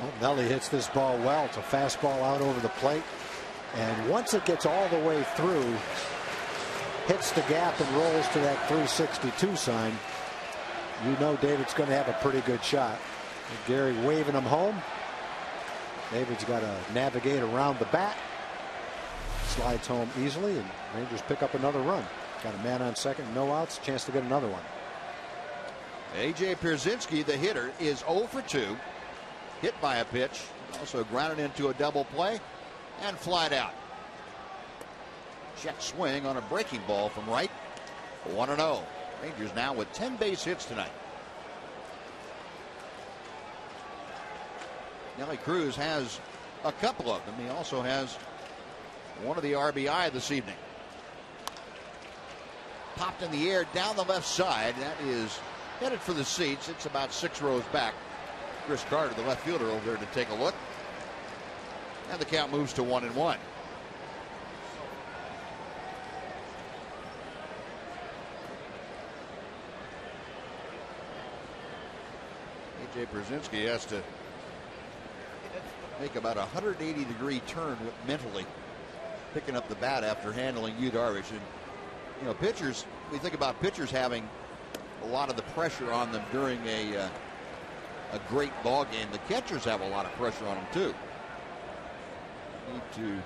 Well, Nelly hits this ball well. It's a fastball out over the plate. And once it gets all the way through, hits the gap and rolls to that 362 sign, you know David's going to have a pretty good shot. And Gary waving him home. David's got to navigate around the bat. Slides home easily, and Rangers pick up another run. Got a man on second, no outs, chance to get another one. A.J. Pierzynski, the hitter, is 0 for 2. Hit by a pitch, also grounded into a double play, and flied out. Check swing on a breaking ball from right. 1-0. Rangers now with 10 base hits tonight. Nelly Cruz has a couple of them. He also has one of the RBI this evening. Popped in the air down the left side. That is headed for the seats. It's about 6 rows back. Chris Carter, the left fielder, over there to take a look. And the count moves to 1-1. A.J. Pierzynski has to make about a 180-degree turn mentally, picking up the bat after handling Yu Darvish. And you know, pitchers, we think about pitchers having a lot of the pressure on them during a great ball game. The catchers have a lot of pressure on them too. You need to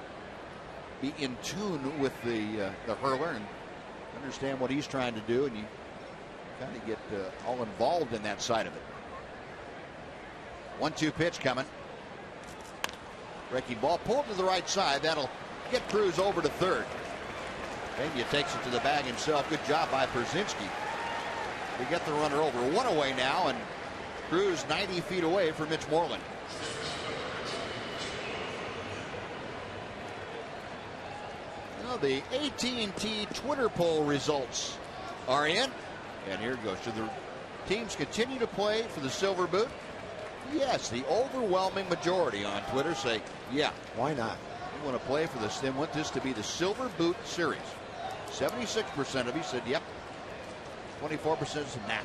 be in tune with the hurler and understand what he's trying to do, and you kind of get all involved in that side of it. 1-2 pitch coming. Breaking ball pulled to the right side. That'll get Cruz over to third. Pena takes it to the bag himself. Good job by Pierzynski to get the runner over. One away now, and Cruz 90 feet away from Mitch Moreland. Now the AT&T Twitter poll results are in, and here it goes. Should the teams continue to play for the Silver Boot? Yes, the overwhelming majority on Twitter say, yeah. Why not? They want to play for this. They want this to be the Silver Boot Series. 76% of you said, yep. 24% said, nah.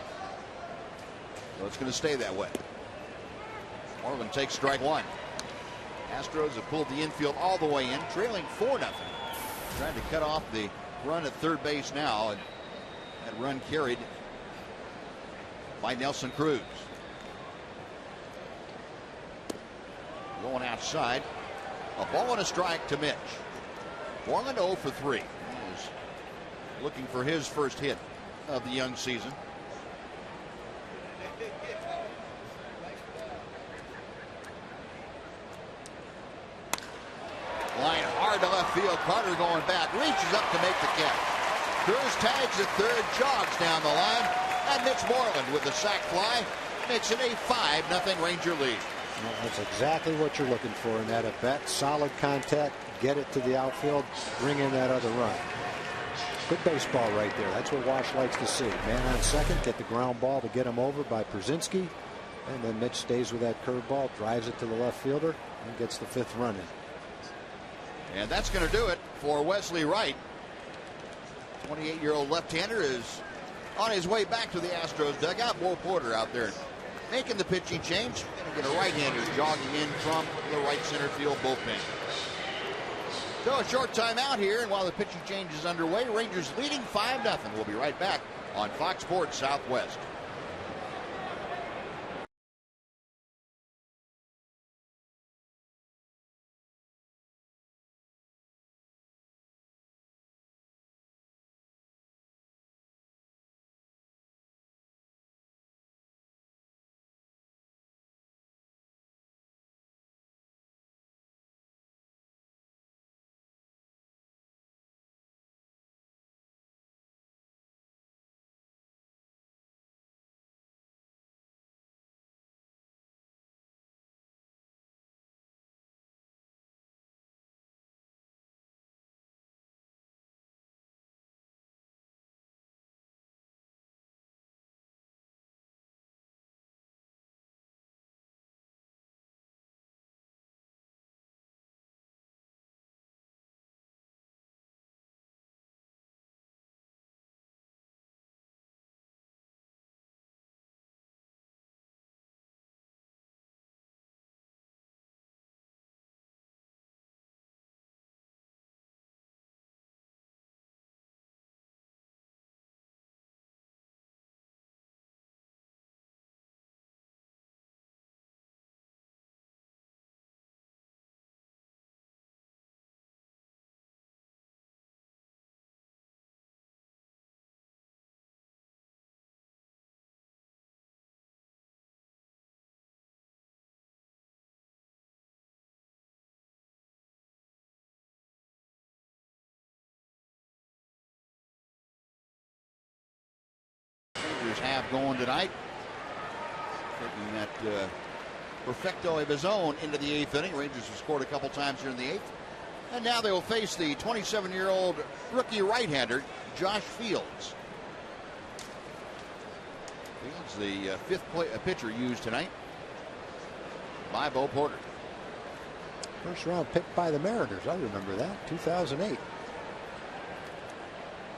So it's going to stay that way. Moreland takes strike one. Astros have pulled the infield all the way in, trailing 4-0. Trying to cut off the run at third base now, and that run carried by Nelson Cruz. Going outside. A ball and a strike to Mitch. 1-0 for 3. He was looking for his first hit of the young season. Line hard to left field. Carter going back, reaches up to make the catch. Cruz tags at third, jogs down the line, and Mitch Moreland with the sac fly makes it a 5-0 Ranger lead. Well, that's exactly what you're looking for in that at bat. Solid contact, get it to the outfield, bring in that other run. Good baseball right there. That's what Wash likes to see. Man on second, get the ground ball to get him over by Przinski, and then Mitch stays with that curveball, drives it to the left fielder, and gets the 5th run in. And that's going to do it for Wesley Wright. 28-year-old left-hander is on his way back to the Astros dugout. Bo Porter out there making the pitching change. Going to get a right-hander jogging in from the right center field bullpen. So a short time out here, and while the pitching change is underway, Rangers leading 5-0. We'll be right back on Fox Sports Southwest. Rangers have going tonight. Taking that perfecto of his own into the 8th inning. Rangers have scored a couple times here in the 8th. And now they will face the 27-year-old rookie right-hander, Josh Fields. Fields, the 5th pitcher used tonight by Bo Porter. First round pick by the Mariners. I remember that. 2008.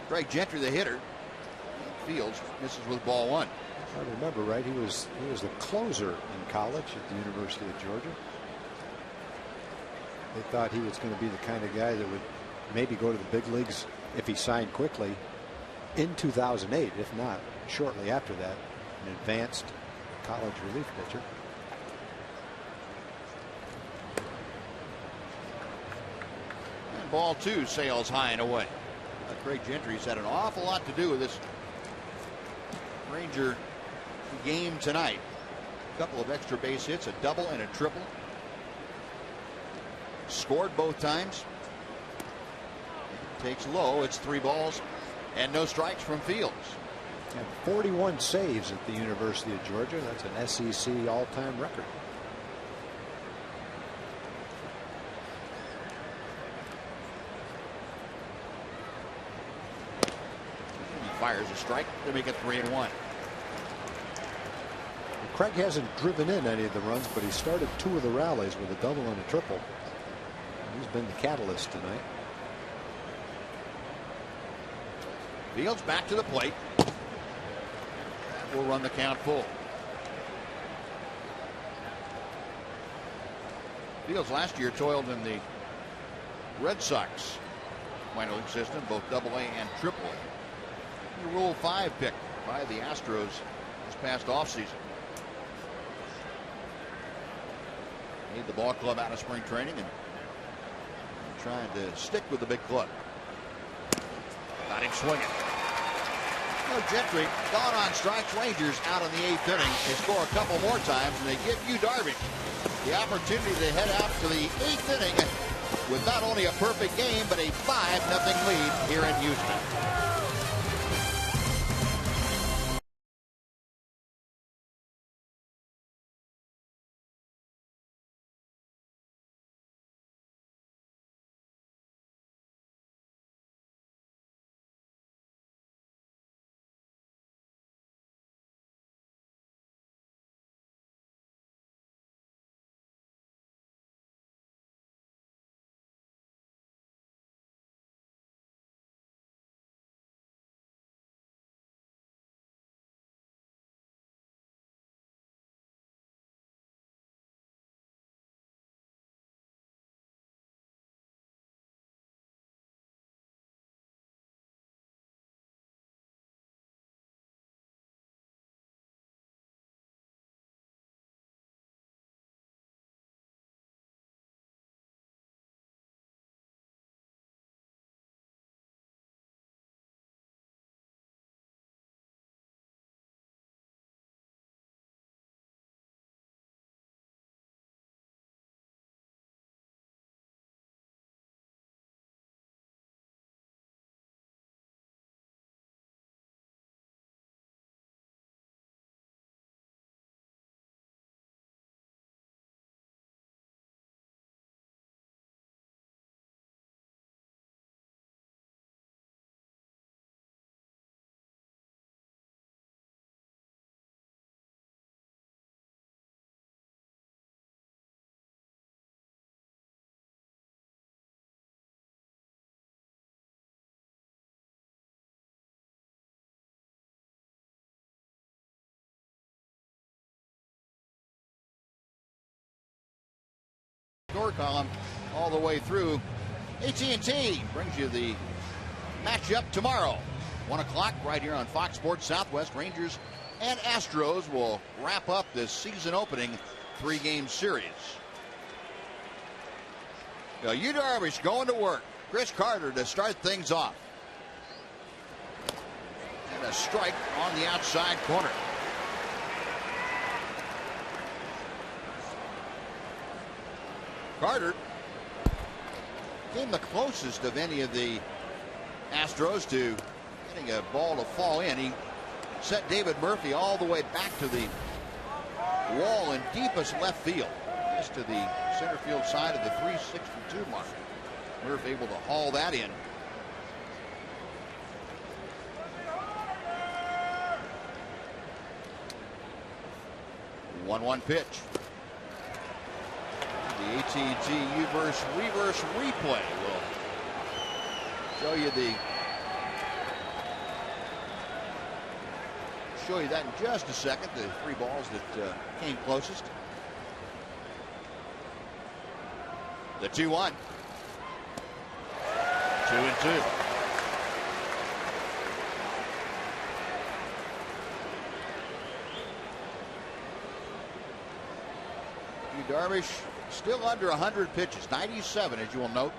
Greg Gentry, the hitter. Fields misses with ball 1. I remember right. He was the closer in college at the University of Georgia. They thought he was going to be the kind of guy that would maybe go to the big leagues if he signed quickly in 2008, if not shortly after that. An advanced college relief pitcher. And ball 2 sails high and away. Greg Gentry's had an awful lot to do with this Ranger game tonight. A couple of extra base hits, a double and a triple. Scored both times. Takes low. It's 3 balls and no strikes from Fields. And 41 saves at the University of Georgia. That's an SEC all-time record. Fires a strike to make it 3-1. Craig hasn't driven in any of the runs, but he started 2 of the rallies with a double and a triple. He's been the catalyst tonight. Fields back to the plate. That will run the count full. Fields last year toiled in the Red Sox minor league system, both Double-A and Triple-A. Rule 5 pick by the Astros this past offseason. Made the ball club out of spring training and trying to stick with the big club. Got him swinging. Gentry gone on strikes. Rangers out in the 8th inning. They score a couple more times, and they give you Darvish the opportunity to head out to the 8th inning with not only a perfect game, but a 5-0 lead here in Houston. Score column all the way through. AT&T brings you the matchup tomorrow, 1 o'clock right here on Fox Sports Southwest. Rangers and Astros will wrap up this season opening 3-game series. Now, Yu Darvish going to work. Chris Carter to start things off. And a strike on the outside corner. Carter came the closest of any of the Astros to getting a ball to fall in. He set David Murphy all the way back to the wall in deepest left field, just to the center field side of the 362 mark. Murphy able to haul that in. One pitch. The AT&T reverse replay will show you that in just a second. The 3 balls that came closest. The 2-1. 2-2. Darvish still under 100 pitches, 97 as you will note.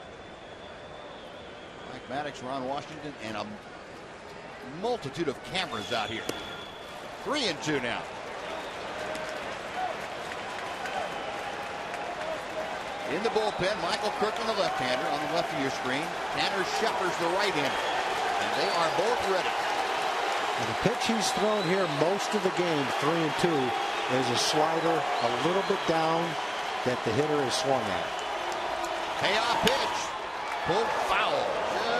Mike Maddox, Ron Washington, and a multitude of cameras out here. 3-2 now. In the bullpen, Michael Kirkland, the left-hander, on the left of your screen. Tanner Shepard's the right-hander. And they are both ready. And the pitch he's thrown here most of the game, 3-2, is a slider a little bit down that the hitter has swung at. Payoff pitch. Pulled foul.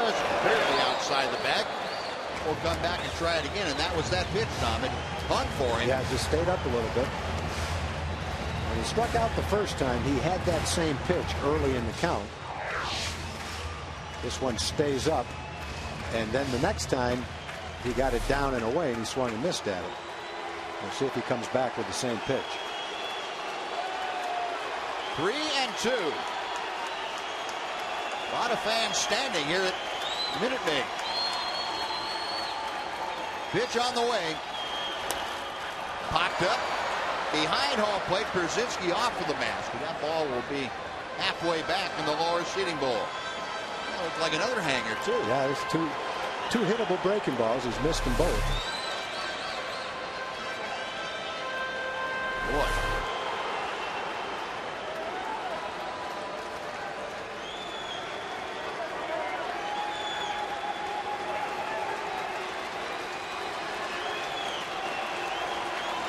Just barely outside the bag. We'll come back and try it again, and that was that pitch, Tom. It hung for him. Yeah, just stayed up a little bit. When he struck out the first time, he had that same pitch early in the count. This one stays up, and then the next time he got it down and away, and he swung and missed at it. We'll see if he comes back with the same pitch. 3-2. A lot of fans standing here at Minute Maid. Pitch on the way. Popped up. Behind home plate, Pierzynski off of the mask. That ball will be halfway back in the lower seating bowl. That looks like another hanger, too. Yeah, there's 2 hittable breaking balls. He's missed them both. Boy.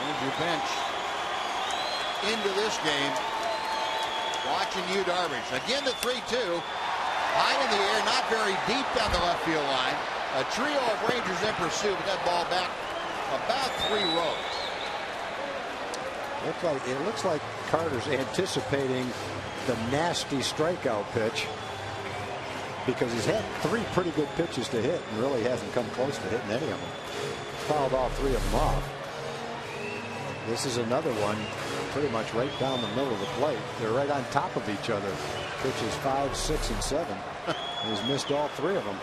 Ranger bench into this game. Watching you, Darvish. Again, the 3-2. High in the air, not very deep down the left field line. A trio of Rangers in pursuit with that ball back about 3 rows. It looks like Carter's anticipating the nasty strikeout pitch, because he's had 3 pretty good pitches to hit and really hasn't come close to hitting any of them. Fouled all 3 of them off. This is another one pretty much right down the middle of the plate. They're right on top of each other. Pitches 5, 6, and 7. He's missed all 3 of them.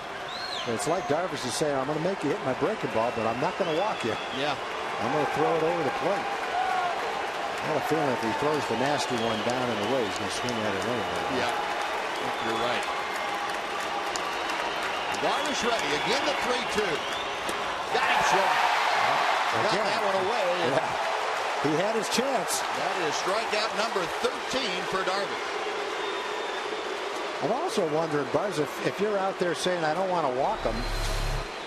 And it's like Darvish is saying, I'm going to make you hit my breaking ball, but I'm not going to walk you. Yeah. I'm going to throw it over the plate. I have a feeling if he throws the nasty one down and away, he's going to swing at it anyway. Yeah, you're right. Darvish ready. Again, the 3-2. Got him swung. Got that one away. Yeah. He had his chance. That is strikeout number 13 for Darvish. I'm also wondering, Buzz, if you're out there saying, I don't want to walk him,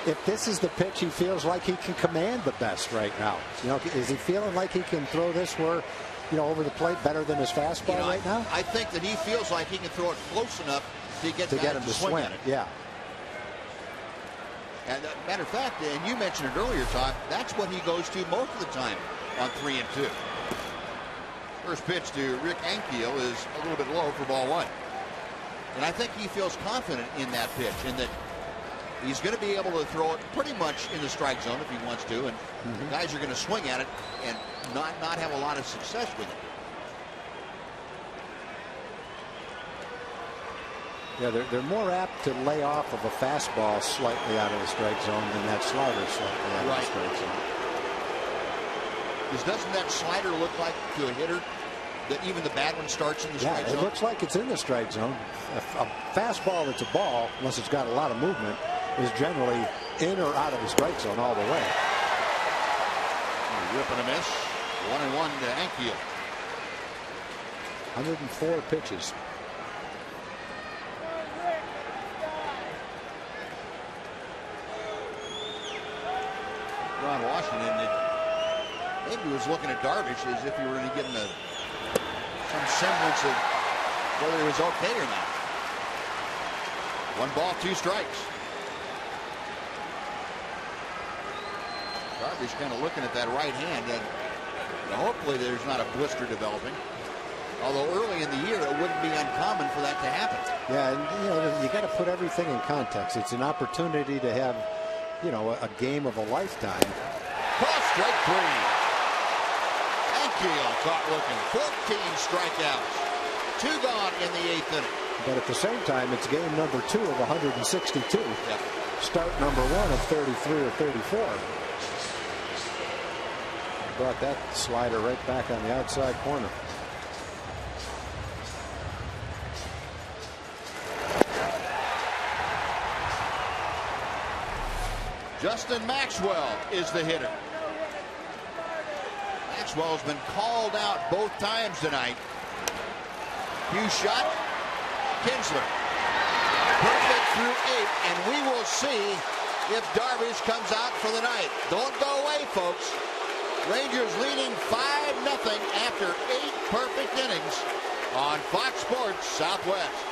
if this is the pitch he feels like he can command the best right now. You know, is he feeling like he can throw this where, you know, over the plate better than his fastball right now? I think that he feels like he can throw it close enough to get him to swing at it. Yeah. And matter of fact, and you mentioned it earlier, Todd, that's what he goes to most of the time on 3-2. First pitch to Rick Ankiel is a little bit low for ball 1. And I think he feels confident in that pitch, and that he's going to be able to throw it pretty much in the strike zone if he wants to, and guys are going to swing at it and not have a lot of success with it. Yeah, they're more apt to lay off of a fastball slightly out of the strike zone than that slider slightly out of the strike zone. Doesn't that slider look like to a hitter that even the bad one starts in the strike zone? It looks like it's in the strike zone. A fastball that's a ball, unless it's got a lot of movement, is generally in or out of the strike zone all the way. Rip and a miss. 1-1 to Ankiel. 104 pitches. Ron Washington maybe was looking at Darvish as if he were going to give him some semblance of whether he was okay or not. 1 ball, 2 strikes. Darvish kind of looking at that right hand, and hopefully there's not a blister developing. Although early in the year it wouldn't be uncommon for that to happen. Yeah, and you know, you got to put everything in context. It's an opportunity to have, you know, a game of a lifetime. Ball strike 3. Ankiel caught looking. 14 strikeouts. 2 gone in the 8th inning. But at the same time, it's game number 2 of 162. Yep. Start number 1 of 33 or 34. Brought that slider right back on the outside corner. Justin Maxwell is the hitter. Maxwell's been called out both times tonight. Hughes shot. Kinsler. Perfect through 8, and we will see if Darvish comes out for the night. Don't go away, folks. Rangers leading 5-0 after 8 perfect innings on Fox Sports Southwest.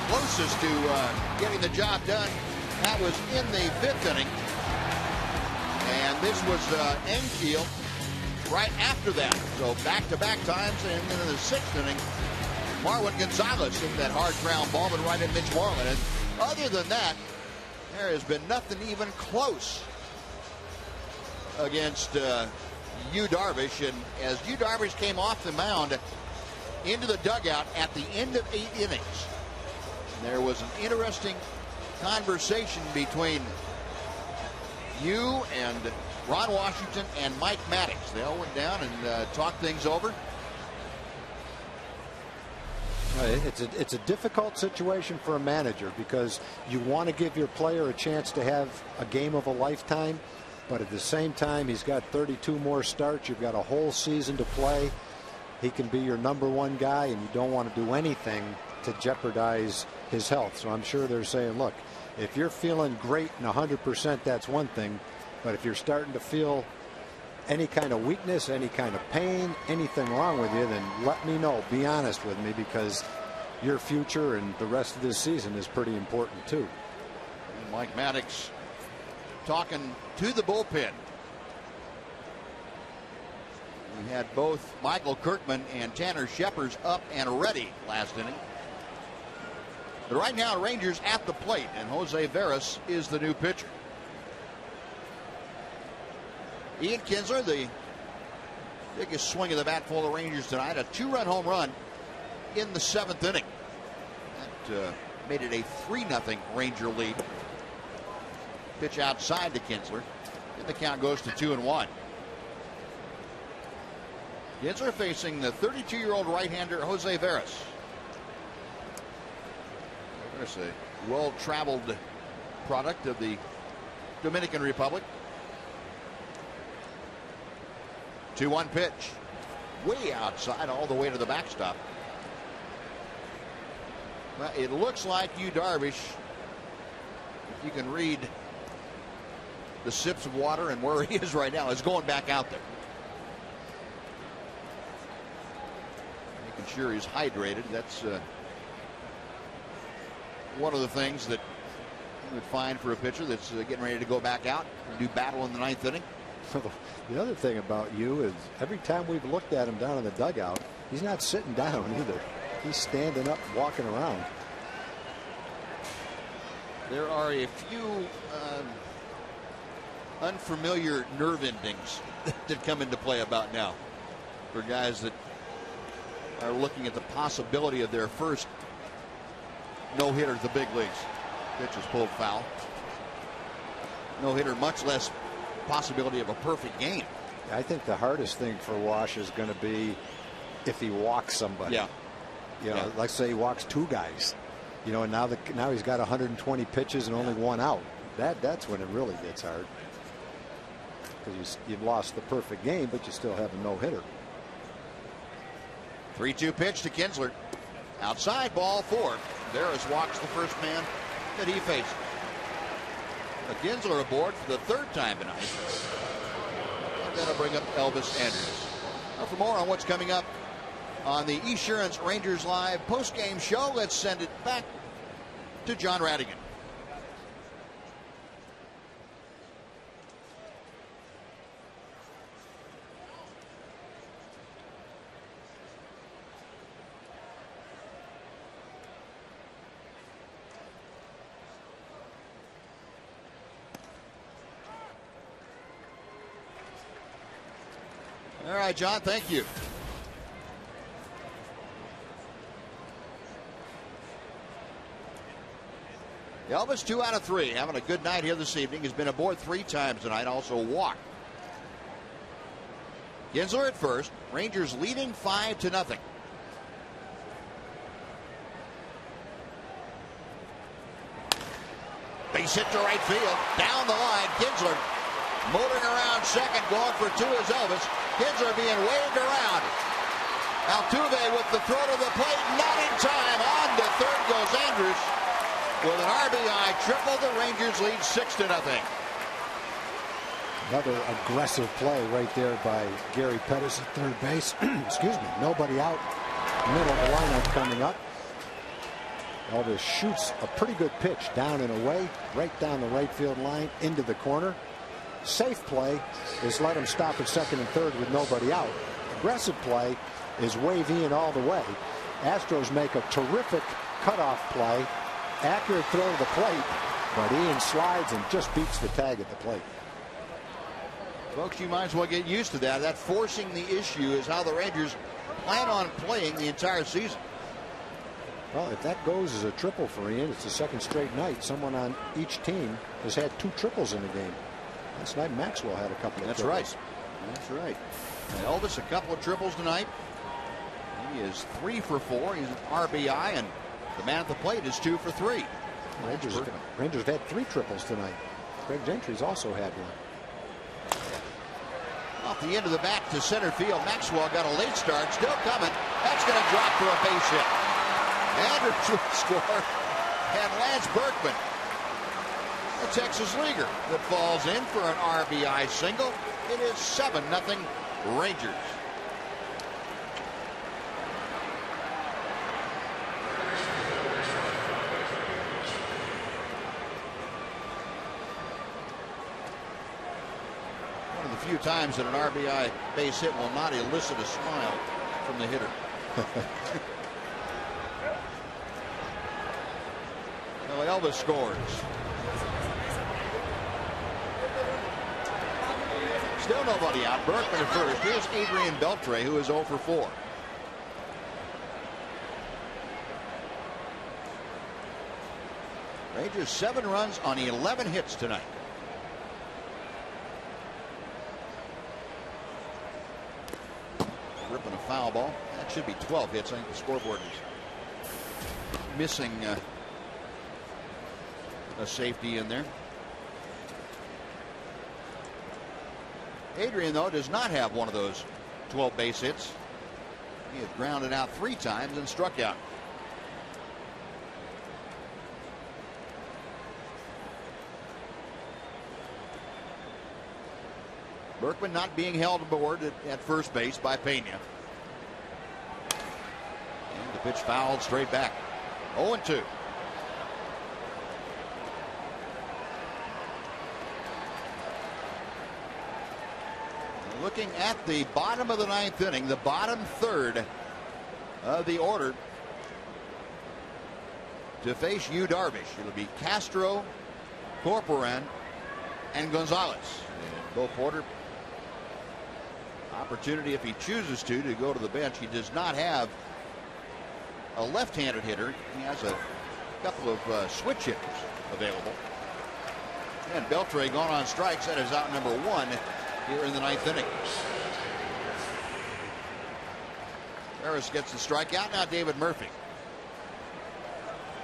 closest to getting the job done. That was in the 5th inning. And this was Enfield right after that. So back-to-back times, and then in the 6th inning, Marwin Gonzalez hit that hard ground ball, but right at Mitch Moreland. And other than that, there has been nothing even close against Yu Darvish. And as Yu Darvish came off the mound into the dugout at the end of 8 innings, there was an interesting conversation between Yu and Ron Washington and Mike Maddox. They all went down and talked things over. It's a difficult situation for a manager because you want to give your player a chance to have a game of a lifetime, but at the same time he's got 32 more starts. You've got a whole season to play. He can be your #1 guy, and you don't want to do anything to jeopardize his health. So I'm sure they're saying, look, if you're feeling great and 100%, that's one thing, but if you're starting to feel any kind of weakness, any kind of pain, anything wrong with you, then let me know. Be honest with me, because your future and the rest of this season is pretty important too. And Mike Maddox talking to the bullpen. We had both Michael Kirkman and Tanner Scheppers up and ready last inning. But right now, Rangers at the plate, and Jose Veras is the new pitcher. Ian Kinsler, the biggest swing of the bat for the Rangers tonight, a 2-run home run in the 7th inning. That made it a 3-0 Ranger lead. Pitch outside to Kinsler, and the count goes to 2-1. Kinsler facing the 32-year-old right-hander Jose Veras. There's a well-traveled product of the Dominican Republic. 2-1 pitch. Way outside, all the way to the backstop. Well, it looks like Yu Darvish, if you can read the sips of water and where he is right now, is going back out there. Making sure he's hydrated. That's one of the things that you would find for a pitcher that's getting ready to go back out and do battle in the 9th inning. The other thing about you is every time we've looked at him down in the dugout, he's not sitting down either. He's standing up, walking around. There are a few unfamiliar nerve endings that come into play about now for guys that are looking at the possibility of their first no-hitter at the big leagues. Pitch is pulled foul. No-hitter, much less possibility of a perfect game. I think the hardest thing for Wash is going to be if he walks somebody. Yeah. You know, let's say he walks 2 guys. You know, and now he's got 120 pitches and only 1 out. That's when it really gets hard. Because you've lost the perfect game, but you still have a no-hitter. 3-2 pitch to Kinsler. Outside, ball 4. Veras walks the first man that he faced. Kinsler aboard for the 3rd time tonight. And that'll bring up Elvis Andrus. Now for more on what's coming up on the Esurance Rangers Live post-game show, let's send it back to John Radigan. All right, John, thank you. Elvis, 2 out of 3, having a good night here this evening. He's been aboard 3 times tonight, also walked. Kinsler at first. Rangers leading 5-0. Base hit to right field. Down the line, Kinsler motoring around second, going for 2 is Elvis. Kinsler being waved around. Altuve with the throw to the plate, not in time. On to third goes Andrus with an RBI triple. The Rangers lead 6-0. Another aggressive play right there by Gary Pettis at third base. Excuse me. Nobody out. Middle of the lineup coming up. Elvis shoots a pretty good pitch down and away, right down the right field line into the corner. Safe play is let him stop at second and third with nobody out. Aggressive play is wave Ian all the way. Astros make a terrific cutoff play. Accurate throw to the plate, but Ian slides and just beats the tag at the plate. Folks, you might as well get used to that. That forcing the issue is how the Rangers plan on playing the entire season. Well, if that goes as a triple for Ian, it's the second straight night. Someone on each team has had 2 triples in the game. Last night Maxwell had a couple of triples. Right. That's right. And Elvis, a couple of triples tonight. He is 3 for 4. He's an RBI, and the man at the plate is 2 for 3. Rangers have had 3 triples tonight. Craig Gentry's also had one. Off the end of the bat to center field. Maxwell got a late start. Still coming. That's going to drop for a base hit. Andrews will score. And Lance Berkman, a Texas leaguer, that falls in for an RBI single. It is 7-0 Rangers. One of the few times that an RBI base hit will not elicit a smile from the hitter. Elvis scores. Still nobody out. Berkman at first. Here's Adrian Beltre, who is 0 for 4. Rangers 7 runs on 11 hits tonight. Ripping a foul ball. That should be 12 hits. I think the scoreboard is missing a safety in there. Adrian, though, does not have one of those 12 base hits. He has grounded out 3 times and struck out. Berkman not being held aboard at first base by Pena. And the pitch fouled straight back. 0-2. Looking at the bottom of the 9th inning, the bottom third of the order to face Yu Darvish. It'll be Castro, Corporan, and Gonzalez. And Bo Porter, opportunity if he chooses to go to the bench. He does not have a left-handed hitter. He has a couple of switch hitters available. And Beltre gone on strikes. That is out number 1 here in the 9th inning. Harris gets the strikeout. Now David Murphy.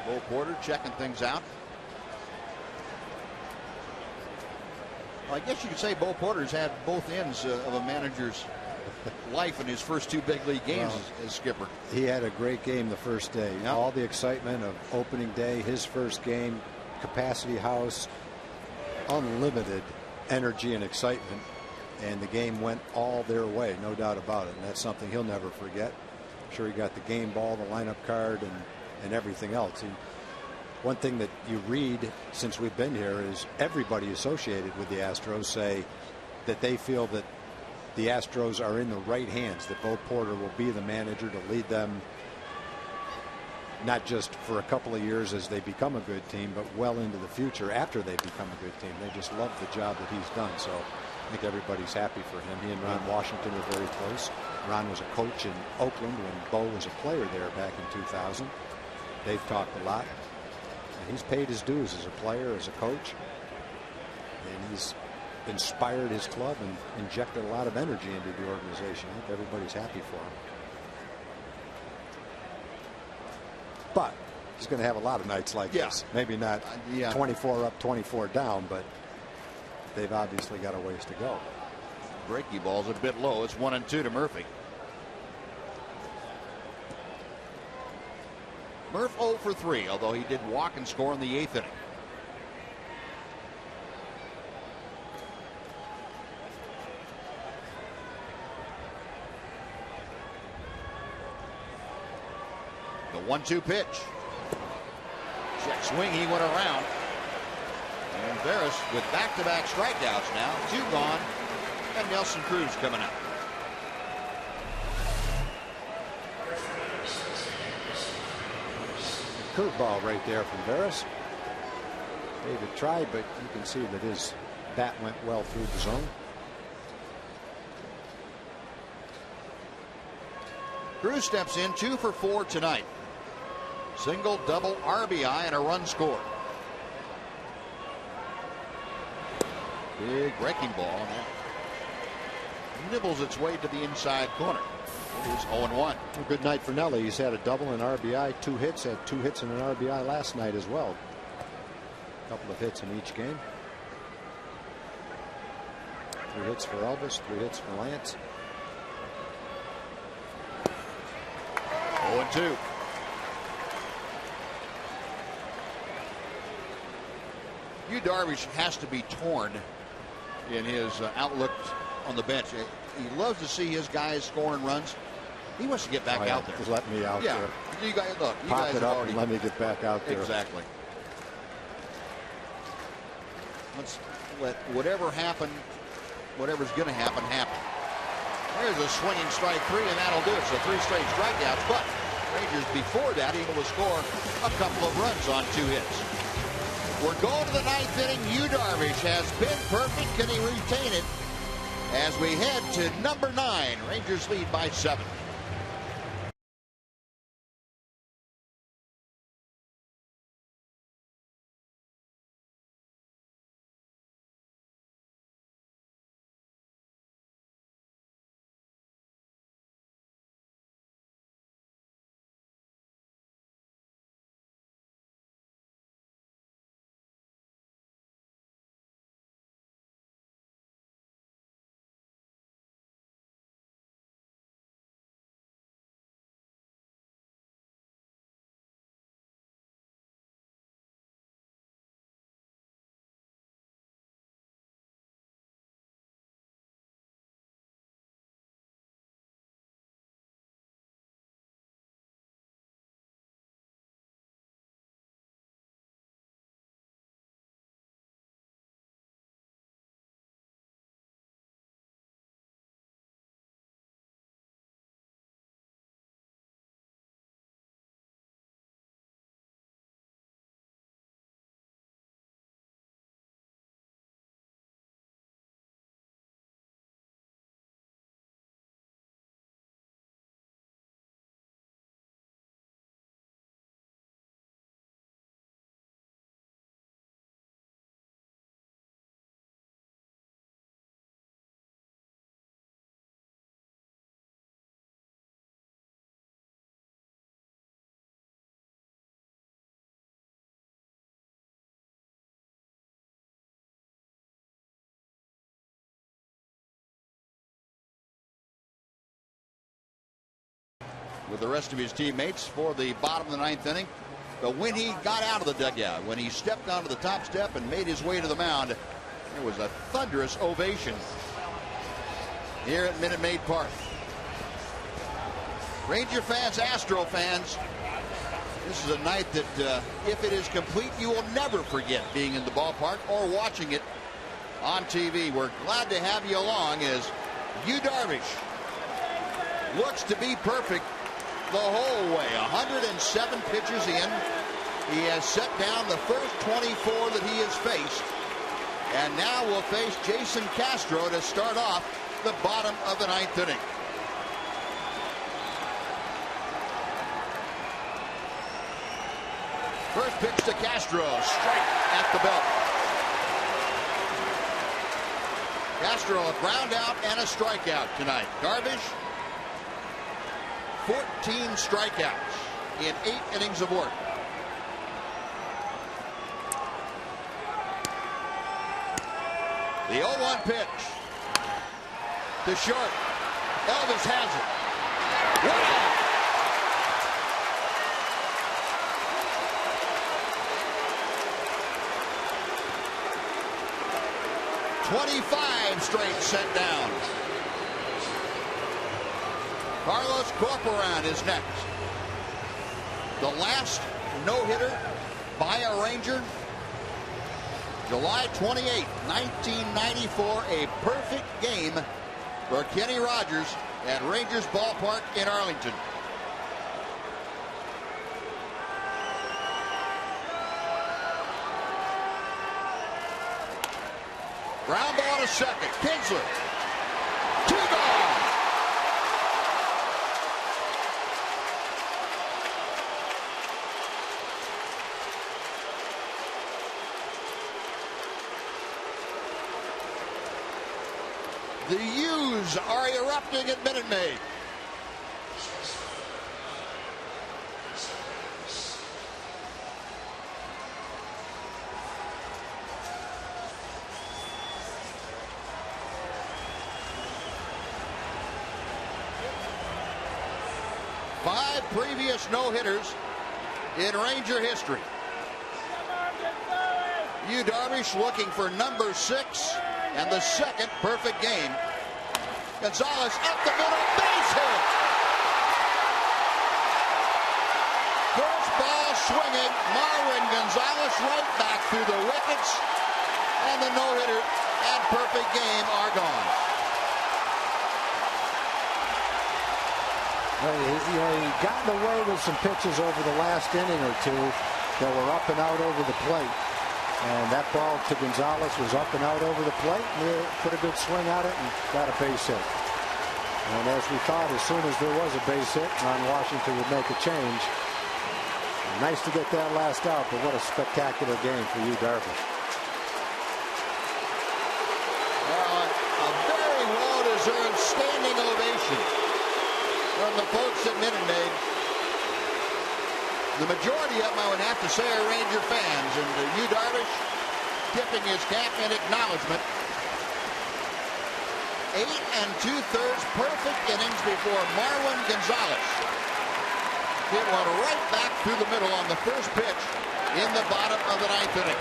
Bo Porter checking things out. Well, I guess you could say Bo Porter's had both ends of a manager's life in his first 2 big league games as skipper. He had a great game the first day. Yep. All the excitement of opening day, his first game, Capacity House, unlimited energy and excitement. And the game went all their way, no doubt about it. And that's something he'll never forget. I'm sure he got the game ball, the lineup card, and everything else. One thing that you read since we've been here is everybody associated with the Astros say that they feel that the Astros are in the right hands, that Bo Porter will be the manager to lead them not just for a couple of years as they become a good team, but well into the future after they become a good team. They just love the job that he's done. So I think everybody's happy for him. He and Ron Washington were very close. Ron was a coach in Oakland when Bo was a player there back in 2000. They've talked a lot. And he's paid his dues as a player, as a coach. And he's inspired his club and injected a lot of energy into the organization. I think everybody's happy for him. But he's going to have a lot of nights like this. Maybe not 24 up, 24 down, but they've obviously got a ways to go. Breaky ball's a bit low. It's 1-2 to Murphy. Murph 0 for 3, although he did walk and score in the 8th inning. The 1-2 pitch. Swing, he went around. And Darvish with back-to-back strikeouts now. 2 gone. And Nelson Cruz coming up. Curveball right there from Darvish. David tried, but you can see that his bat went well through the zone. Cruz steps in 2 for 4 tonight. Single, double, RBI, and a run scored. Big breaking ball, and that nibbles its way to the inside corner. It is 0-1. A good night for Nelly. He's had a double and RBI, 2 hits, had 2 hits and an RBI last night as well. A couple of hits in each game. 3 hits for Elvis, 3 hits for Lance. 0-2. Darvish has to be torn in his outlook on the bench. He loves to see his guys scoring runs. He wants to get back out there. Just let me out there. You guys, look, you Pop guys it have up already and let me get back out there. Exactly. Let's let whatever happen, whatever's going to happen, happen. There's a swinging strike 3, and that'll do it. So 3 straight strikeouts, but Rangers before that able to score a couple of runs on 2 hits. We're going to the 9th inning. Darvish has been perfect. Can he retain it as we head to number 9? Rangers lead by 7. With the rest of his teammates for the bottom of the 9th inning. But when he got out of the dugout, when he stepped onto the top step and made his way to the mound, there was a thunderous ovation here at Minute Maid Park. Ranger fans, Astro fans, this is a night that if it is complete, you will never forget being in the ballpark or watching it on TV. We're glad to have you along as Darvish looks to be perfect the whole way. 107 pitches in. He has set down the first 24 that he has faced. And now will face Jason Castro to start off the bottom of the 9th inning. First pitch to Castro, strike at the belt. Castro a ground out and a strikeout tonight. Darvish 14 strikeouts in 8 innings of work. The 0-1 pitch to short. Elvis has it. One out. .25 straight sent down. Carlos Corporan is next. The last no-hitter by a Ranger. July 28, 1994, a perfect game for Kenny Rogers at Rangers Ballpark in Arlington. Ground ball to second. Kinsler. 2 gone. The U's are erupting at Minute Maid. Five previous no-hitters in Ranger history. Yu Darvish looking for number 6 and the second perfect game. Gonzalez up the middle, base hit. First ball swinging, Marwin Gonzalez right back through the wickets, and the no-hitter and perfect game are gone. He got away with some pitches over the last inning or two that were up and out over the plate. And that ball to Gonzalez was up and out over the plate. And he put a good swing at it and got a base hit. And as we thought, as soon as there was a base hit, Ron Washington would make a change. Nice to get that last out, but what a spectacular game for Yu Darvish. A very well-deserved standing ovation from the folks at Minute Maid. The majority of them, I would have to say, are Ranger fans. And Yu Darvish tipping his cap in acknowledgement. 8 2/3 perfect innings before Marwin Gonzalez hit one right back through the middle on the first pitch in the bottom of the 9th inning.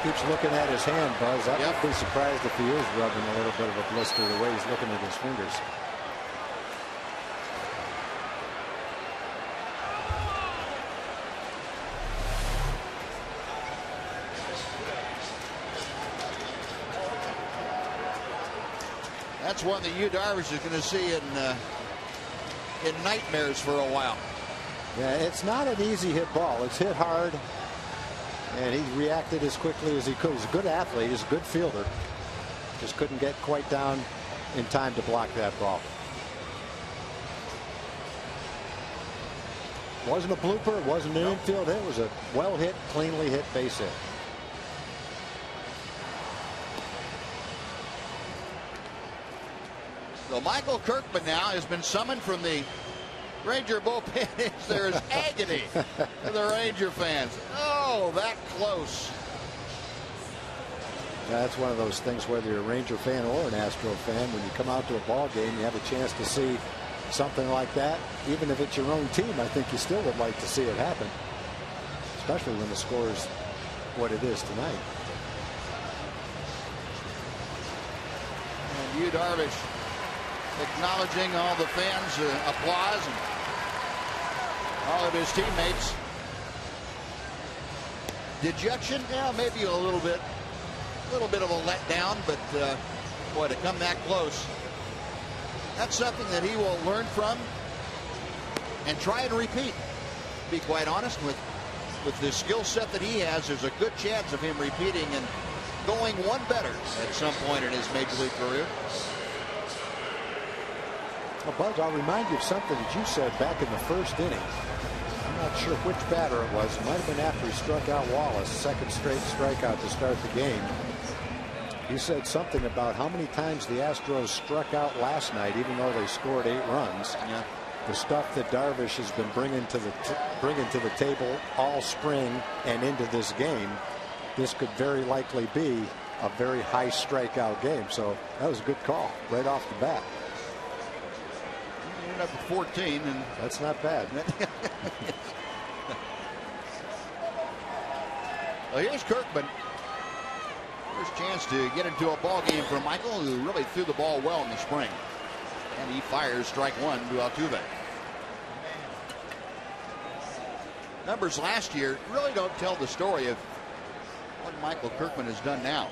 Keeps looking at his hand, Buzz. I wouldn't be surprised if he is rubbing a little bit of a blister the way he's looking at his fingers. That's one that Yu Darvish is going to see in nightmares for a while. Yeah, it's not an easy hit ball. It's hit hard, and he reacted as quickly as he could. He's a good athlete. He's a good fielder. Just couldn't get quite down in time to block that ball. Wasn't a blooper. It wasn't an infield hit. It was a well hit, cleanly hit base hit. So Michael Kirkman now has been summoned from the Ranger bullpen. There is agony to the Ranger fans. Oh, that close. That's one of those things, whether you're a Ranger fan or an Astro fan, when you come out to a ball game, you have a chance to see something like that. Even if it's your own team, I think you still would like to see it happen, especially when the score is what it is tonight. And Yu Darvish acknowledging all the fans' applause and all of his teammates. Dejection, yeah, maybe a little bit of a letdown, but boy, to come that close, that's something that he will learn from and try and repeat. To be quite honest, with the skill set that he has, there's a good chance of him repeating and going one better at some point in his major league career. Well, Buzz, I'll remind you of something that you said back in the first inning. I'm not sure which batter it was. It might have been after he struck out Wallace, second straight strikeout to start the game. You said something about how many times the Astros struck out last night, even though they scored 8 runs. Yeah. The stuff that Darvish has been bringing to the table all spring and into this game, this could very likely be a very high strikeout game. So that was a good call right off the bat. Up to 14, and that's not bad. Well, here's Kirkman. First chance to get into a ball game for Michael, who really threw the ball well in the spring. And he fires strike one to Altuve. numbers last year really don't tell the story of what Michael Kirkman has done now.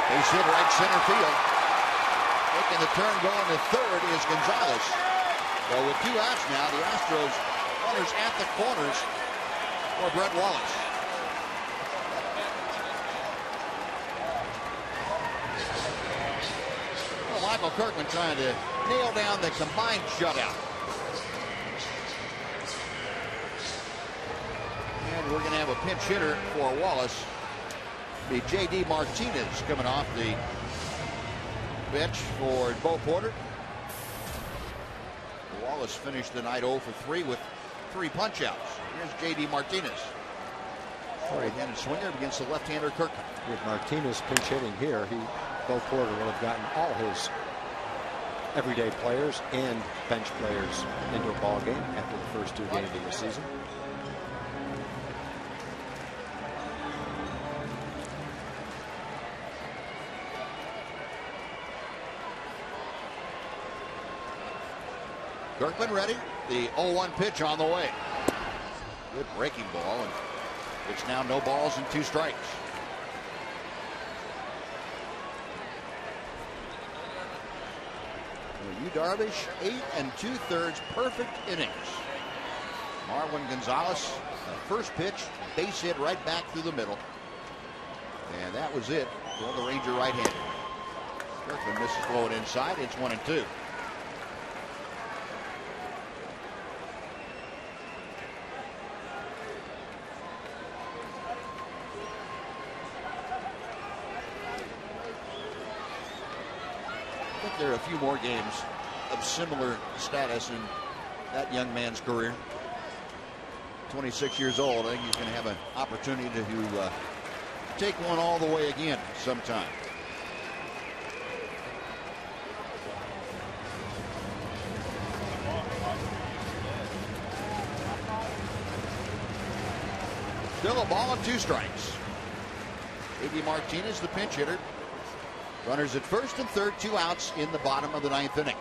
Base hit right center field. Making the turn going to third is Gonzalez. Well, with 2 outs now, the Astros runners at the corners for Brett Wallace. Well, Michael Kirkman trying to nail down the combined shutout. And we're going to have a pinch hitter for Wallace. Be J.D. Martinez coming off the bench for Bo Porter. Wallace finished the night 0 for 3 with 3 punch-outs. Here's J.D. Martinez. Right-handed swinger against the left-hander Kirkman. With Martinez pinch hitting here, Bo Porter will have gotten all his everyday players and bench players into a ball game after the first 2 games of the season. Kirkman ready. The 0-1 pitch on the way. Good breaking ball, and it's now no balls and 2 strikes. Yu Darvish, 8 2/3 perfect innings. Marwin Gonzalez, first pitch, base hit right back through the middle. And that was it for the Ranger right-hander. Kirkman misses blowing inside. It's 1-2. There are a few more games of similar status in that young man's career. 26 years old. I think he's going to have an opportunity to take one all the way again sometime. Still a ball and 2 strikes. J.D. Martinez, the pinch hitter. Runners at first and third, 2 outs in the bottom of the 9th inning.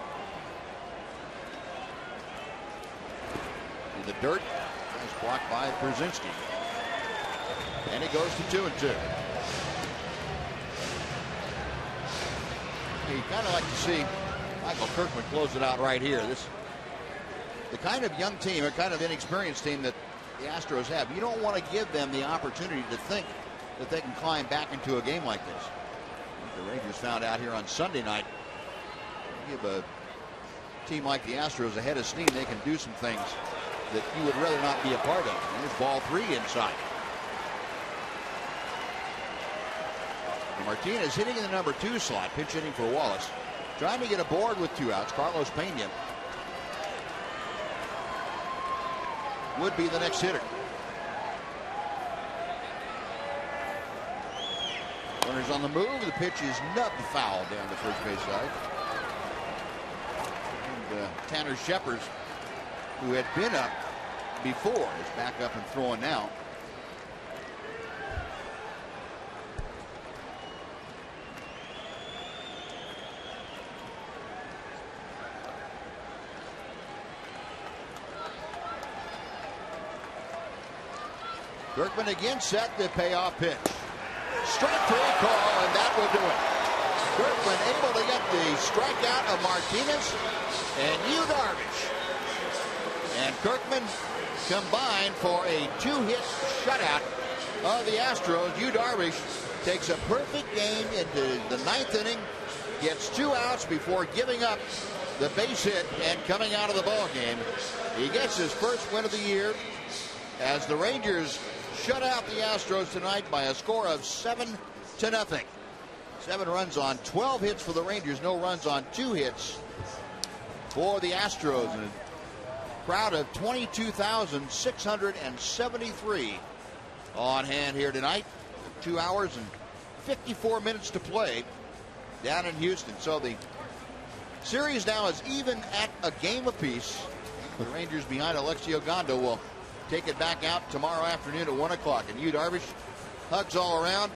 In the dirt, is blocked by Brzezinski. And it goes to 2-2. You kind of like to see Michael Kirkman close it out right here. The kind of young team, or kind of inexperienced team that the Astros have, you don't want to give them the opportunity to think that they can climb back into a game like this. The Rangers found out here on Sunday night, give a team like the Astros a head of steam, they can do some things that you would rather not be a part of. And there's ball 3 inside. And Martinez hitting in the number 2 slot, pinch hitting for Wallace. Trying to get aboard with 2 outs. Carlos Pena would be the next hitter. Runners on the move. The pitch is nubbed foul down the first base side. And Tanner Shepard, who had been up before, is back up and throwing now. Kirkman again set the payoff pitch. Strike 3 call, and that will do it. Kirkman able to get the strikeout of Martinez and Yu Darvish. And Kirkman combined for a 2-hit shutout of the Astros. Yu Darvish takes a perfect game into the 9th inning, gets 2 outs before giving up the base hit and coming out of the ball game. He gets his first win of the year as the Rangers shut out the Astros tonight by a score of 7-0. 7 runs on 12 hits for the Rangers, no runs on 2 hits for the Astros. And a crowd of 22,673 on hand here tonight. 2 hours and 54 minutes to play down in Houston. So the series now is even at a game apiece. The Rangers behind Alexio Gondo will take it back out tomorrow afternoon at 1 o'clock. And Yu Darvish hugs all around.